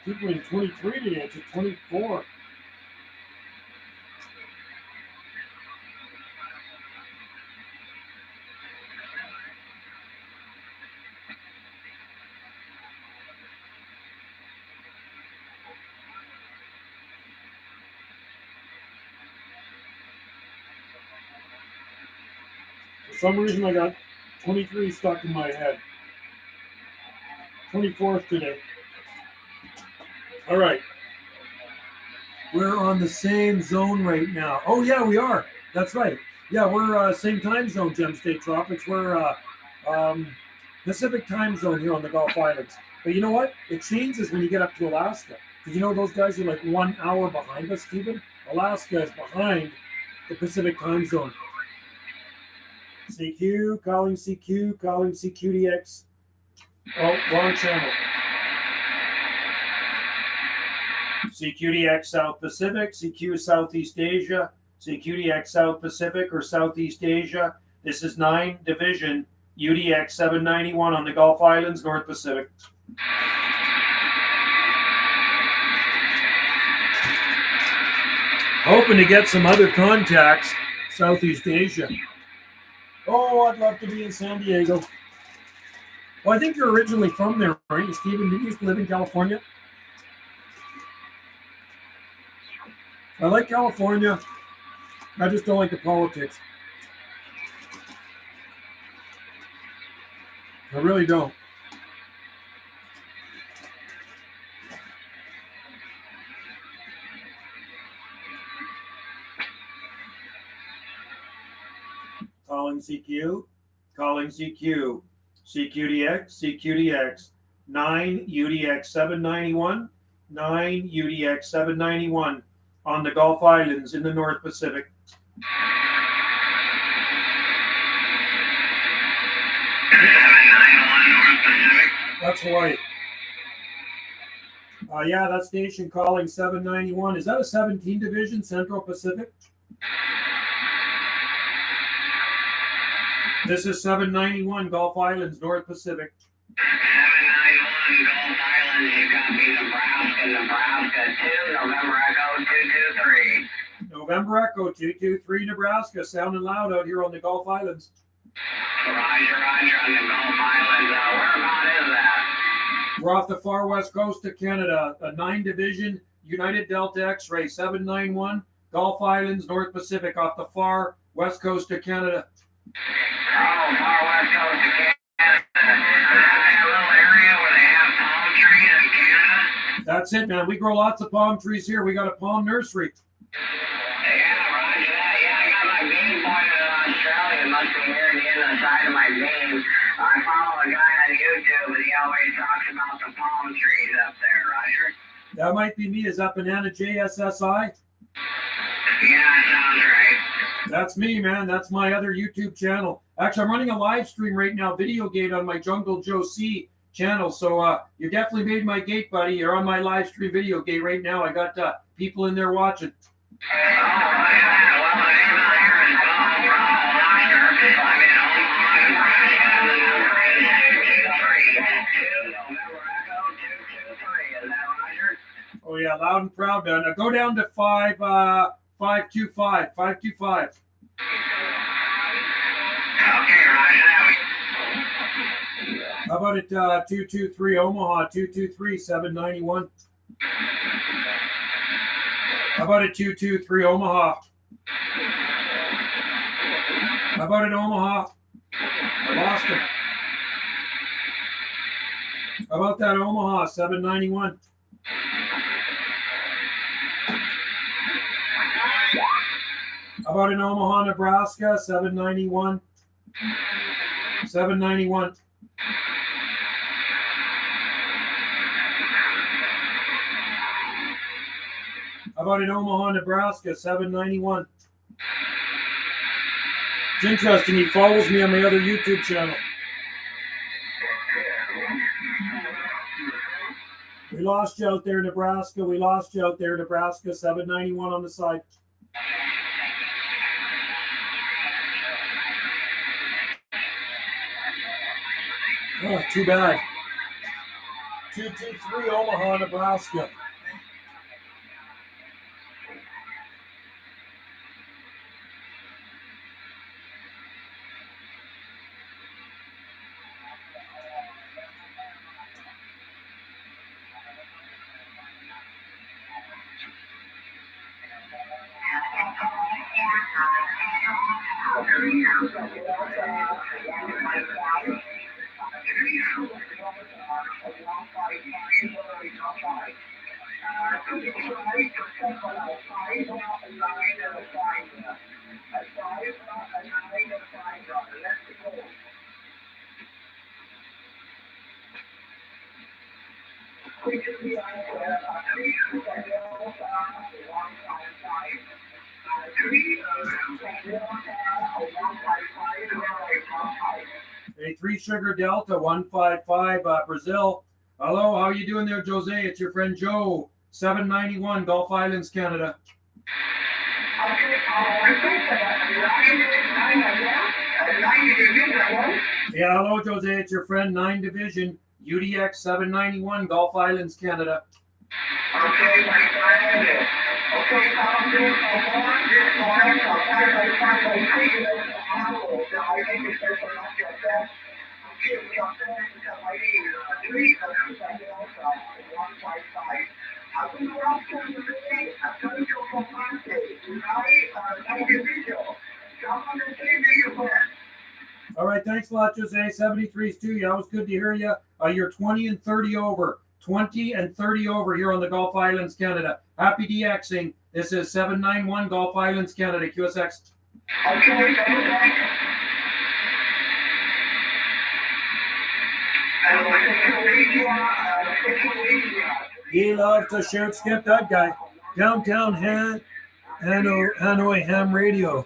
People in 23 today, it's a 24. For some reason, I got 23 stuck in my head. 24th today. All right. We're on the same zone right now. Oh, yeah, we are. That's right. Yeah, we're same time zone, Gem State Tropics. We're Pacific time zone here on the Gulf Islands. But you know what? It changes when you get up to Alaska. Did you know those guys are like 1 hour behind us, Stephen? Alaska is behind the Pacific time zone. CQ, calling CQ, calling CQDX. Oh, wrong channel. CQDX South Pacific, CQ Southeast Asia, CQDX South Pacific or Southeast Asia. This is 9 Division UDX 791 on the Gulf Islands, North Pacific. Hoping to get some other contacts, Southeast Asia. Oh, I'd love to be in San Diego. Well, I think you're originally from there, right? Stephen, did you used to live in California? I like California. I just don't like the politics. I really don't. Calling CQ, calling CQ, CQDX, CQDX, 9 UDX 791, 9 UDX 791 on the Gulf Islands in the North Pacific. That's Hawaii. Yeah, that station calling 791. Is that a 17 Division Central Pacific? This is 791 Gulf Islands, North Pacific. 791 Gulf Islands, you copy Nebraska 2, November Echo 223. November Echo 223 Nebraska, sounding loud out here on the Gulf Islands. Roger, on the Gulf Islands. Whereabout is that? We're off the far west coast of Canada, a 9 Division United Delta X-ray, 791 Gulf Islands, North Pacific, off the far west coast of Canada. Oh, far west coast of Canada. A little area where they have palm trees in Canada? That's it, man. We grow lots of palm trees here. We got a palm nursery. Yeah, roger that. Yeah, I got my bean pointed in Australia. It must be here near the side of my bean. I follow a guy on YouTube, and he always talks about the palm trees up there, Roger. That might be me. Is that Banana JSSI? Yeah, sounds right. That's me, man. That's my other YouTube channel. Actually, I'm running a live stream right now, Video Gate, on my Jungle Joe C channel. So you definitely made my gate, buddy. You're on my live stream Video Gate right now. I got people in there watching. Oh, yeah. Well, the name out here is Oscar. I'm in Omaha, Nebraska. The number is 223. 2 November Echo 223. Is that Roger? Oh, yeah, loud and proud, man. Now go down to 525. 525. Okay, Roger that. How about it 223 Omaha, 223 791? How about it 223 Omaha? How about it Omaha? I lost him. How about that Omaha 791? How about in Omaha, Nebraska 791? 791. How about in Omaha, Nebraska 791? It's interesting. He follows me on my other YouTube channel. We lost you out there, Nebraska. We lost you out there, Nebraska. 791 on the side. Oh, too bad. 223 Omaha, Nebraska. A 3 Sugar Delta 155 Brazil. Hello, how are you doing there, Jose? It's your friend Joe, 791 Gulf Islands, Canada. Yeah, hello, Jose. It's your friend 9 Division, UDX 791 Gulf Islands, Canada. Okay, my friend. Okay, all right, thanks a lot, Jose. 73 is 2. Yeah, it was good to hear you. You're 20 and 30 over. 20 and 30 over here on the Gulf Islands, Canada. Happy DXing. This is 791 Gulf Islands, Canada, QSX. Okay, He loves to shoot skip, that guy. Downtown Hanoi Ham Radio.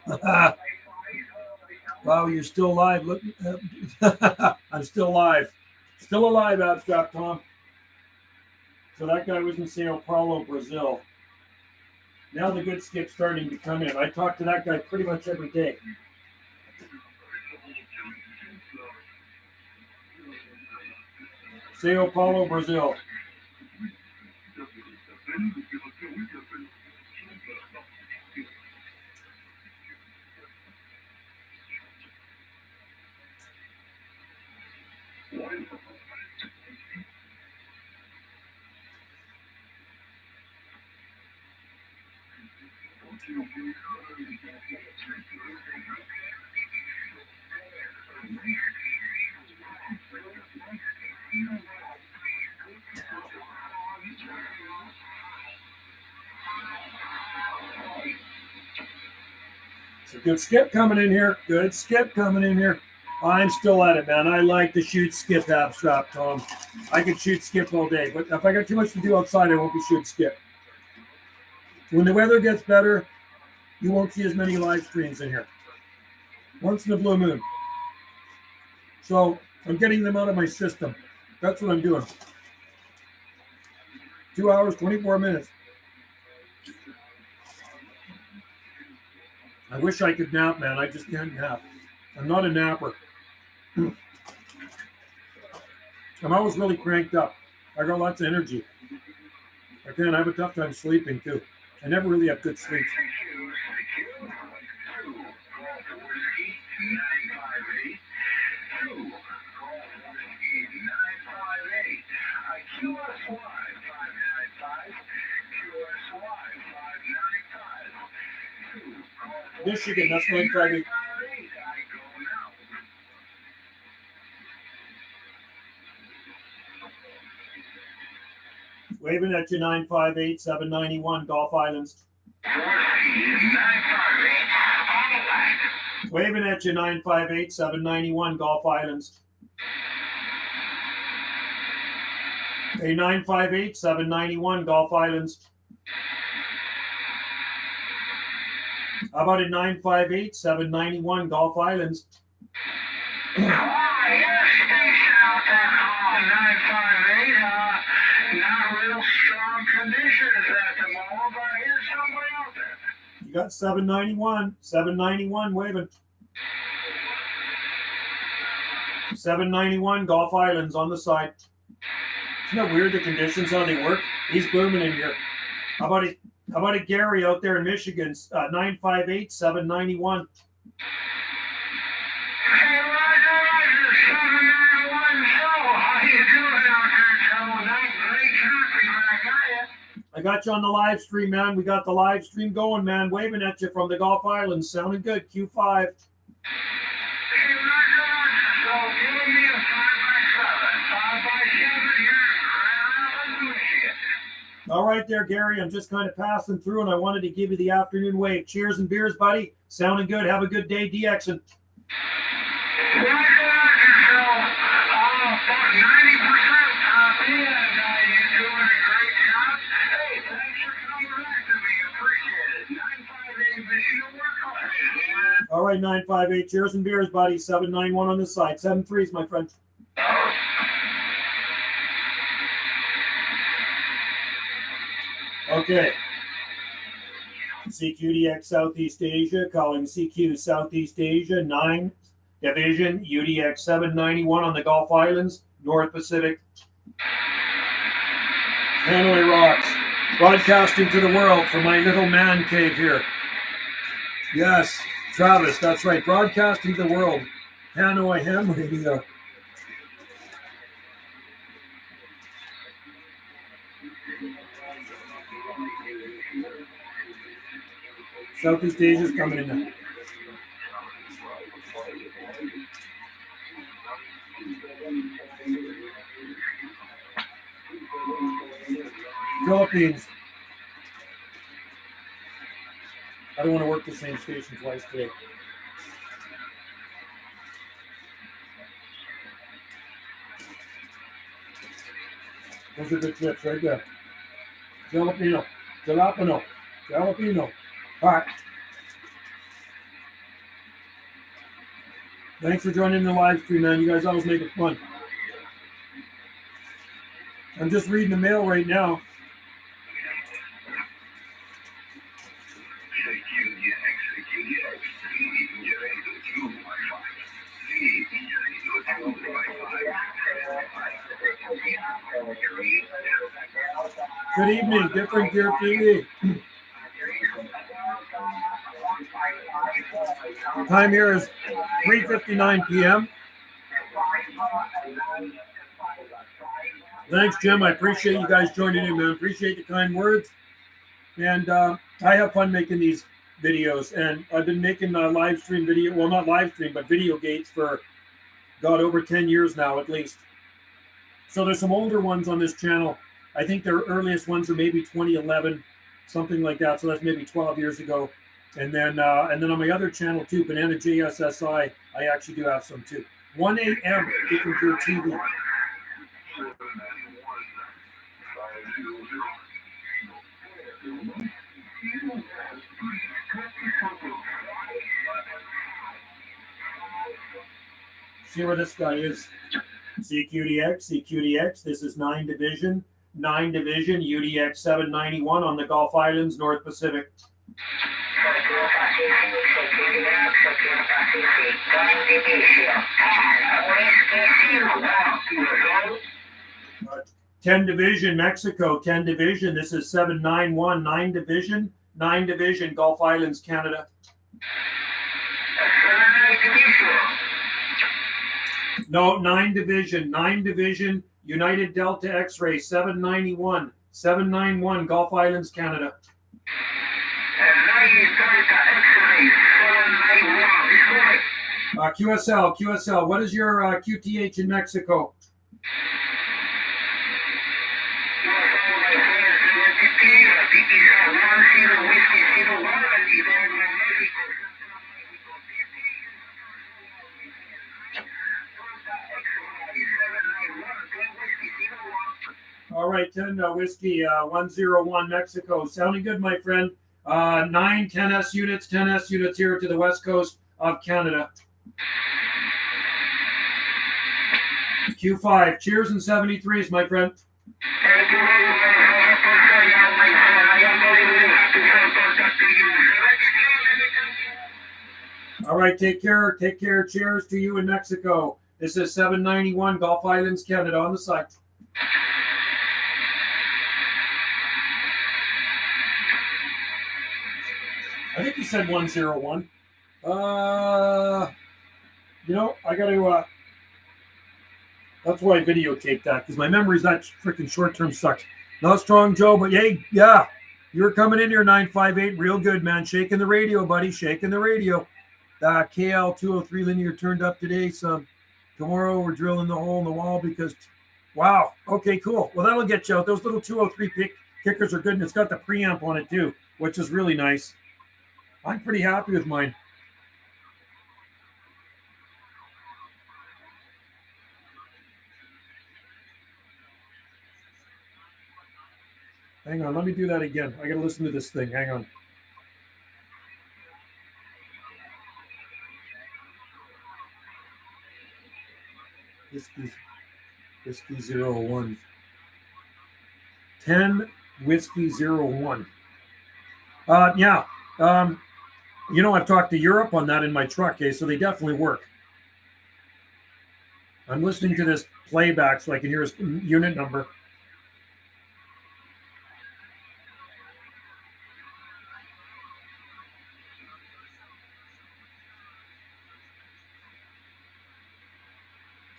Wow, you're still live. Look, I'm still live. Still alive, Abstract Tom. So that guy was in Sao Paulo, Brazil. Now the good skip's starting to come in. I talk to that guy pretty much every day. Sao Paulo, Brazil. It's a good skip coming in here. Good skip coming in here. I'm still at it, man. I like to shoot skip, Abstract Tom. I can shoot skip all day, but if I got too much to do outside, I won't be shooting skip. When the weather gets better, you won't see as many live streams in here. Once in a blue moon. So I'm getting them out of my system. That's what I'm doing. 2 hours, 24 minutes. I wish I could nap, man. I just can't nap. I'm not a napper. I'm always really cranked up. I got lots of energy. Again, I have a tough time sleeping, too. I never really have good sleep. Michigan, that's my Friday. Waving at you, 958 791 Gulf Islands. Waving at you, 958 791 Gulf Islands. Hey, 958 791 Gulf Islands. How about a 958 791 Gulf Islands? Not real strong conditions at the moment, but here's somebody out there. You got 791 waving. 791 Gulf Islands on the side. Isn't that weird, the conditions, how they work? He's booming in here. How about a Gary out there in Michigan, 958 791. Hey, Roger, 791 Joe. How you doing out there, Joe? Nice, great traffic back at you. I got you on the live stream, man. We got the live stream going, man. Waving at you from the Gulf Islands. Sounding good. Q5. Hey, Roger, so give me a 5x7. 5x7 here in Grand Rapids, Michigan. All right there, Gary. I'm just kind of passing through, and I wanted to give you the afternoon wave. Cheers and beers, buddy. Sounding good. Have a good day, DX. And all right, 958. Cheers and beers, buddy. 791 on this side. 73s, my friend. Okay. CQDX Southeast Asia, calling CQ Southeast Asia, 9 Division, UDX 791 on the Gulf Islands, North Pacific. Hanoi rocks. Broadcasting to the world from my little man cave here. Yes, Travis, that's right. Broadcasting to the world. Hanoi Ham Radio. Southeast Asia's coming in now. Philippines. I don't want to work the same station twice today. Those are good chips right there. Jalapeno. Jalapeno. Jalapeno. All right. Thanks for joining the live stream, man. You guys always make it fun. I'm just reading the mail right now. Good evening, Different Gear TV. Time here is 3:59 p.m. Thanks, Jim. I appreciate you guys joining in, man. Appreciate the kind words. And I have fun making these videos. And I've been making a live stream video, well, not live stream, but video gates for, God, over 10 years now at least. So there's some older ones on this channel. I think their earliest ones are maybe 2011, something like that. So that's maybe 12 years ago. And then on my other channel too, Banana JSSI, I actually do have some too. 1 a.m. Different Gear TV. See where this guy is. CQDX. This is 9 Division, UDX 791 on the Gulf Islands, North Pacific. 10 Division, Mexico, 10 Division. This is 791, 9 Division, Gulf Islands, Canada. No, 9 Division, United Delta X-Ray, 791, Gulf Islands, Canada. QSL, what is your QTH in Mexico? All right, 10 Whiskey 101 Mexico. Sounding good, my friend. 9 10S units here to the west coast of Canada. Q5. Cheers and 73s, my friend. All right, take care. Cheers to you in Mexico. This is 791 Gulf Islands, Canada on the side. I think he said 101. I got to, that's why I videotaped that, because my memory's that freaking short-term sucks. Not strong, Joe, but hey, yeah, you're coming in here, 958, real good, man. Shaking the radio, buddy, shaking the radio. KL 203 linear turned up today, so tomorrow we're drilling the hole in the wall because, wow, okay, cool. Well, that'll get you out. Those little 203 Kickers are good, and it's got the preamp on it too, which is really nice. I'm pretty happy with mine. Hang on, let me do that again. I got to listen to this thing. Hang on. Whiskey 01. 10 Whiskey 01. Yeah. I've talked to Europe on that in my truck, so they definitely work. I'm listening to this playback so I can hear his unit number.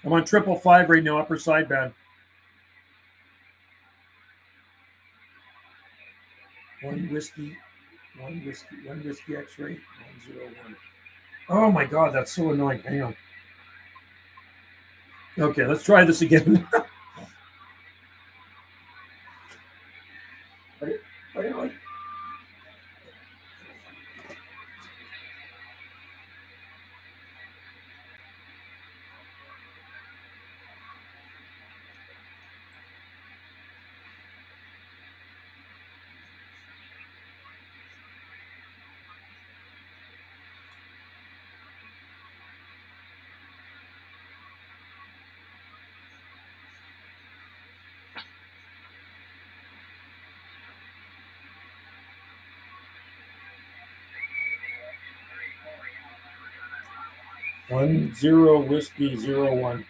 I'm on 555 right now, upper sideband. One whiskey X-ray, 101. Oh my God, that's so annoying. Hang on. Okay, let's try this again. One zero whiskey 01.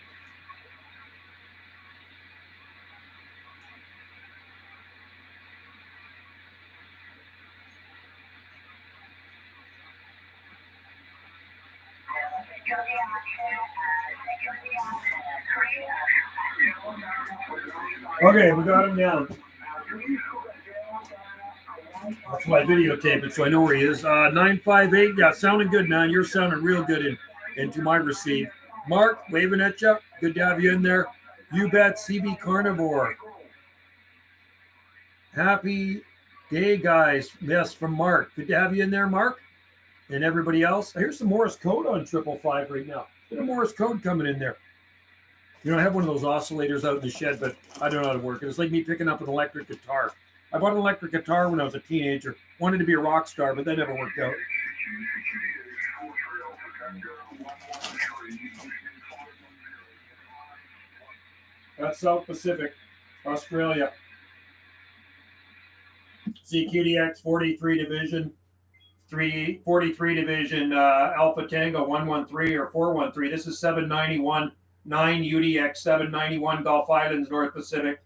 Okay, we got him down. That's why I videotape it so I know where he is. 958. Yeah, sounding good, man. You're sounding real good into my receive. Mark, waving at you. Good to have you in there. You bet, CB Carnivore. Happy day, guys. Yes, from Mark. Good to have you in there, Mark. And everybody else. Here's some Morse code on 555 right now. Get a Morse code coming in there. I have one of those oscillators out in the shed, but I don't know how to work it. It's like me picking up an electric guitar. I bought an electric guitar when I was a teenager. Wanted to be a rock star, but that never worked out. That's South Pacific, Australia. CQDX 43 Division, 43 Division Alpha Tango 113 or 413. This is 791, 9 UDX 791 Gulf Islands, North Pacific.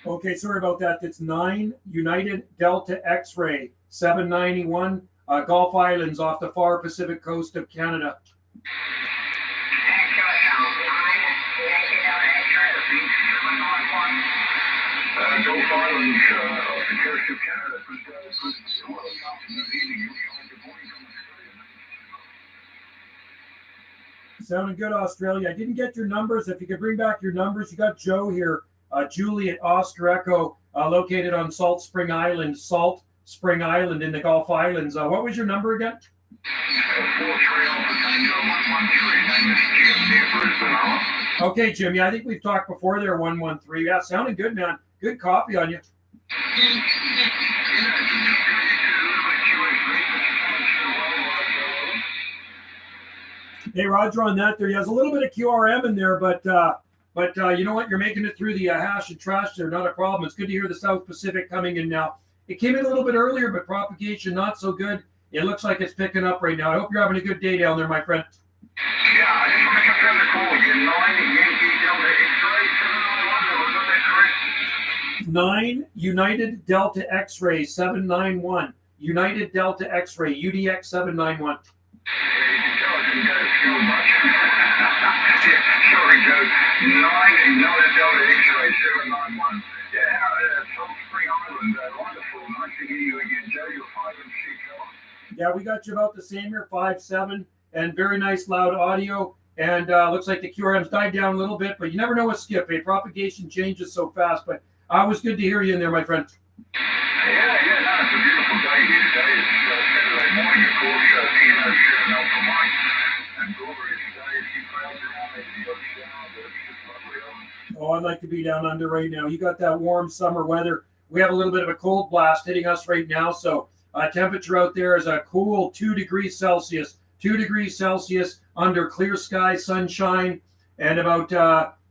Okay, sorry about that. That's 9 United Delta X-ray 791 Gulf Islands off the far Pacific coast of Canada. Gulf Islands off the coast of Canada. Sounding good, Australia. I didn't get your numbers. If you could bring back your numbers, you got Joe here. Juliet Oscar Echo, located on Salt Spring Island in the Gulf Islands. What was your number again? 43113. Okay, Jim. Yeah, I think we've talked before there, 113. Yeah, sounding good, man. Good copy on you. Hey, Roger, on that there, he has a little bit of QRM in there, but you know what? You're making it through the hash and trash there. Not a problem. It's good to hear the South Pacific coming in now. It came in a little bit earlier, but propagation not so good. It looks like it's picking up right now. I hope you're having a good day down there, my friend. Yeah, I just want to confirm the call again. 9 Yankee Delta X-ray 791. Was that correct? 9 United Delta X-ray 791. United Delta X-ray UDX 791. Sorry, Joe. 9 United Delta X-ray 791. Yeah, Salt Spring Island. Wonderful. Nice to hear you again, Joe. You're 5 and 6. Yeah, we got you about the same here, 5'7", and very nice loud audio. And looks like the QRM's died down a little bit, but you never know with Skip. Propagation changes so fast. But it was good to hear you in there, my friend. Yeah, no, it's a beautiful day here today. It's Saturday morning, of course, being shutting out for mine. And glorious day. It's clouds around, maybe a shower, but it's just lovely. Oh, I'd like to be down under right now. You got that warm summer weather. We have a little bit of a cold blast hitting us right now. So temperature out there is a cool 2 degrees Celsius. 2 degrees Celsius under clear sky, sunshine, and about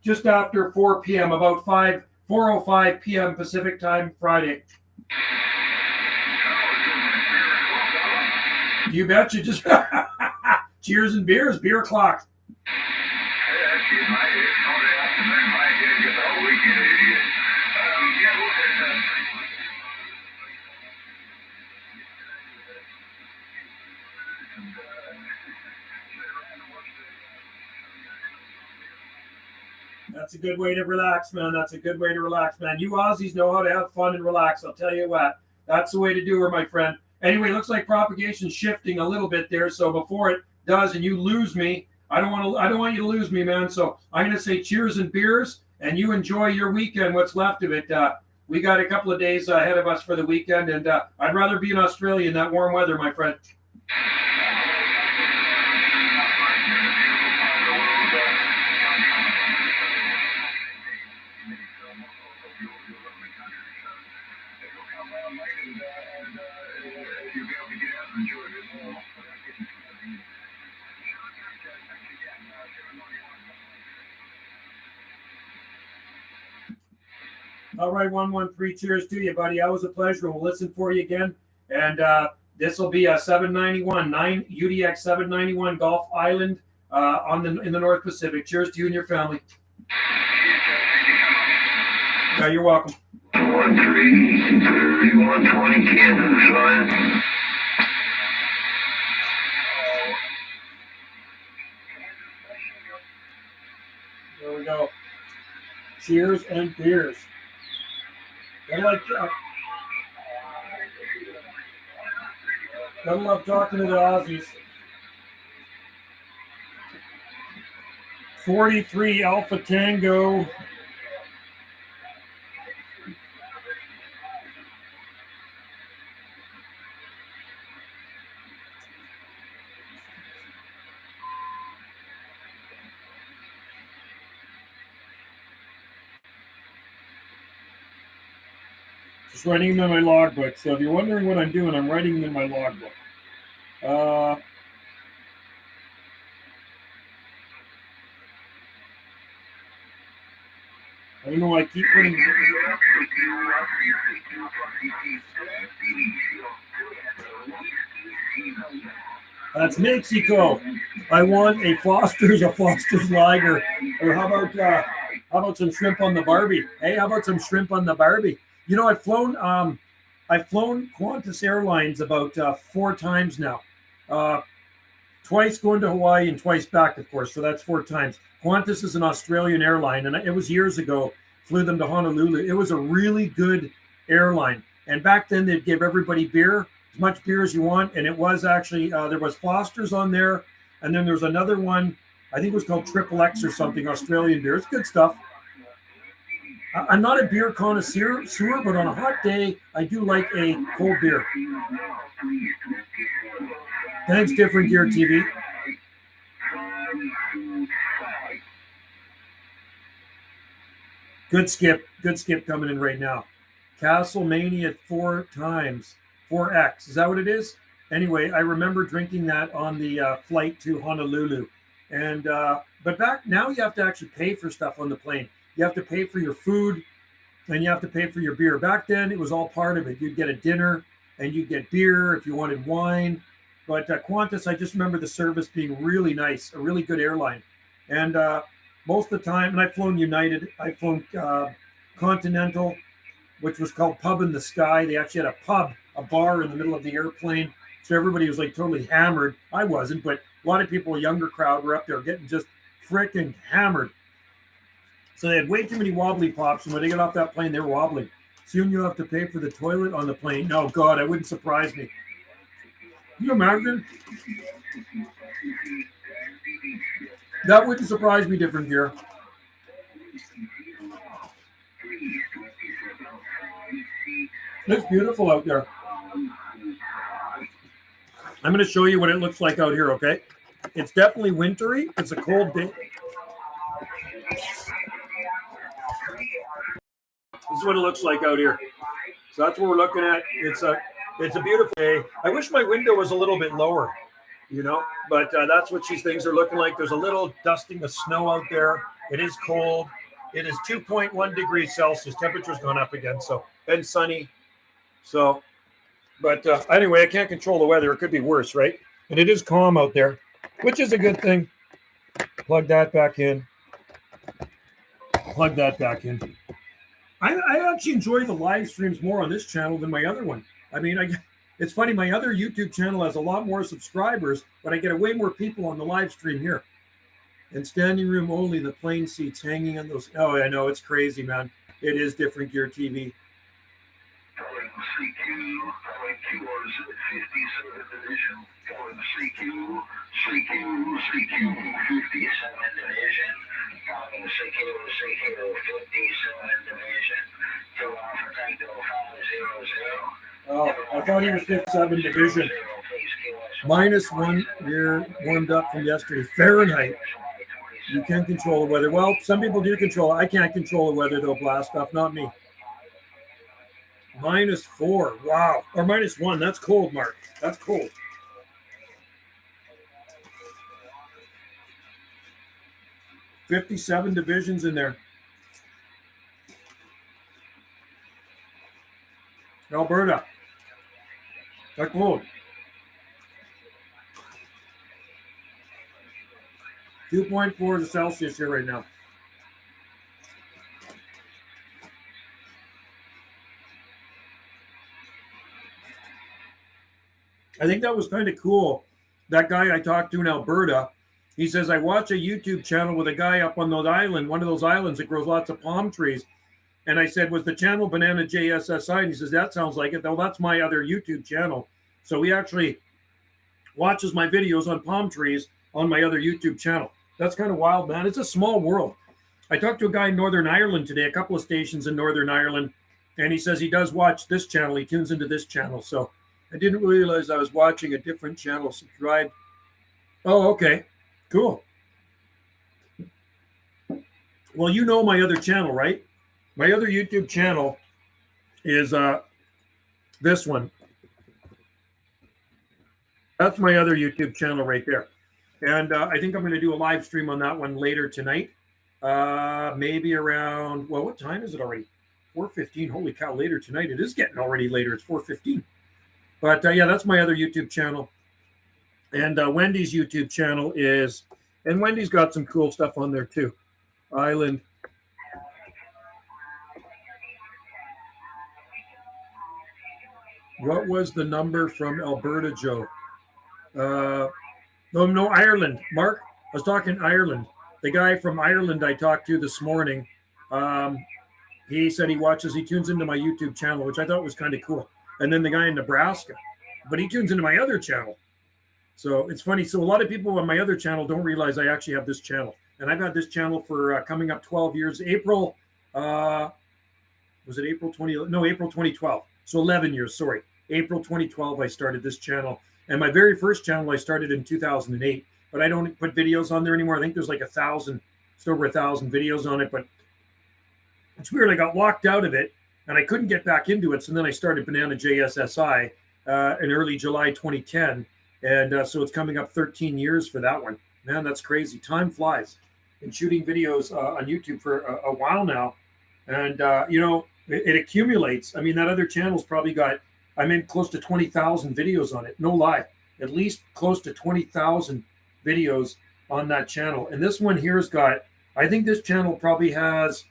just after 4 p.m., about 4:05 p.m. Pacific time Friday. You betcha. Just cheers and beers, beer o'clock. That's a good way to relax, man. That's a good way to relax, man. You Aussies know how to have fun and relax. I'll tell you what. That's the way to do it, my friend. Anyway, looks like propagation's shifting a little bit there. So before it does, and you lose me, I don't want you to lose me, man. So I'm gonna say cheers and beers, and you enjoy your weekend. What's left of it. We got a couple of days ahead of us for the weekend, and I'd rather be in Australia in that warm weather, my friend. All right, 113. Cheers to you, buddy. Always a pleasure. We'll listen for you again. And this will be a 791, UDX 791 Gulf Island in the North Pacific. Cheers to you and your family. Yeah, you're welcome. 13, 3120 Kansas line. There we go. Cheers and beers. Gotta love talking to the Aussies. 43 Alpha Tango. Just writing them in my logbook. So if you're wondering what I'm doing, I'm writing them in my logbook. I don't know why I keep putting... That's Mexico. I want a Foster's Lager. Or how about some shrimp on the Barbie? Hey, how about some shrimp on the Barbie? You know, I've flown Qantas Airlines about 4 times now. Twice going to Hawaii and twice back, of course. So that's 4 times. Qantas is an Australian airline, and it was years ago. Flew them to Honolulu. It was a really good airline. And back then, they'd give everybody beer, as much beer as you want. And it was actually, there was Foster's on there. And then there's another one, I think it was called Triple X or something, Australian beer. It's good stuff. I'm not a beer connoisseur, but on a hot day, I do like a cold beer. Thanks, Different Gear TV. Good skip coming in right now. Castlemania 4 times, 4X. Is that what it is? Anyway, I remember drinking that on the flight to Honolulu. And but back now, you have to actually pay for stuff on the plane. You have to pay for your food, and you have to pay for your beer. Back then, it was all part of it. You'd get a dinner, and you'd get beer if you wanted wine. But Qantas, I just remember the service being really nice, a really good airline. And most of the time, and I've flown United, I've flown Continental, which was called Pub in the Sky. They actually had a bar in the middle of the airplane. So everybody was like totally hammered. I wasn't, but a lot of people, a younger crowd, were up there getting just freaking hammered. So they had way too many wobbly pops, and when they got off that plane, they were wobbling. Soon you'll have to pay for the toilet on the plane. No, God, it wouldn't surprise me. you imagine? That wouldn't surprise me, different gear. It's beautiful out there. I'm going to show you what it looks like out here, okay? It's definitely wintry. It's a cold day. This is what it looks like out here. So that's what we're looking at. It's a beautiful day. I wish my window was a little bit lower, you know, but that's what these things are looking like. There's a little dusting of snow out there. It is cold. It is 2.1 degrees Celsius. Temperature's gone up again, so and sunny. So, but anyway, I can't control the weather. It could be worse, right? And it is calm out there, which is a good thing. Plug that back in. Plug that back in. I actually enjoy the live streams more on this channel than my other one. I mean, it's funny. My other YouTube channel has a lot more subscribers, but I get way more people on the live stream here. And standing room only, the plane seats hanging on those. Oh, I know. It's crazy, man. It is different gear TV. Oh, I thought he was 57 division. -1 here, warmed up from yesterday. Fahrenheit. You can't control the weather. Well, some people do control it. I can't control the weather, though, blast off. Not me. -4. Wow. Or -1. That's cold, Mark. That's cold. $57 divisions in there. Alberta. That's cold. 2.4 Celsius here right now. I think that was kind of cool. That guy I talked to in Alberta, he says, I watch a YouTube channel with a guy up on those island, one of those islands that grows lots of palm trees. And I said, was the channel Banana JSSI? And he says, that sounds like it. Well, that's my other YouTube channel. So he actually watches my videos on palm trees on my other YouTube channel. That's kind of wild, man. It's a small world. I talked to a guy in Northern Ireland today, a couple of stations in Northern Ireland, and he says he does watch this channel. He tunes into this channel. So I didn't realize I was watching a different channel. Subscribe. Oh, okay. Cool. Well, you know my other channel, right? My other YouTube channel is this one. That's my other YouTube channel right there. And I think I'm going to do a live stream on that one later tonight. Maybe around, well, what time is it already? 4:15. Holy cow, later tonight. It is getting already later. It's 4:15. But yeah, that's my other YouTube channel. And Wendy's YouTube channel is, and Wendy's got some cool stuff on there too. Island. What was the number from Alberta, Joe? No, Ireland. Mark, I was talking Ireland. The guy from Ireland I talked to this morning, he said he tunes into my YouTube channel, which I thought was kind of cool. And then the guy in Nebraska, but he tunes into my other channel. So it's funny. So a lot of people on my other channel don't realize I actually have this channel. And I've had this channel for coming up 12 years. April, was it April 20? No, April 2012. So 11 years, sorry. April 2012, I started this channel. And my very first channel I started in 2008. But I don't put videos on there anymore. I think there's like 1,000, just over 1,000 videos on it. But it's weird. I got locked out of it, and I couldn't get back into it. So then I started Banana JSSI in early July 2010. And so it's coming up 13 years for that one. Man, that's crazy. Time flies. Been shooting videos on YouTube for a while now. And, it accumulates. I mean, that other channel's probably got, I'm in close to 20,000 videos on it. No lie. At least close to 20,000 videos on that channel. And this one here's got, I think this channel probably has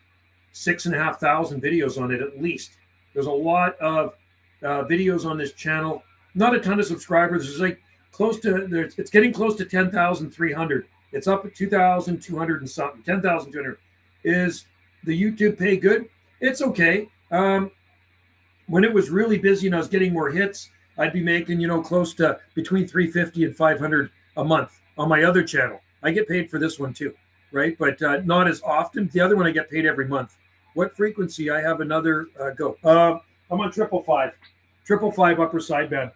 6,500 videos on it at least. There's a lot of videos on this channel. Not a ton of subscribers. There's like it's getting close to 10,300. It's up at 2,200 and something. 10,200. Is the YouTube pay good? It's okay. When it was really busy and I was getting more hits, I'd be making, close to between 350 and 500 a month on my other channel. I get paid for this one too, right? But not as often. The other one I get paid every month. What frequency? I have another go. I'm on 555 upper sideband.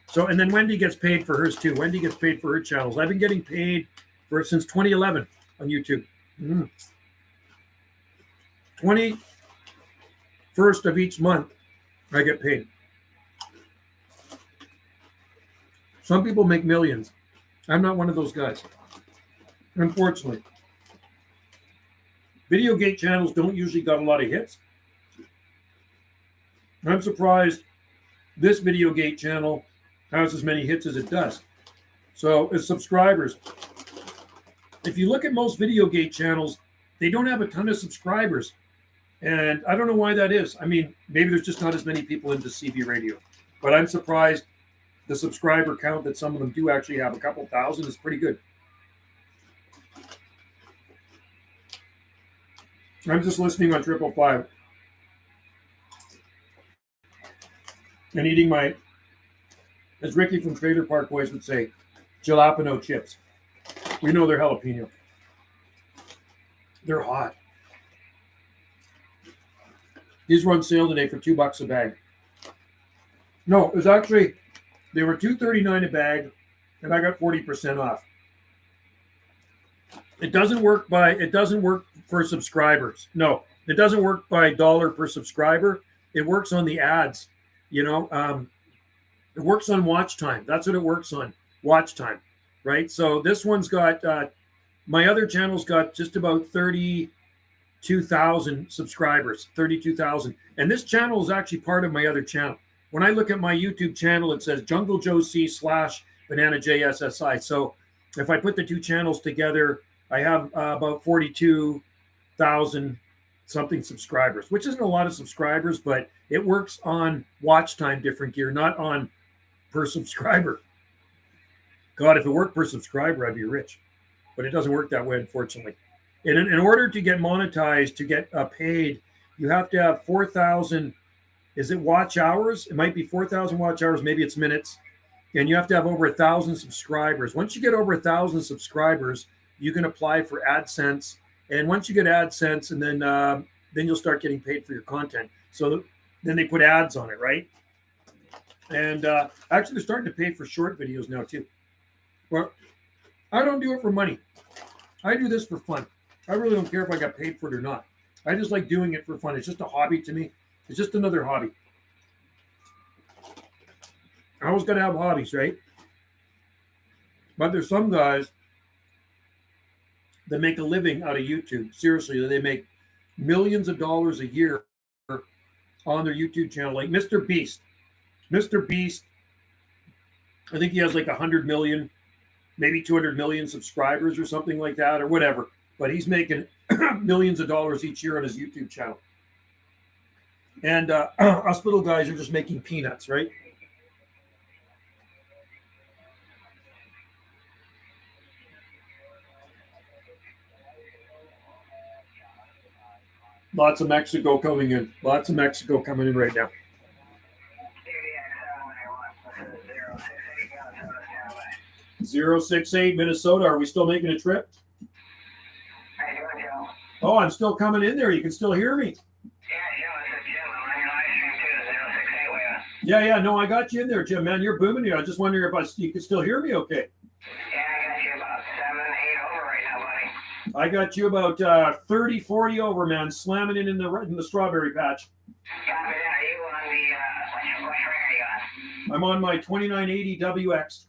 So, and then Wendy gets paid for hers too. Wendy gets paid for her channels. I've been getting paid for since 2011 on YouTube. 21st of each month, I get paid. Some people make millions. I'm not one of those guys, unfortunately. Video gate channels don't usually got a lot of hits. I'm surprised this Video Gate channel has as many hits as it does. So as subscribers, if you look at most Video Gate channels, they don't have a ton of subscribers. And I don't know why that is. I mean, maybe there's just not as many people into CB radio. But I'm surprised the subscriber count that some of them do actually have, a couple thousand, is pretty good. I'm just listening on 555 and eating my, as Ricky from Trailer Park Boys would say, jalapeno chips. We know they're jalapeno. They're hot. These were on sale today for $2 a bag. No, it was actually, they were $2.39 a bag, and I got 40% off. It doesn't work for subscribers. No, it doesn't work by dollar per subscriber. It works on the ads. It works on watch time. That's what it works on, watch time, right? So this one's got, my other channel's got just about 32,000 subscribers, 32,000. And this channel is actually part of my other channel. When I look at my YouTube channel, it says Jungle Joe C / Banana JSSI. So if I put the two channels together, I have about 42,000 something subscribers, which isn't a lot of subscribers, but it works on watch time different gear, not on per subscriber. God, if it worked per subscriber, I'd be rich. But it doesn't work that way, unfortunately. In order to get monetized, to get paid, you have to have 4,000, is it watch hours? It might be 4,000 watch hours, maybe it's minutes. And you have to have over 1,000 subscribers. Once you get over 1,000 subscribers, you can apply for AdSense. And once you get AdSense, and then you'll start getting paid for your content. So then they put ads on it, right? And actually, they're starting to pay for short videos now too. But I don't do it for money. I do this for fun. I really don't care if I got paid for it or not. I just like doing it for fun. It's just a hobby to me. It's just another hobby. I always got to have hobbies, right? But there's some guys that make a living out of YouTube. Seriously, they make millions of dollars a year on their YouTube channel, like Mr. Beast. Mr. Beast, I think he has like 100 million, maybe 200 million subscribers or something like that, or whatever. But he's making millions of dollars each year on his YouTube channel. And us little guys are just making peanuts, right? Lots of Mexico coming in. Lots of Mexico coming in right now. 068 Minnesota. Are we still making a trip? Oh, I'm still coming in there. You can still hear me. Yeah. No, I got you in there, Jim. Man, you're booming here. I was just wondering if you can still hear me okay. I got you about 30, 40 over, man, slamming in the strawberry patch. I'm on my 2980 WX.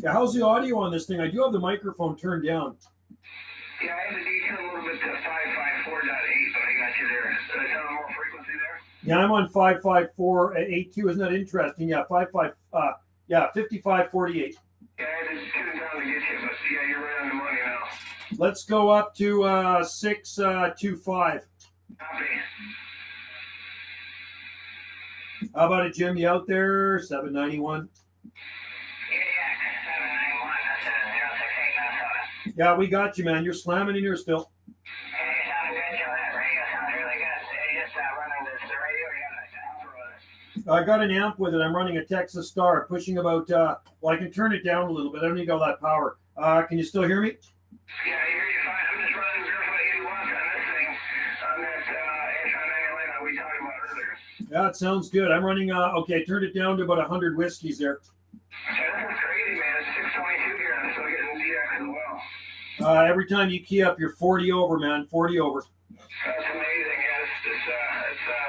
Yeah, how's the audio on this thing? I do have the microphone turned down. Yeah, I had to detune a little bit to 554.8, but I got you there. So is there more frequency there? Yeah, I'm on 554.82. Isn't that interesting? Yeah, 5548. Yeah, I had to tune it down to get you, but yeah, you're right on the money now. Let's go up to 625. Copy. How about it, Jim? You out there? 791. Yeah, we got you, man. You're slamming in here still. I got an amp with it. I'm running a Texas Star, pushing about. Well, I can turn it down a little bit. I don't need all that power. Can you still hear me? Yeah, I hear you fine. I'm just running 0.80 watts on this thing, on that H999 that we talked about earlier. Yeah, it sounds good. I'm running. Okay, turned it down to about 100 whiskeys there. Yeah, this is crazy, man. It's 622 here. I'm still getting DX as well. Every time you key up, you're 40 over, man. 40 over. That's amazing. Yeah, it's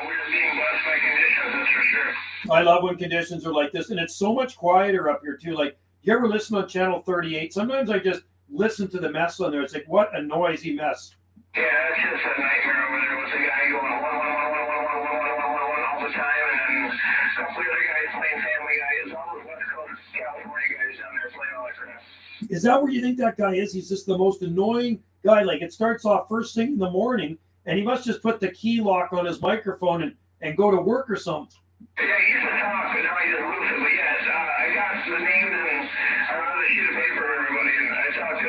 we're being blessed by conditions, that's for sure. I love when conditions are like this, and it's so much quieter up here too. Like, you ever listen on channel 38? Sometimes I just listen to the mess on there. It's like, what a noisy mess. Yeah, that's just a nightmare over there with the guy going all the time, and then a couple of other guys playing Family Guy. It's all those West Coast California guys down there playing all that crap. Is that where you think that guy is? He's just the most annoying guy. Like, it starts off first thing in the morning, and he must just put the key lock on his microphone and go to work or something. Yeah, he used to talk, but now he just moves it. But yes, I got the names and I wrote a sheet of paper for everybody, and I talked to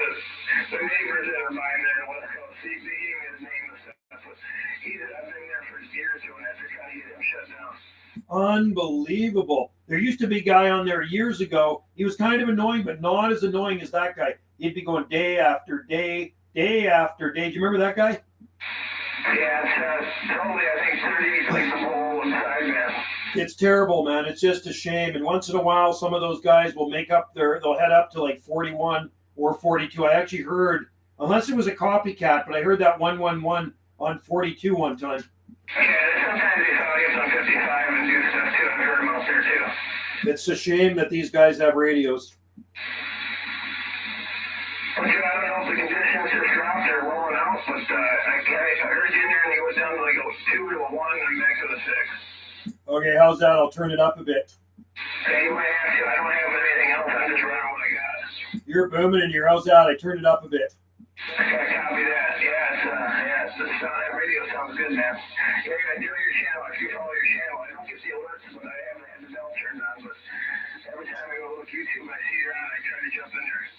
the neighbors that are buying there in West Coast. He gave me his name and stuff. But I've been there for years doing that. They're trying to get him shut down. Unbelievable. There used to be a guy on there years ago. He was kind of annoying, but not as annoying as that guy. He'd be going day after day, day after day. Do you remember that guy? Yeah, it's totally, I think 30 like the whole inside, man. It's terrible, man. It's just a shame. And once in a while, some of those guys will they'll head up to like 41 or 42. I actually heard, unless it was a copycat, but I heard that 111 on 42 one time. Yeah, sometimes they thought he was on 55 and do stuff too. I've heard him out there too. It's a shame that these guys have radios. I don't know if the conditions just dropped or rolling out, but I heard you in there and he went down to like a 2 to a 1 and back to the 6. Okay, how's that? I'll turn it up a bit. Hey, you might have to. I don't have anything else. I'm just running what I got. You're booming in here. How's that? I turned it up a bit. Okay, copy that. Yeah, it's the sound. That radio sounds good, man. Yeah, I do your channel. If you follow your channel, I don't get the alerts, but I haven't had the bell turned on. But every time I go look YouTube, I see you're on. I try to jump in there.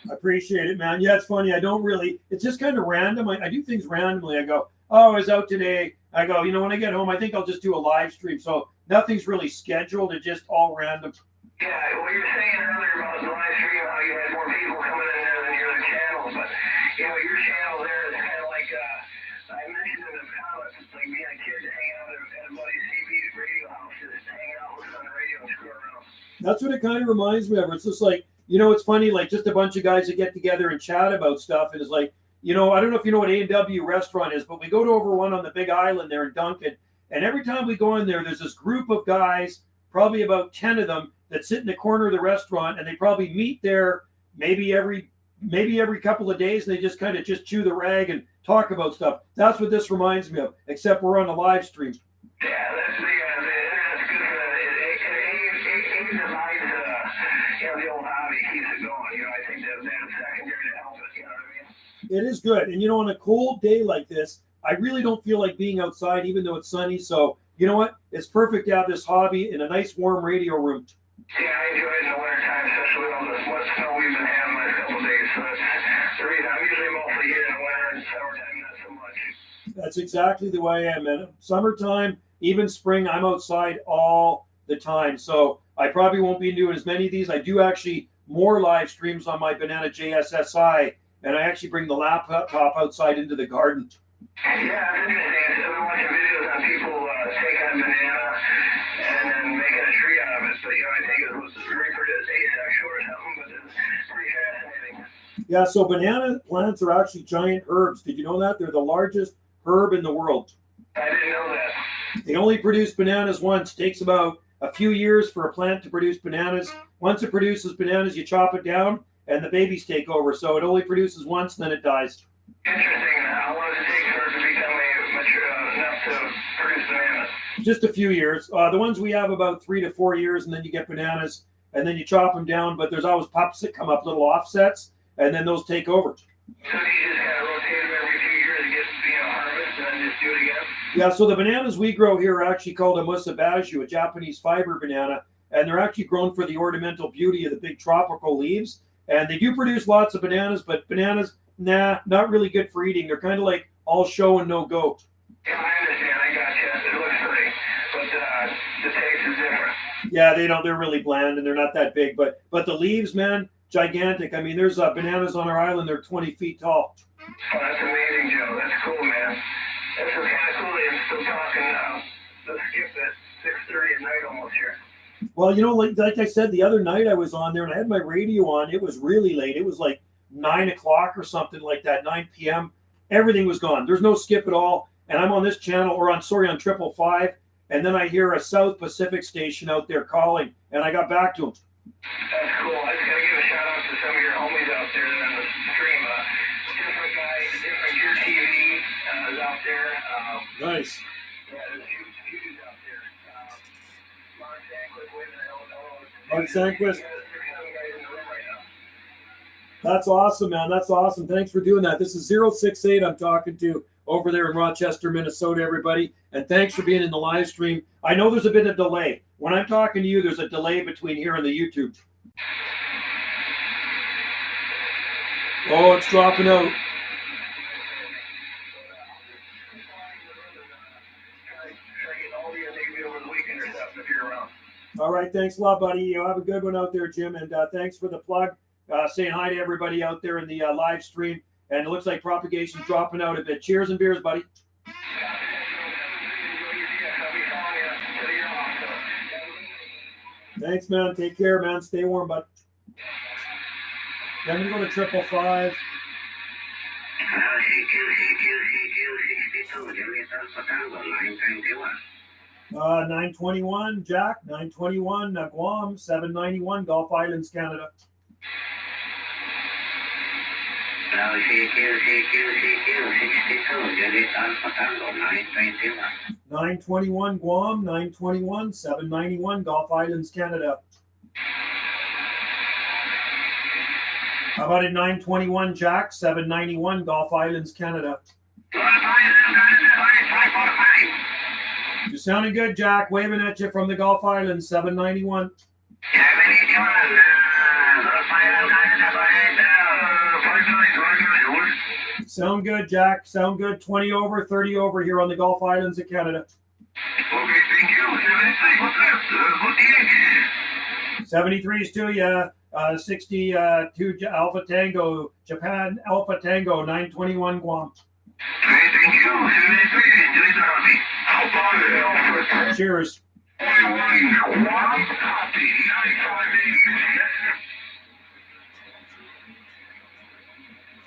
I appreciate it, man. Yeah, it's funny. I don't really, it's just kind of random. I do things randomly. I go, oh, I was out today. I go, when I get home, I think I'll just do a live stream. So nothing's really scheduled. It's just all random. Yeah, well, you were saying earlier about the live stream, how you had more people coming in there than your other channels. But, your channel there is kind of like, I mentioned in the comments, it's like being a kid to hang out at a buddy's CB radio house, just hanging out, listen on the radio and screw around. That's what it kind of reminds me of. It's just like, it's funny, like just a bunch of guys that get together and chat about stuff. And it's like, I don't know if you know what A&W restaurant is, but we go to over one on the Big Island there in Duncan. And every time we go in there, there's this group of guys, probably about 10 of them, that sit in the corner of the restaurant, and they probably meet there maybe every couple of days, and they just kind of just chew the rag and talk about stuff. That's what this reminds me of, except we're on a live stream. Yeah, that's the internet's good for it divides the old hobby, keeps it going. I think that's secondary to help it, you know what I mean? It is good. And on a cold day like this, I really don't feel like being outside, even though it's sunny. So, you know what? It's perfect to have this hobby in a nice warm radio room. Yeah, I enjoy it in the wintertime, especially with all this wet snow we've been having the last couple of days. So that's the reason. I'm usually mostly here in the winter and summertime, not so much. That's exactly the way I am, man. Summertime, even spring, I'm outside all the time. So I probably won't be doing as many of these. I do actually more live streams on my Banana JSSI, and I actually bring the laptop outside into the garden. Yeah, I've been watching videos on people taking a banana and then making a tree out of it. So, I think it was referred as asexual or something, but it's pretty fascinating. Yeah, so banana plants are actually giant herbs. Did you know that? They're the largest herb in the world. I didn't know that. They only produce bananas once. It takes about a few years for a plant to produce bananas. Once it produces bananas, you chop it down, and the babies take over. So it only produces once, then it dies. Interesting. How long does it take for it to become mature enough to produce bananas? Just a few years. The ones we have about 3 to 4 years, and then you get bananas, and then you chop them down. But there's always pups that come up, little offsets, and then those take over. So do you just kind of rotate them every few years and get harvest, and then just do it again? Yeah. So the bananas we grow here are actually called a musabaju, a Japanese fiber banana, and they're actually grown for the ornamental beauty of the big tropical leaves. And they do produce lots of bananas, but bananas, not really good for eating. They're kind of like all show and no go. Yeah, I understand. I got you. It looks pretty, but the taste is different. Yeah, they don't. They're really bland and they're not that big. But the leaves, man, gigantic. I mean, there's bananas on our island. They're 20 feet tall. Oh, that's amazing, Joe. That's cool, man. This is kind of cool that you're still talking. Let's skip at 6:30 at night almost here. Well, you know, like I said, the other night I was on there and I had my radio on. It was really late. It was like 9 o'clock or something like that, 9 p.m. Everything was gone. There's no skip at all. And I'm on this channel, or on 555. And then I hear a South Pacific station out there calling. And I got back to them. That's cool. I just got to give a shout out to some of your homies out there that on the stream. Different guy, different Gear TV is out there. Nice. Yeah, there's huge out there. Mark Sanquist, wait a minute, Mark Sanquist. That's awesome, man. That's awesome. Thanks for doing that. This is 068 I'm talking to over there in Rochester, Minnesota, everybody. And thanks for being in the live stream. I know there's a bit of delay. When I'm talking to you, there's a delay between here and the YouTube. Oh, it's dropping out. All right, thanks a lot, buddy. You have a good one out there, Jim, and thanks for the plug. Saying hi to everybody out there in the live stream, and it looks like propagation's dropping out a bit. Cheers and beers, buddy. Thanks, man. Take care, man. Stay warm, bud. I'm gonna go to 555. 921, Jack. 921, Guam. 791, Gulf Islands, Canada. 921, Guam. 921, 791, Gulf Islands, Canada. How about at 921, Jack? 791, Gulf Islands, Canada. You're sounding good, Jack. Waving at you from the Gulf Islands, 791. Sound good, Jack. Sound good. 20 over, 30 over here on the Gulf Islands of Canada. Okay, thank you. 73s to you. 62 Alpha Tango, Japan Alpha Tango, 921 Guam. Thank you. Cheers.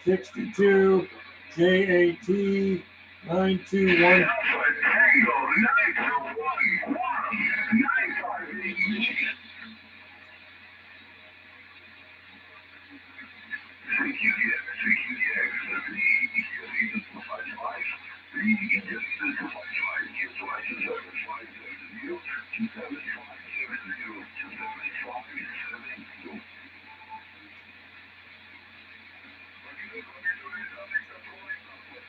62 JAT 921.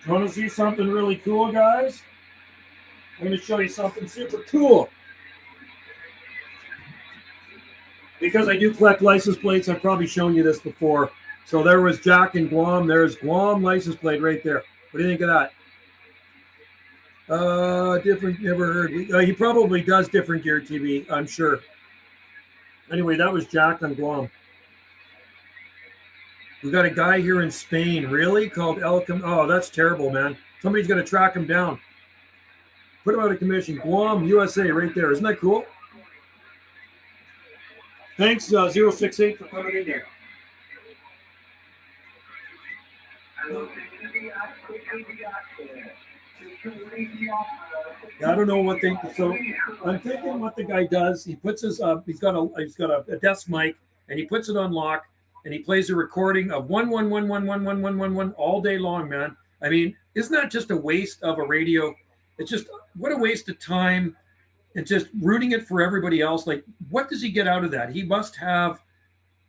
You want to see something really cool, guys? I'm going to show you something super cool. Because I do collect license plates, I've probably shown you this before. So there was Jack in Guam. There's Guam license plate right there. What do you think of that? Different, never heard. He probably does different Gear TV, I'm sure. Anyway, that was Jack on Guam. We got a guy here in Spain, really, called Elcom. Oh, that's terrible, man. Somebody's going to track him down. Put him out of commission. Guam, USA, right there. Isn't that cool? Thanks, 068, for coming in there. I don't know what they. So I'm thinking what the guy does. He puts his. He's got a desk mic, and he puts it on lock, and he plays a recording of 111111111 all day long, man. I mean, isn't that just a waste of a radio? It's just what a waste of time, and just ruining it for everybody else. Like, what does he get out of that? He must have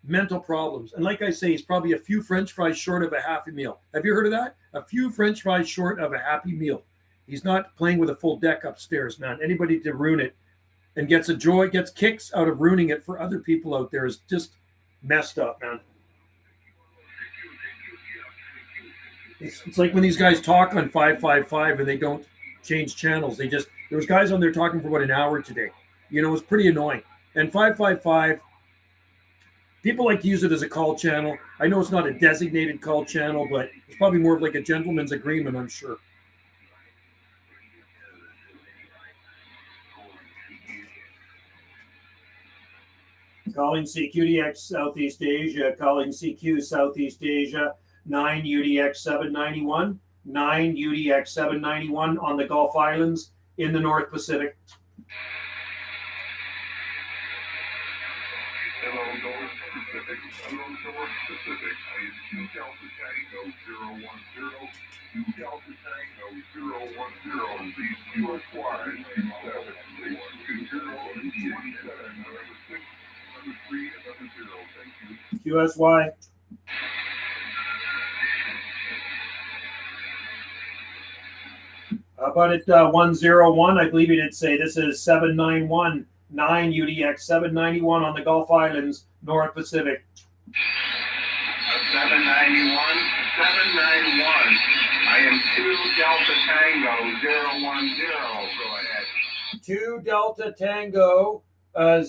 mental problems. And like I say, he's probably a few French fries short of a Happy Meal. Have you heard of that? A few French fries short of a Happy Meal. He's not playing with a full deck upstairs, man. Anybody to ruin it and gets kicks out of ruining it for other people out there is just messed up, man. It's like when these guys talk on 555 and they don't change channels. There was guys on there talking for about an hour today. You know, it's pretty annoying. And 555, people like to use it as a call channel. I know it's not a designated call channel, but it's probably more of like a gentleman's agreement, I'm sure. Calling CQDX Southeast Asia, calling CQ Southeast Asia, 9 UDX 791, 9 UDX 791 on the Gulf Islands in the North Pacific. Hello, North Pacific. Hello, North Pacific. I am 2 Delta Tango 010. 2 Delta Tango 010. Please QSY 7620 and 47 number 6, number 3, and number 0. Thank you. QSY. How about it 101? I believe you did say this is 791, 9 UDX 791 on the Gulf Islands, North Pacific. 791, 791. I am 2 Delta Tango 010. Go ahead. 2 Delta Tango 010.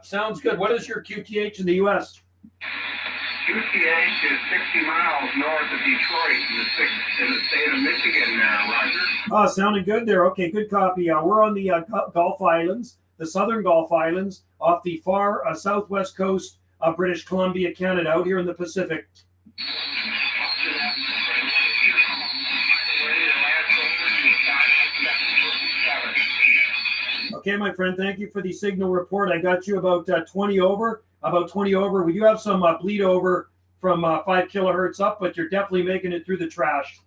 Sounds good. What is your QTH in the U.S.? QTH is 60 miles north of Detroit in the state of Michigan there, Roger. Oh, sounding good there. Okay, good copy. We're on the Gulf Islands, the southern Gulf Islands, off the far southwest coast of British Columbia, Canada, out here in the Pacific. Okay, my friend, thank you for the signal report. I got you about 20 over. About 20 over. We do have some bleed over from 5 kilohertz up, but you're definitely making it through the trash.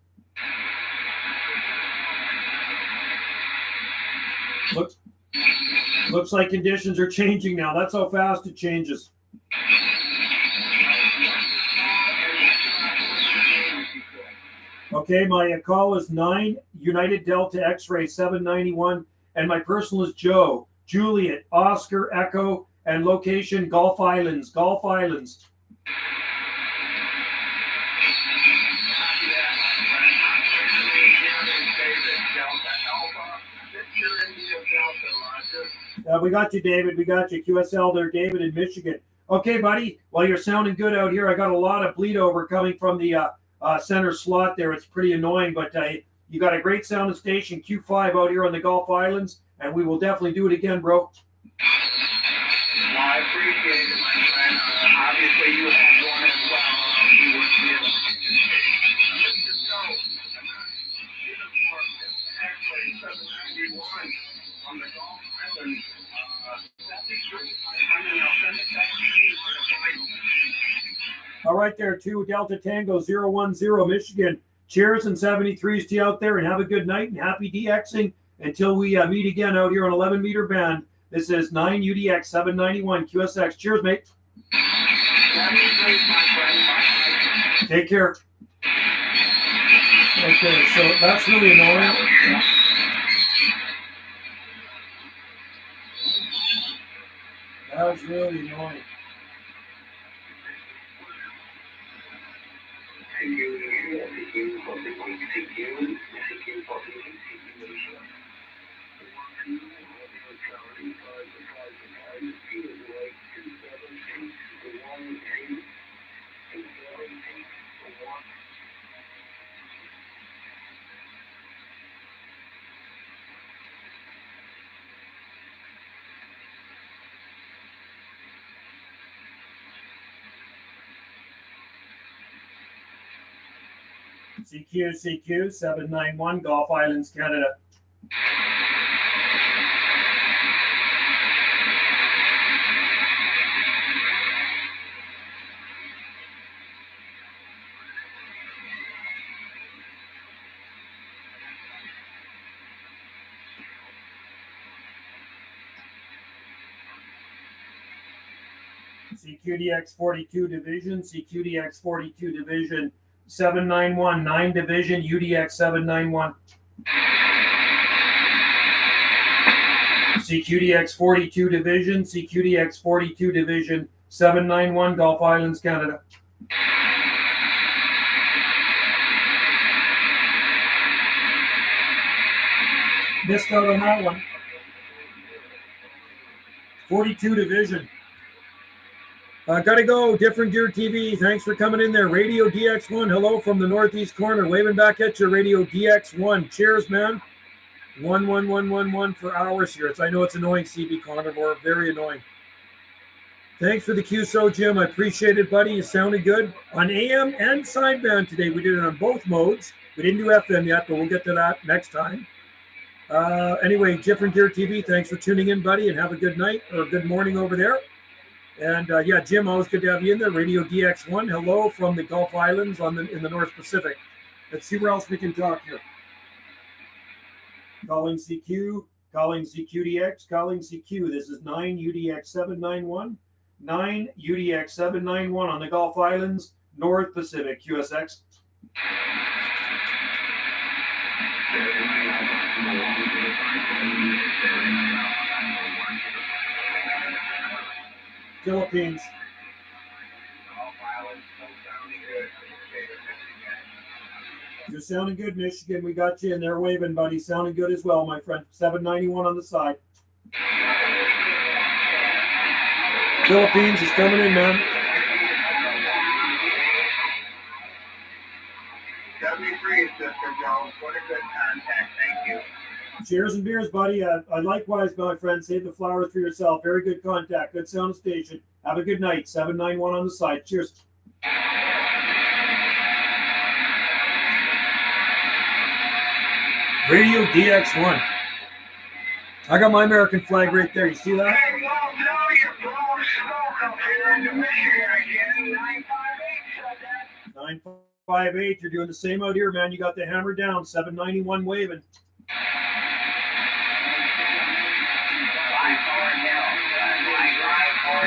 Looks like conditions are changing now. That's how fast it changes. Okay, my call is 9 United Delta X-Ray 791, and my personal is Joe, Juliet, Oscar, Echo, and location Gulf Islands, Gulf Islands. We got you, David. We got you. QSL there, David in Michigan. Okay, buddy. Well, you're sounding good out here. I got a lot of bleed over coming from the center slot there. It's pretty annoying, but you got a great sounding station, Q5 out here on the Gulf Islands, and we will definitely do it again, bro. Well, I appreciate it, my friend. Obviously, you have one as well. We would be able to actually 791 on the Gulf Islands. All right there, 2 Delta Tango 010 Michigan. Cheers and 73s to you out there, and have a good night and happy DXing until we meet again out here on 11 meter band. This is 9 UDX 791 QSX. Cheers, mate. Take care. Okay, so that's really annoying. That was really annoying. CQ 791 Gulf Islands, Canada. CQDX 42 Division, CQDX 42 Division 791, 9 Division, UDX 791. CQDX 42 Division, CQDX 42 Division 791, Gulf Islands, Canada. Missed out on that one. 42 Division. Gotta go. Different Gear TV. Thanks for coming in there. Radio DX1. Hello from the northeast corner. Waving back at you, Radio DX1. Cheers, man. 11111 for hours here. I know it's annoying, CB Carnivore. Very annoying. Thanks for the QSO, Jim. I appreciate it, buddy. You sounded good. On AM and sideband today. We did it on both modes. We didn't do FM yet, but we'll get to that next time. Anyway, Different Gear TV, thanks for tuning in, buddy, and have a good night or good morning over there. And yeah, Jim, always good to have you in there. Radio DX1, hello from the Gulf Islands in the North Pacific. Let's see where else we can talk here. Calling CQ, calling CQDX, calling CQ. This is 9 UDX 791, 9 UDX 791 on the Gulf Islands, North Pacific, QSX. Philippines. You're sounding good, Michigan. We got you in there waving, buddy. Sounding good as well, my friend. 791 on the side. Philippines is coming in, man. 73 Sister Jones. What a good contact. Thank you. Cheers and beers, buddy. Likewise, my friend. Save the flowers for yourself. Very good contact. Good sound station. Have a good night. 791 on the side. Cheers. Radio DX1. I got my American flag right there. You see that? Hey, well, now you're blowing smoke up here into Michigan again. 958 said that. 958. You're doing the same out here, man. You got the hammer down. 791 waving.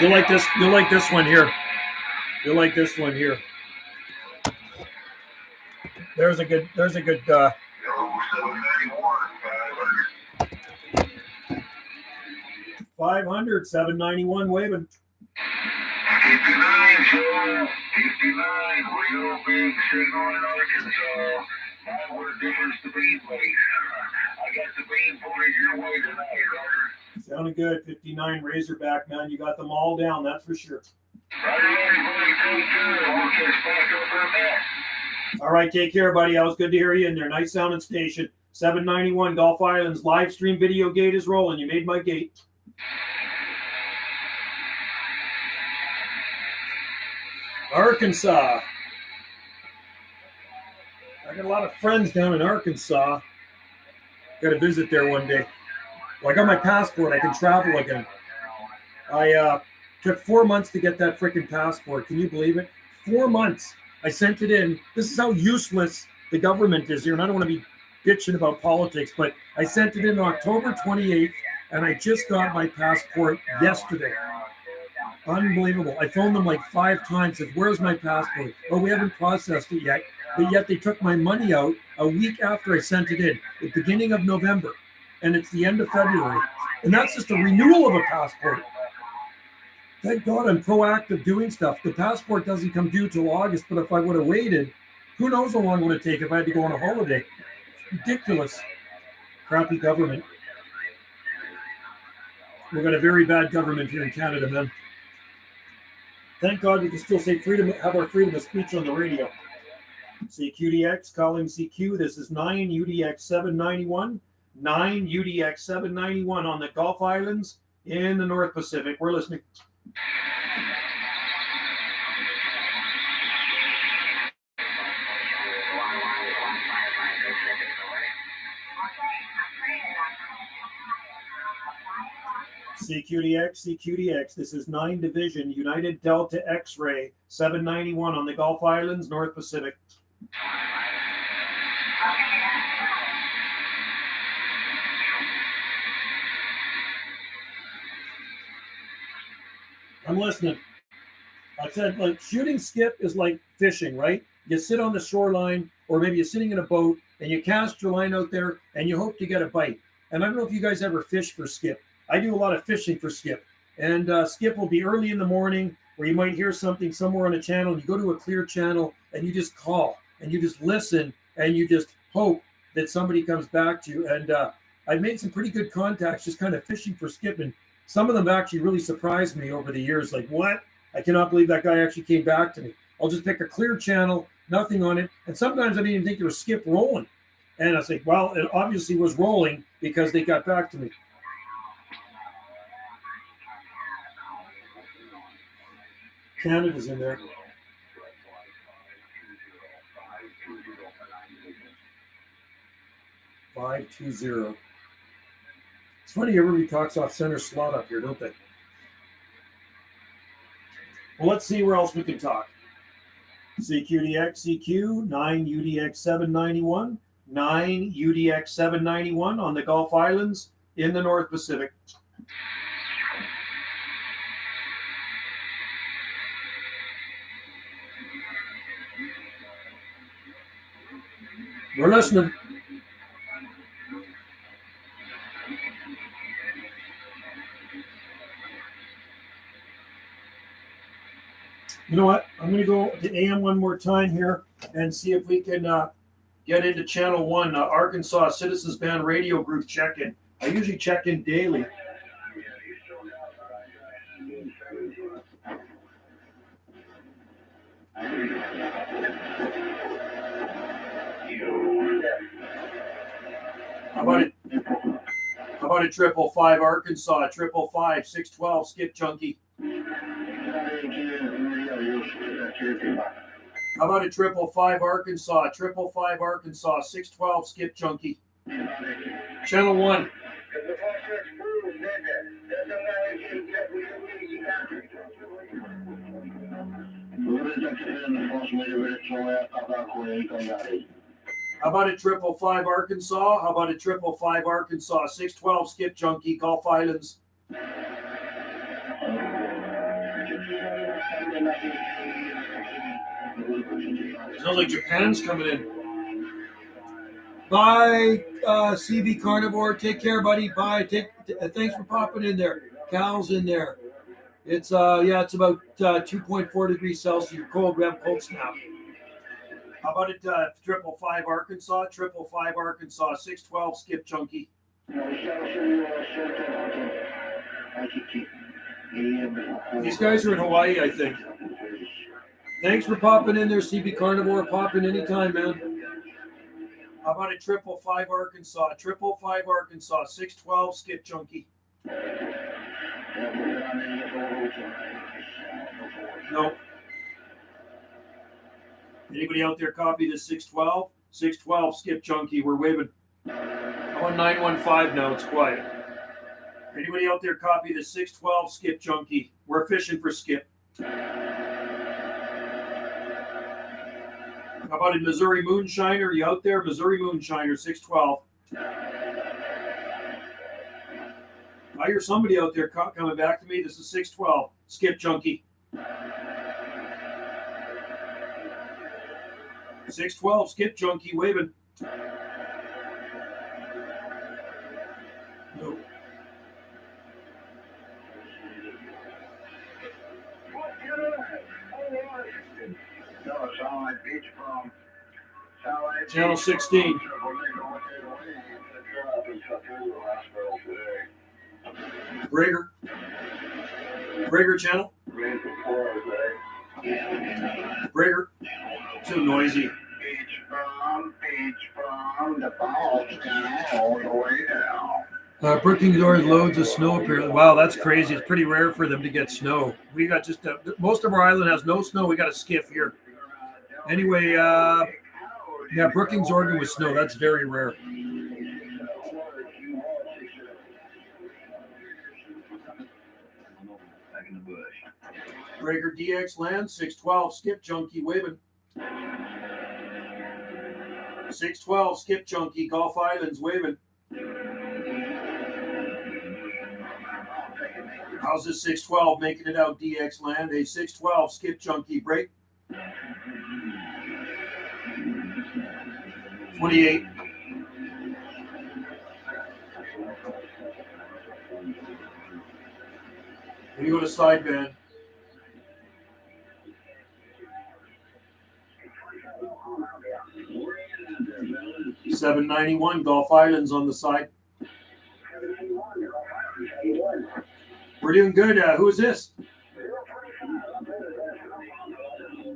You'll like this. You'll like this one here. You'll like this one here. There's a good. 500, 791 waving. 59, Joe. 59, real big signal in Arkansas. Now what a difference the bean makes. I got the bean pointed your way tonight, Roger. Sounding good. 59 Razorback, man. You got them all down, that's for sure. All right, take care, buddy. That was good to hear you in there. Nice sounding station. 791 Gulf Islands. Live stream video gate is rolling. You made my gate. Arkansas. I got a lot of friends down in Arkansas. Got to visit there one day. Well, I got my passport. I can travel again. I took 4 months to get that freaking passport. Can you believe it? 4 months. I sent it in. This is how useless the government is here. And I don't want to be bitching about politics, but I sent it in October 28th, and I just got my passport yesterday. Unbelievable. I phoned them like 5 times. Said, where's my passport? Oh, we haven't processed it yet. But yet they took my money out a week after I sent it in, the beginning of November. And it's the end of February. And that's just a renewal of a passport. Thank God I'm proactive doing stuff. The passport doesn't come due till August, but if I would have waited, who knows how long it would have taken if I had to go on a holiday. It's ridiculous. Crappy government. We've got a very bad government here in Canada, man. Thank God we can still say have our freedom of speech on the radio. CQDX, calling CQ. This is 9 UDX 791. 9 UDX 791 on the Gulf Islands in the North Pacific. We're listening. CQDX. This is 9 Division, United Delta X-Ray, 791 on the Gulf Islands, North Pacific. I'm listening. I said, like, shooting skip is like fishing, right? You sit on the shoreline, or maybe you're sitting in a boat, and you cast your line out there, and you hope to get a bite. And I don't know if you guys ever fish for skip. I do a lot of fishing for skip. And skip will be early in the morning, where you might hear something somewhere on a channel, and you go to a clear channel, and you just call, and you just listen, and you just hope that somebody comes back to you. And I've made some pretty good contacts just kind of fishing for skip. And some of them actually really surprised me over the years. Like, what? I cannot believe that guy actually came back to me. I'll just pick a clear channel, nothing on it. And sometimes I didn't even think it was skip rolling. And I was like, well, it obviously was rolling because they got back to me. Canada's in there. $520. It's funny, everybody talks off center slot up here, don't they? Well, let's see where else we can talk. CQDX, CQ, 9 UDX 791, 9 UDX 791 on the Gulf Islands in the North Pacific. We're listening. You know what? I'm going to go to AM one more time here and see if we can get into Channel 1, Arkansas Citizens Band Radio Group check-in. I usually check in daily. How about it? How about a 555 Arkansas, 555 612 Skip Junkie? How about a 555 Arkansas, 555 Arkansas, 612 Skip Junkie? Channel 1. How about a 555 Arkansas? How about a 555 Arkansas, 612 Skip Junkie, Gulf Islands? Sounds like Japan's coming in. Bye, CB Carnivore. Take care, buddy. Bye. Thanks for popping in there. Cal's in there. It's it's about 2.4 degrees Celsius. You're cold. We have a cold snap. How about it? 555 Arkansas, 555 Arkansas, 612 Skip Junkie. These guys are in Hawaii, I think. Thanks for popping in there, CB Carnivore. Pop in anytime, man. How about a 555 Arkansas, 555 Arkansas, 612 Skip Junkie? No. Anybody out there copy this 612? 612 Skip Junkie. We're waving. I'm on 915 now. It's quiet. Anybody out there copy the 612 Skip Junkie? We're fishing for skip. How about a Missouri Moonshiner? Are you out there? Missouri Moonshiner, 612. I hear somebody out there coming back to me. This is 612. Skip Junkie. 612 Skip Junkie waving. No. Channel 16. Brager channel. Brager. Too noisy. Brookings loads of snow apparently. Wow, that's crazy. It's pretty rare for them to get snow. We got just most of our island has no snow. We got a skiff here. Anyway, yeah, Brookings, Oregon with snow. That's very rare. Brager DX land, 612 Skip Junkie waving. 612 Skip Junkie, Gulf Islands waving. How's this 612 making it out, DX land? Hey, 612 Skip Junkie, break. 28. When you go to sideband. $791 Gulf Islands on the side. We're doing good. Who is this?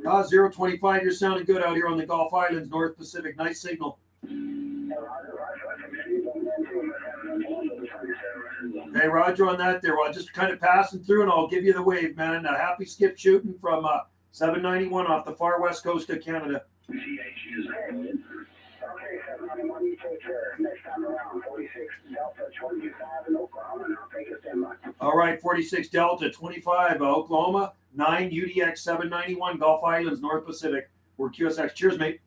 025. You're sounding good out here on the Gulf Islands, North Pacific. Nice signal. Hey, Roger on that there. Well, just kind of passing through, and I'll give you the wave, man. Happy skip shooting from 791 off the far west coast of Canada. Okay, 791, you take care. Next time around, 46 Delta 25 in Oklahoma, and I'll take a standby. All right, 46 Delta 25 Oklahoma, 9 UDX 791 Gulf Islands, North Pacific. We're QSX. Cheers, mate.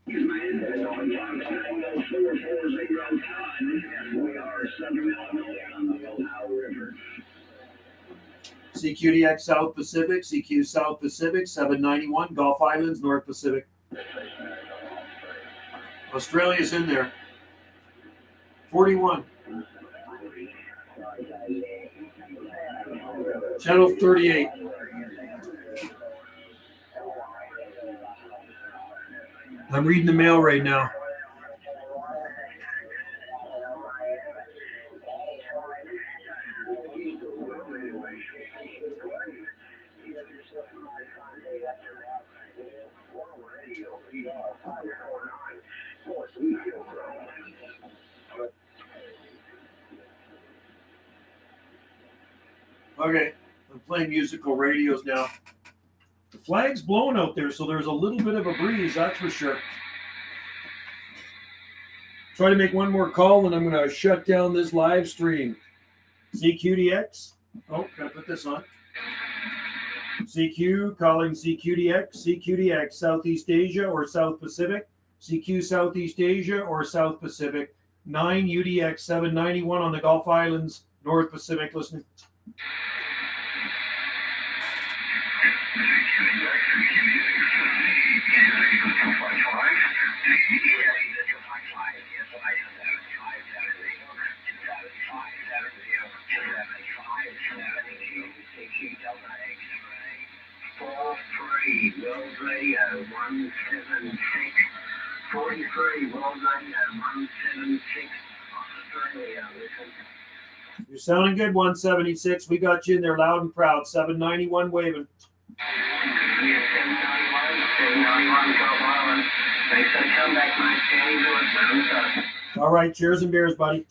CQDX South Pacific, CQ South Pacific, 791 Gulf Islands, North Pacific. Australia's in there. 41. Channel 38. I'm reading the mail right now. Okay, I'm playing musical radios now. The flag's blowing out there, so there's a little bit of a breeze, that's for sure. Try to make one more call, and I'm going to shut down this live stream. CQDX. Oh, gotta put this on. CQ, calling CQDX. CQDX, Southeast Asia or South Pacific. CQ, Southeast Asia or South Pacific. 9 UDX 791 on the Gulf Islands, North Pacific. Listening. World Radio 176. 43 World Radio 176. Australia. You're sounding good, 176. We got you in there loud and proud. 791 waving. Yeah, 791 Gulf Island. Thanks for the comeback, mate. Standing good, man. All right, cheers and beers, buddy.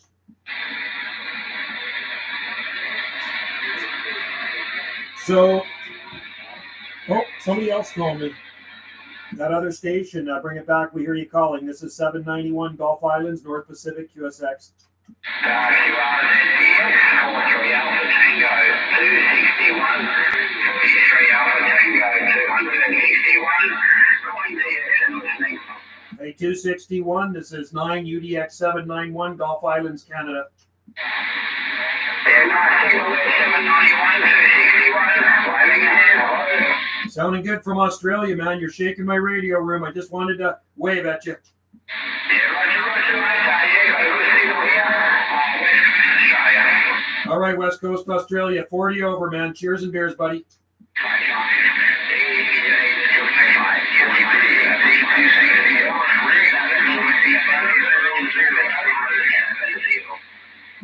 So, somebody else called me. That other station, bring it back. We hear you calling. This is 791 Gulf Islands, North Pacific, QSX. 43 Alpha Tango 261. 43 Alpha Tango 261. Calling DX listening. Hey, 261. This is 9 UDX 791 Gulf Islands, Canada. Yeah, nice signal there, 791 261. Waving ahead. Sounding good from Australia, man. You're shaking my radio room. I just wanted to wave at you. Yeah, roger, mate. Yeah, got a good signal here. West Coast Australia. All right, West Coast Australia. 40 over, man. Cheers and beers, buddy.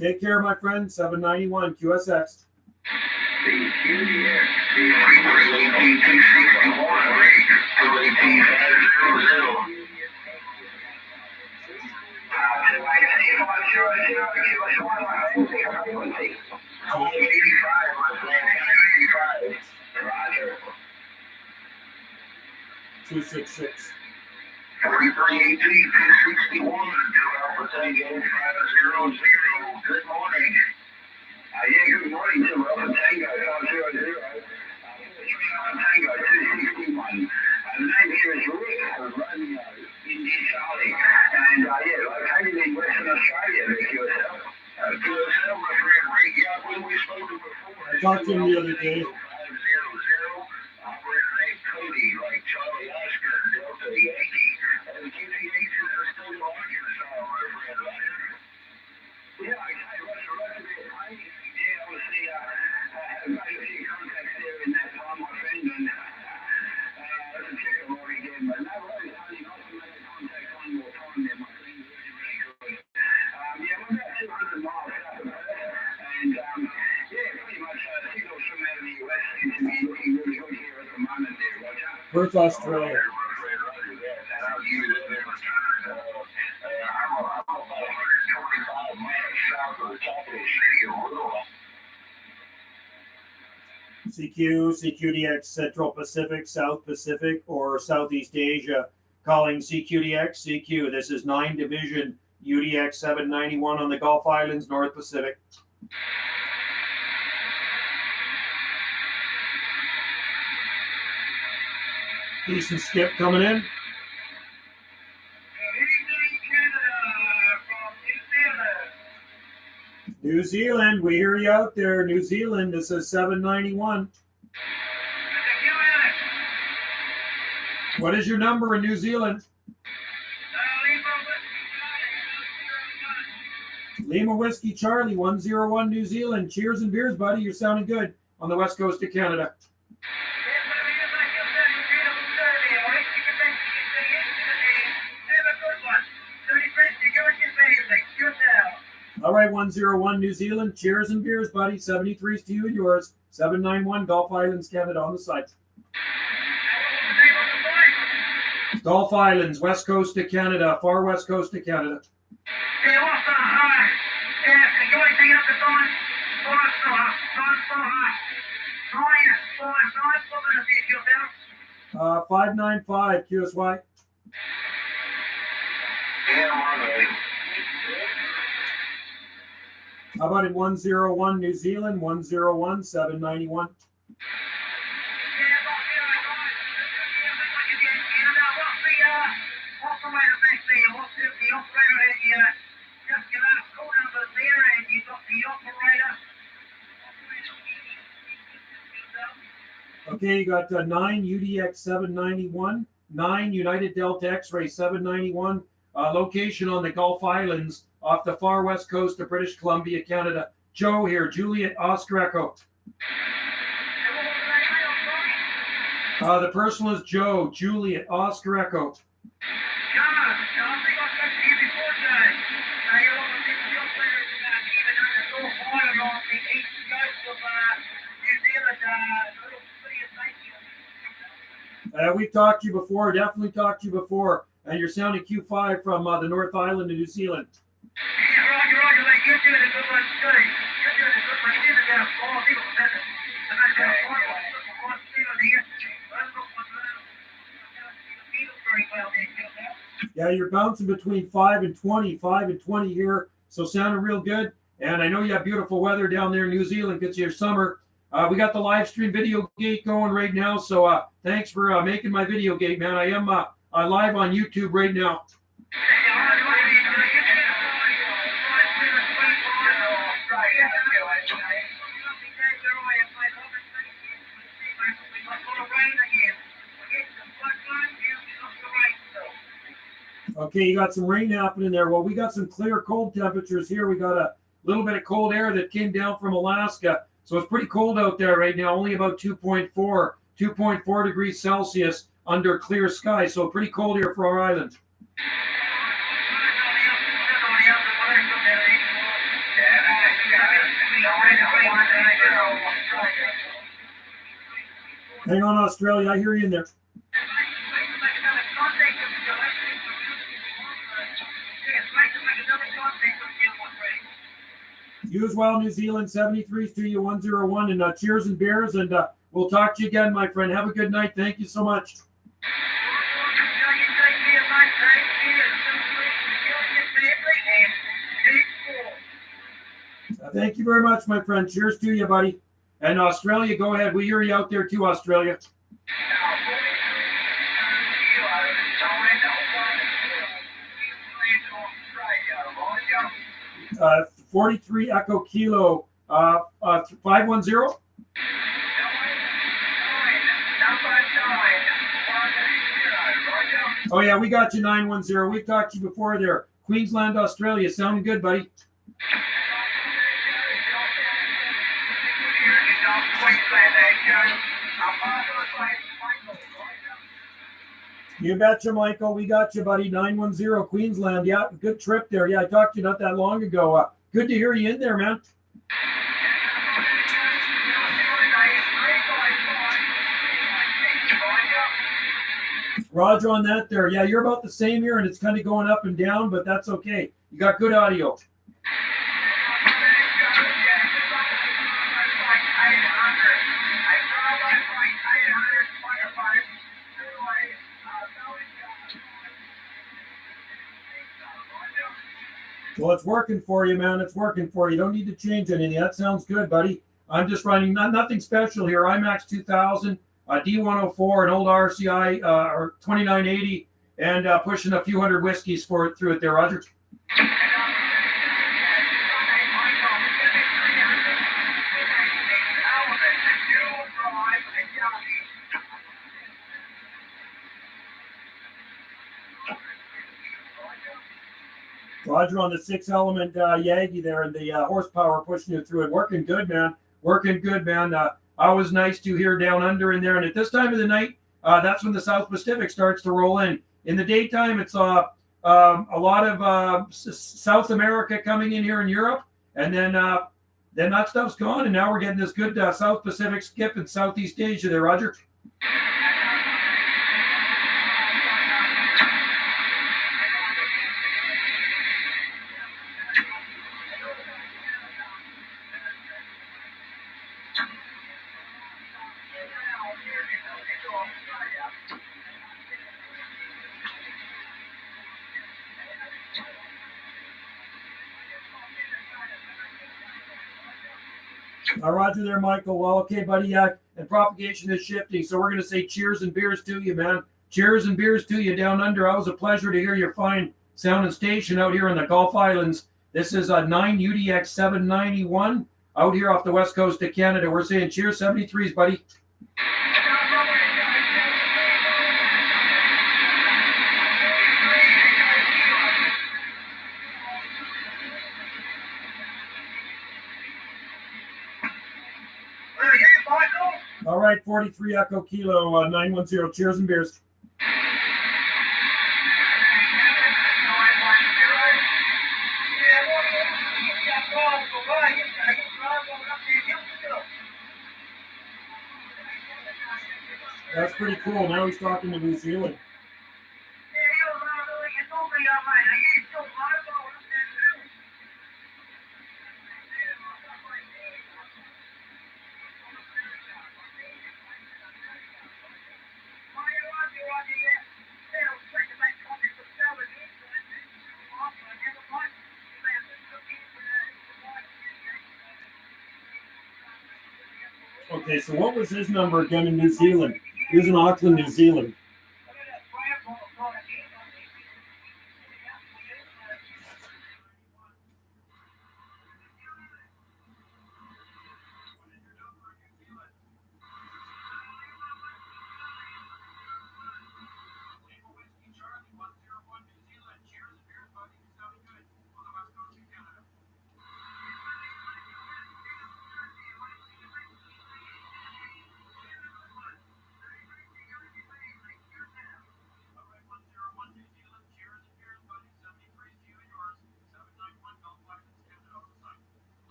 Take care, my friend. 791 QSX. Roger. 266. 4318 261 Alpha Tango 500. Good morning. Yeah, good morning to Alpha Tango 500. Alpha Tango 261. The name here is Rick Romeo India Charlie. And yeah, located in Western Australia, Rick, yourself. QSL, my friend Rick. Yeah, when we spoke before. I talked to him the other day. 500. Operator named Cody, like Charlie Oscar, Delta Yankee. And the QTH are still in Arkansas, my friend, right? Yeah, I tell you, Russia be a pain. Yeah, obviously, I've made a few contacts there in that time, my friend, and let's check them all again. But no worries, honey, I'll make a contact one more time there, my friend. Really, really good. Yeah, we're about 200 miles south of Perth, and yeah, pretty much signal Perth, Australia. CQ, CQDX, Central Pacific, South Pacific, or Southeast Asia. Calling CQDX, CQ. This is 9 Division UDX 791 on the Gulf Islands, North Pacific. Decent skip coming in. New Zealand, we hear you out there. New Zealand, this is 791. What is your number in New Zealand? Lima Whiskey Charlie, 101 New Zealand. Cheers and beers, buddy. You're sounding good on the west coast of Canada. All right, 101 New Zealand. Cheers and beers, buddy. 73's to you and yours. 791 Gulf Islands, Canada on the site. Gulf Islands, west coast of Canada, far west coast of Canada. Uh, 595 QSY. How about in 101 New Zealand, 101 791? Okay, you got 9 UDX 791, 9 United Delta X-Ray 791, location on the Gulf Islands off the far west coast of British Columbia, Canada. Joe here, Juliet Oscar Echo. The personal is Joe, Juliet Oscar Echo. We've talked to you before, definitely talked to you before, and you're sounding Q5 from the North Island of New Zealand. Yeah, you're bouncing between 5 and 20, 5 and 20 here, so sounding real good. And I know you have beautiful weather down there in New Zealand, gets you your summer. We got the live stream video gate going right now, so thanks for making my video gate, man. I am live on YouTube right now. Okay, you got some rain happening there. Well, we got some clear cold temperatures here. We got a little bit of cold air that came down from Alaska. So it's pretty cold out there right now, only about 2.4 degrees Celsius under clear sky. So pretty cold here for our island. Hang on, Australia. I hear you in there. You as well, New Zealand. 73's to you, 101. And cheers and beers. And we'll talk to you again, my friend. Have a good night. Thank you so much. Thank you very much, my friend. Cheers to you, buddy. And Australia, go ahead. We hear you out there too, Australia. 43 Echo Kilo, 510. Oh yeah, we got you 910. We've talked to you before there. Queensland, Australia. Sounding good, buddy. You betcha, Michael. We got you, buddy. 910 Queensland. Yeah, good trip there. Yeah, I talked to you not that long ago. Good to hear you in there, man. Roger on that there. Yeah, you're about the same here, and it's kind of going up and down, but that's okay. You got good audio. Well, it's working for you, man. It's working for you. You don't need to change anything. That sounds good, buddy. I'm just running nothing special here. IMAX 2000, D104, an old RCI or 2980, and pushing a few hundred whiskeys through it there, Roger. Roger on the 6-element Yagi there, and the horsepower pushing you through it. Working good, man. Working good, man. Always nice to hear down under in there. And at this time of the night, that's when the South Pacific starts to roll in. In the daytime, it's a lot of South America coming in here in Europe, and then that stuff's gone, and now we're getting this good South Pacific skip in Southeast Asia there, Roger. Roger there, Michael. Well, okay, buddy. And propagation is shifting, so we're going to say cheers and beers to you, man. Cheers and beers to you down under. It was a pleasure to hear your fine sound and station out here in the Gulf Islands. This is a 9 UDX 791 out here off the west coast of Canada. We're saying cheers, 73s, buddy. All right, 43 Echo Kilo 910. Cheers and beers. That's pretty cool. Now he's talking to New Zealand. Okay, so what was his number again in New Zealand? He was in Auckland, New Zealand.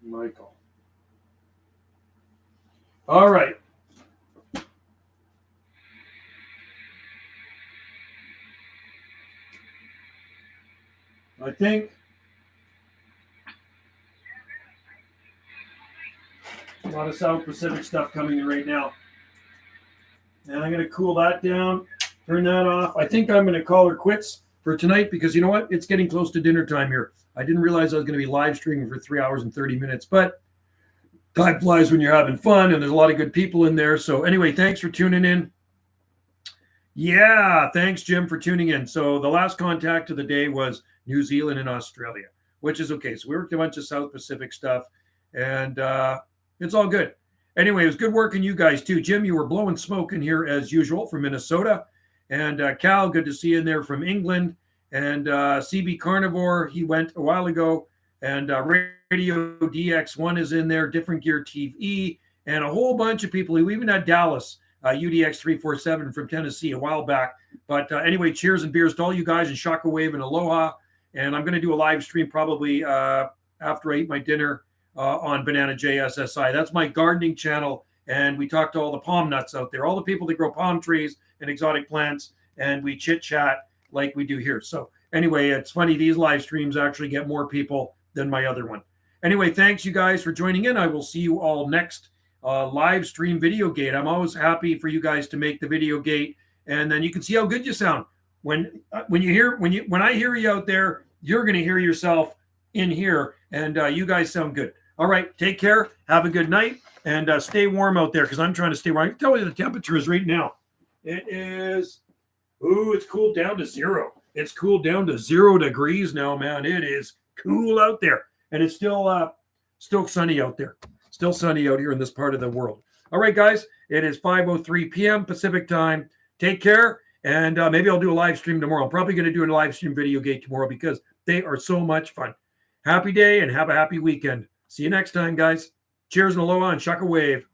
Michael. All right. I think a lot of South Pacific stuff coming in right now. And I'm going to cool that down, turn that off. I think I'm going to call her quits for tonight because you know what? It's getting close to dinner time here. I didn't realize I was going to be live streaming for 3 hours and 30 minutes, but time flies when you're having fun, and there's a lot of good people in there. So anyway, thanks for tuning in. Yeah, thanks, Jim, for tuning in. So the last contact of the day was New Zealand and Australia, which is okay. So we worked a bunch of South Pacific stuff, and it's all good. Anyway, it was good working you guys, too. Jim, you were blowing smoke in here as usual from Minnesota. And Cal, good to see you in there from England. And CB Carnivore, he went a while ago. And Radio DX1 is in there, Different Gear TV. and a whole bunch of people. We even had Dallas, UDX 347 from Tennessee a while back. But anyway, cheers and beers to all you guys, and Shockwave and aloha. And I'm going to do a live stream probably after I eat my dinner on Banana JSSI. That's my gardening channel. And we talk to all the palm nuts out there, all the people that grow palm trees and exotic plants, and we chit chat like we do here. So anyway, it's funny, these live streams actually get more people than my other one. Anyway, thanks you guys for joining in. I will see you all next live stream video gate. I'm always happy for you guys to make the video gate, and then you can see how good you sound. When I hear you out there, you're going to hear yourself in here, and you guys sound good. All right, take care. Have a good night, and stay warm out there, because I'm trying to stay warm. I can tell you the temperature is right now. It is, it's cooled down to 0. It's cooled down to 0 degrees now, man. It is cool out there, and it's still sunny out there. Still sunny out here in this part of the world. All right, guys, it is 5:03 p.m. Pacific time. Take care, and maybe I'll do a live stream tomorrow. I'm probably going to do a live stream video gate tomorrow because they are so much fun. Happy day and have a happy weekend. See you next time, guys. Cheers and aloha and shaka wave.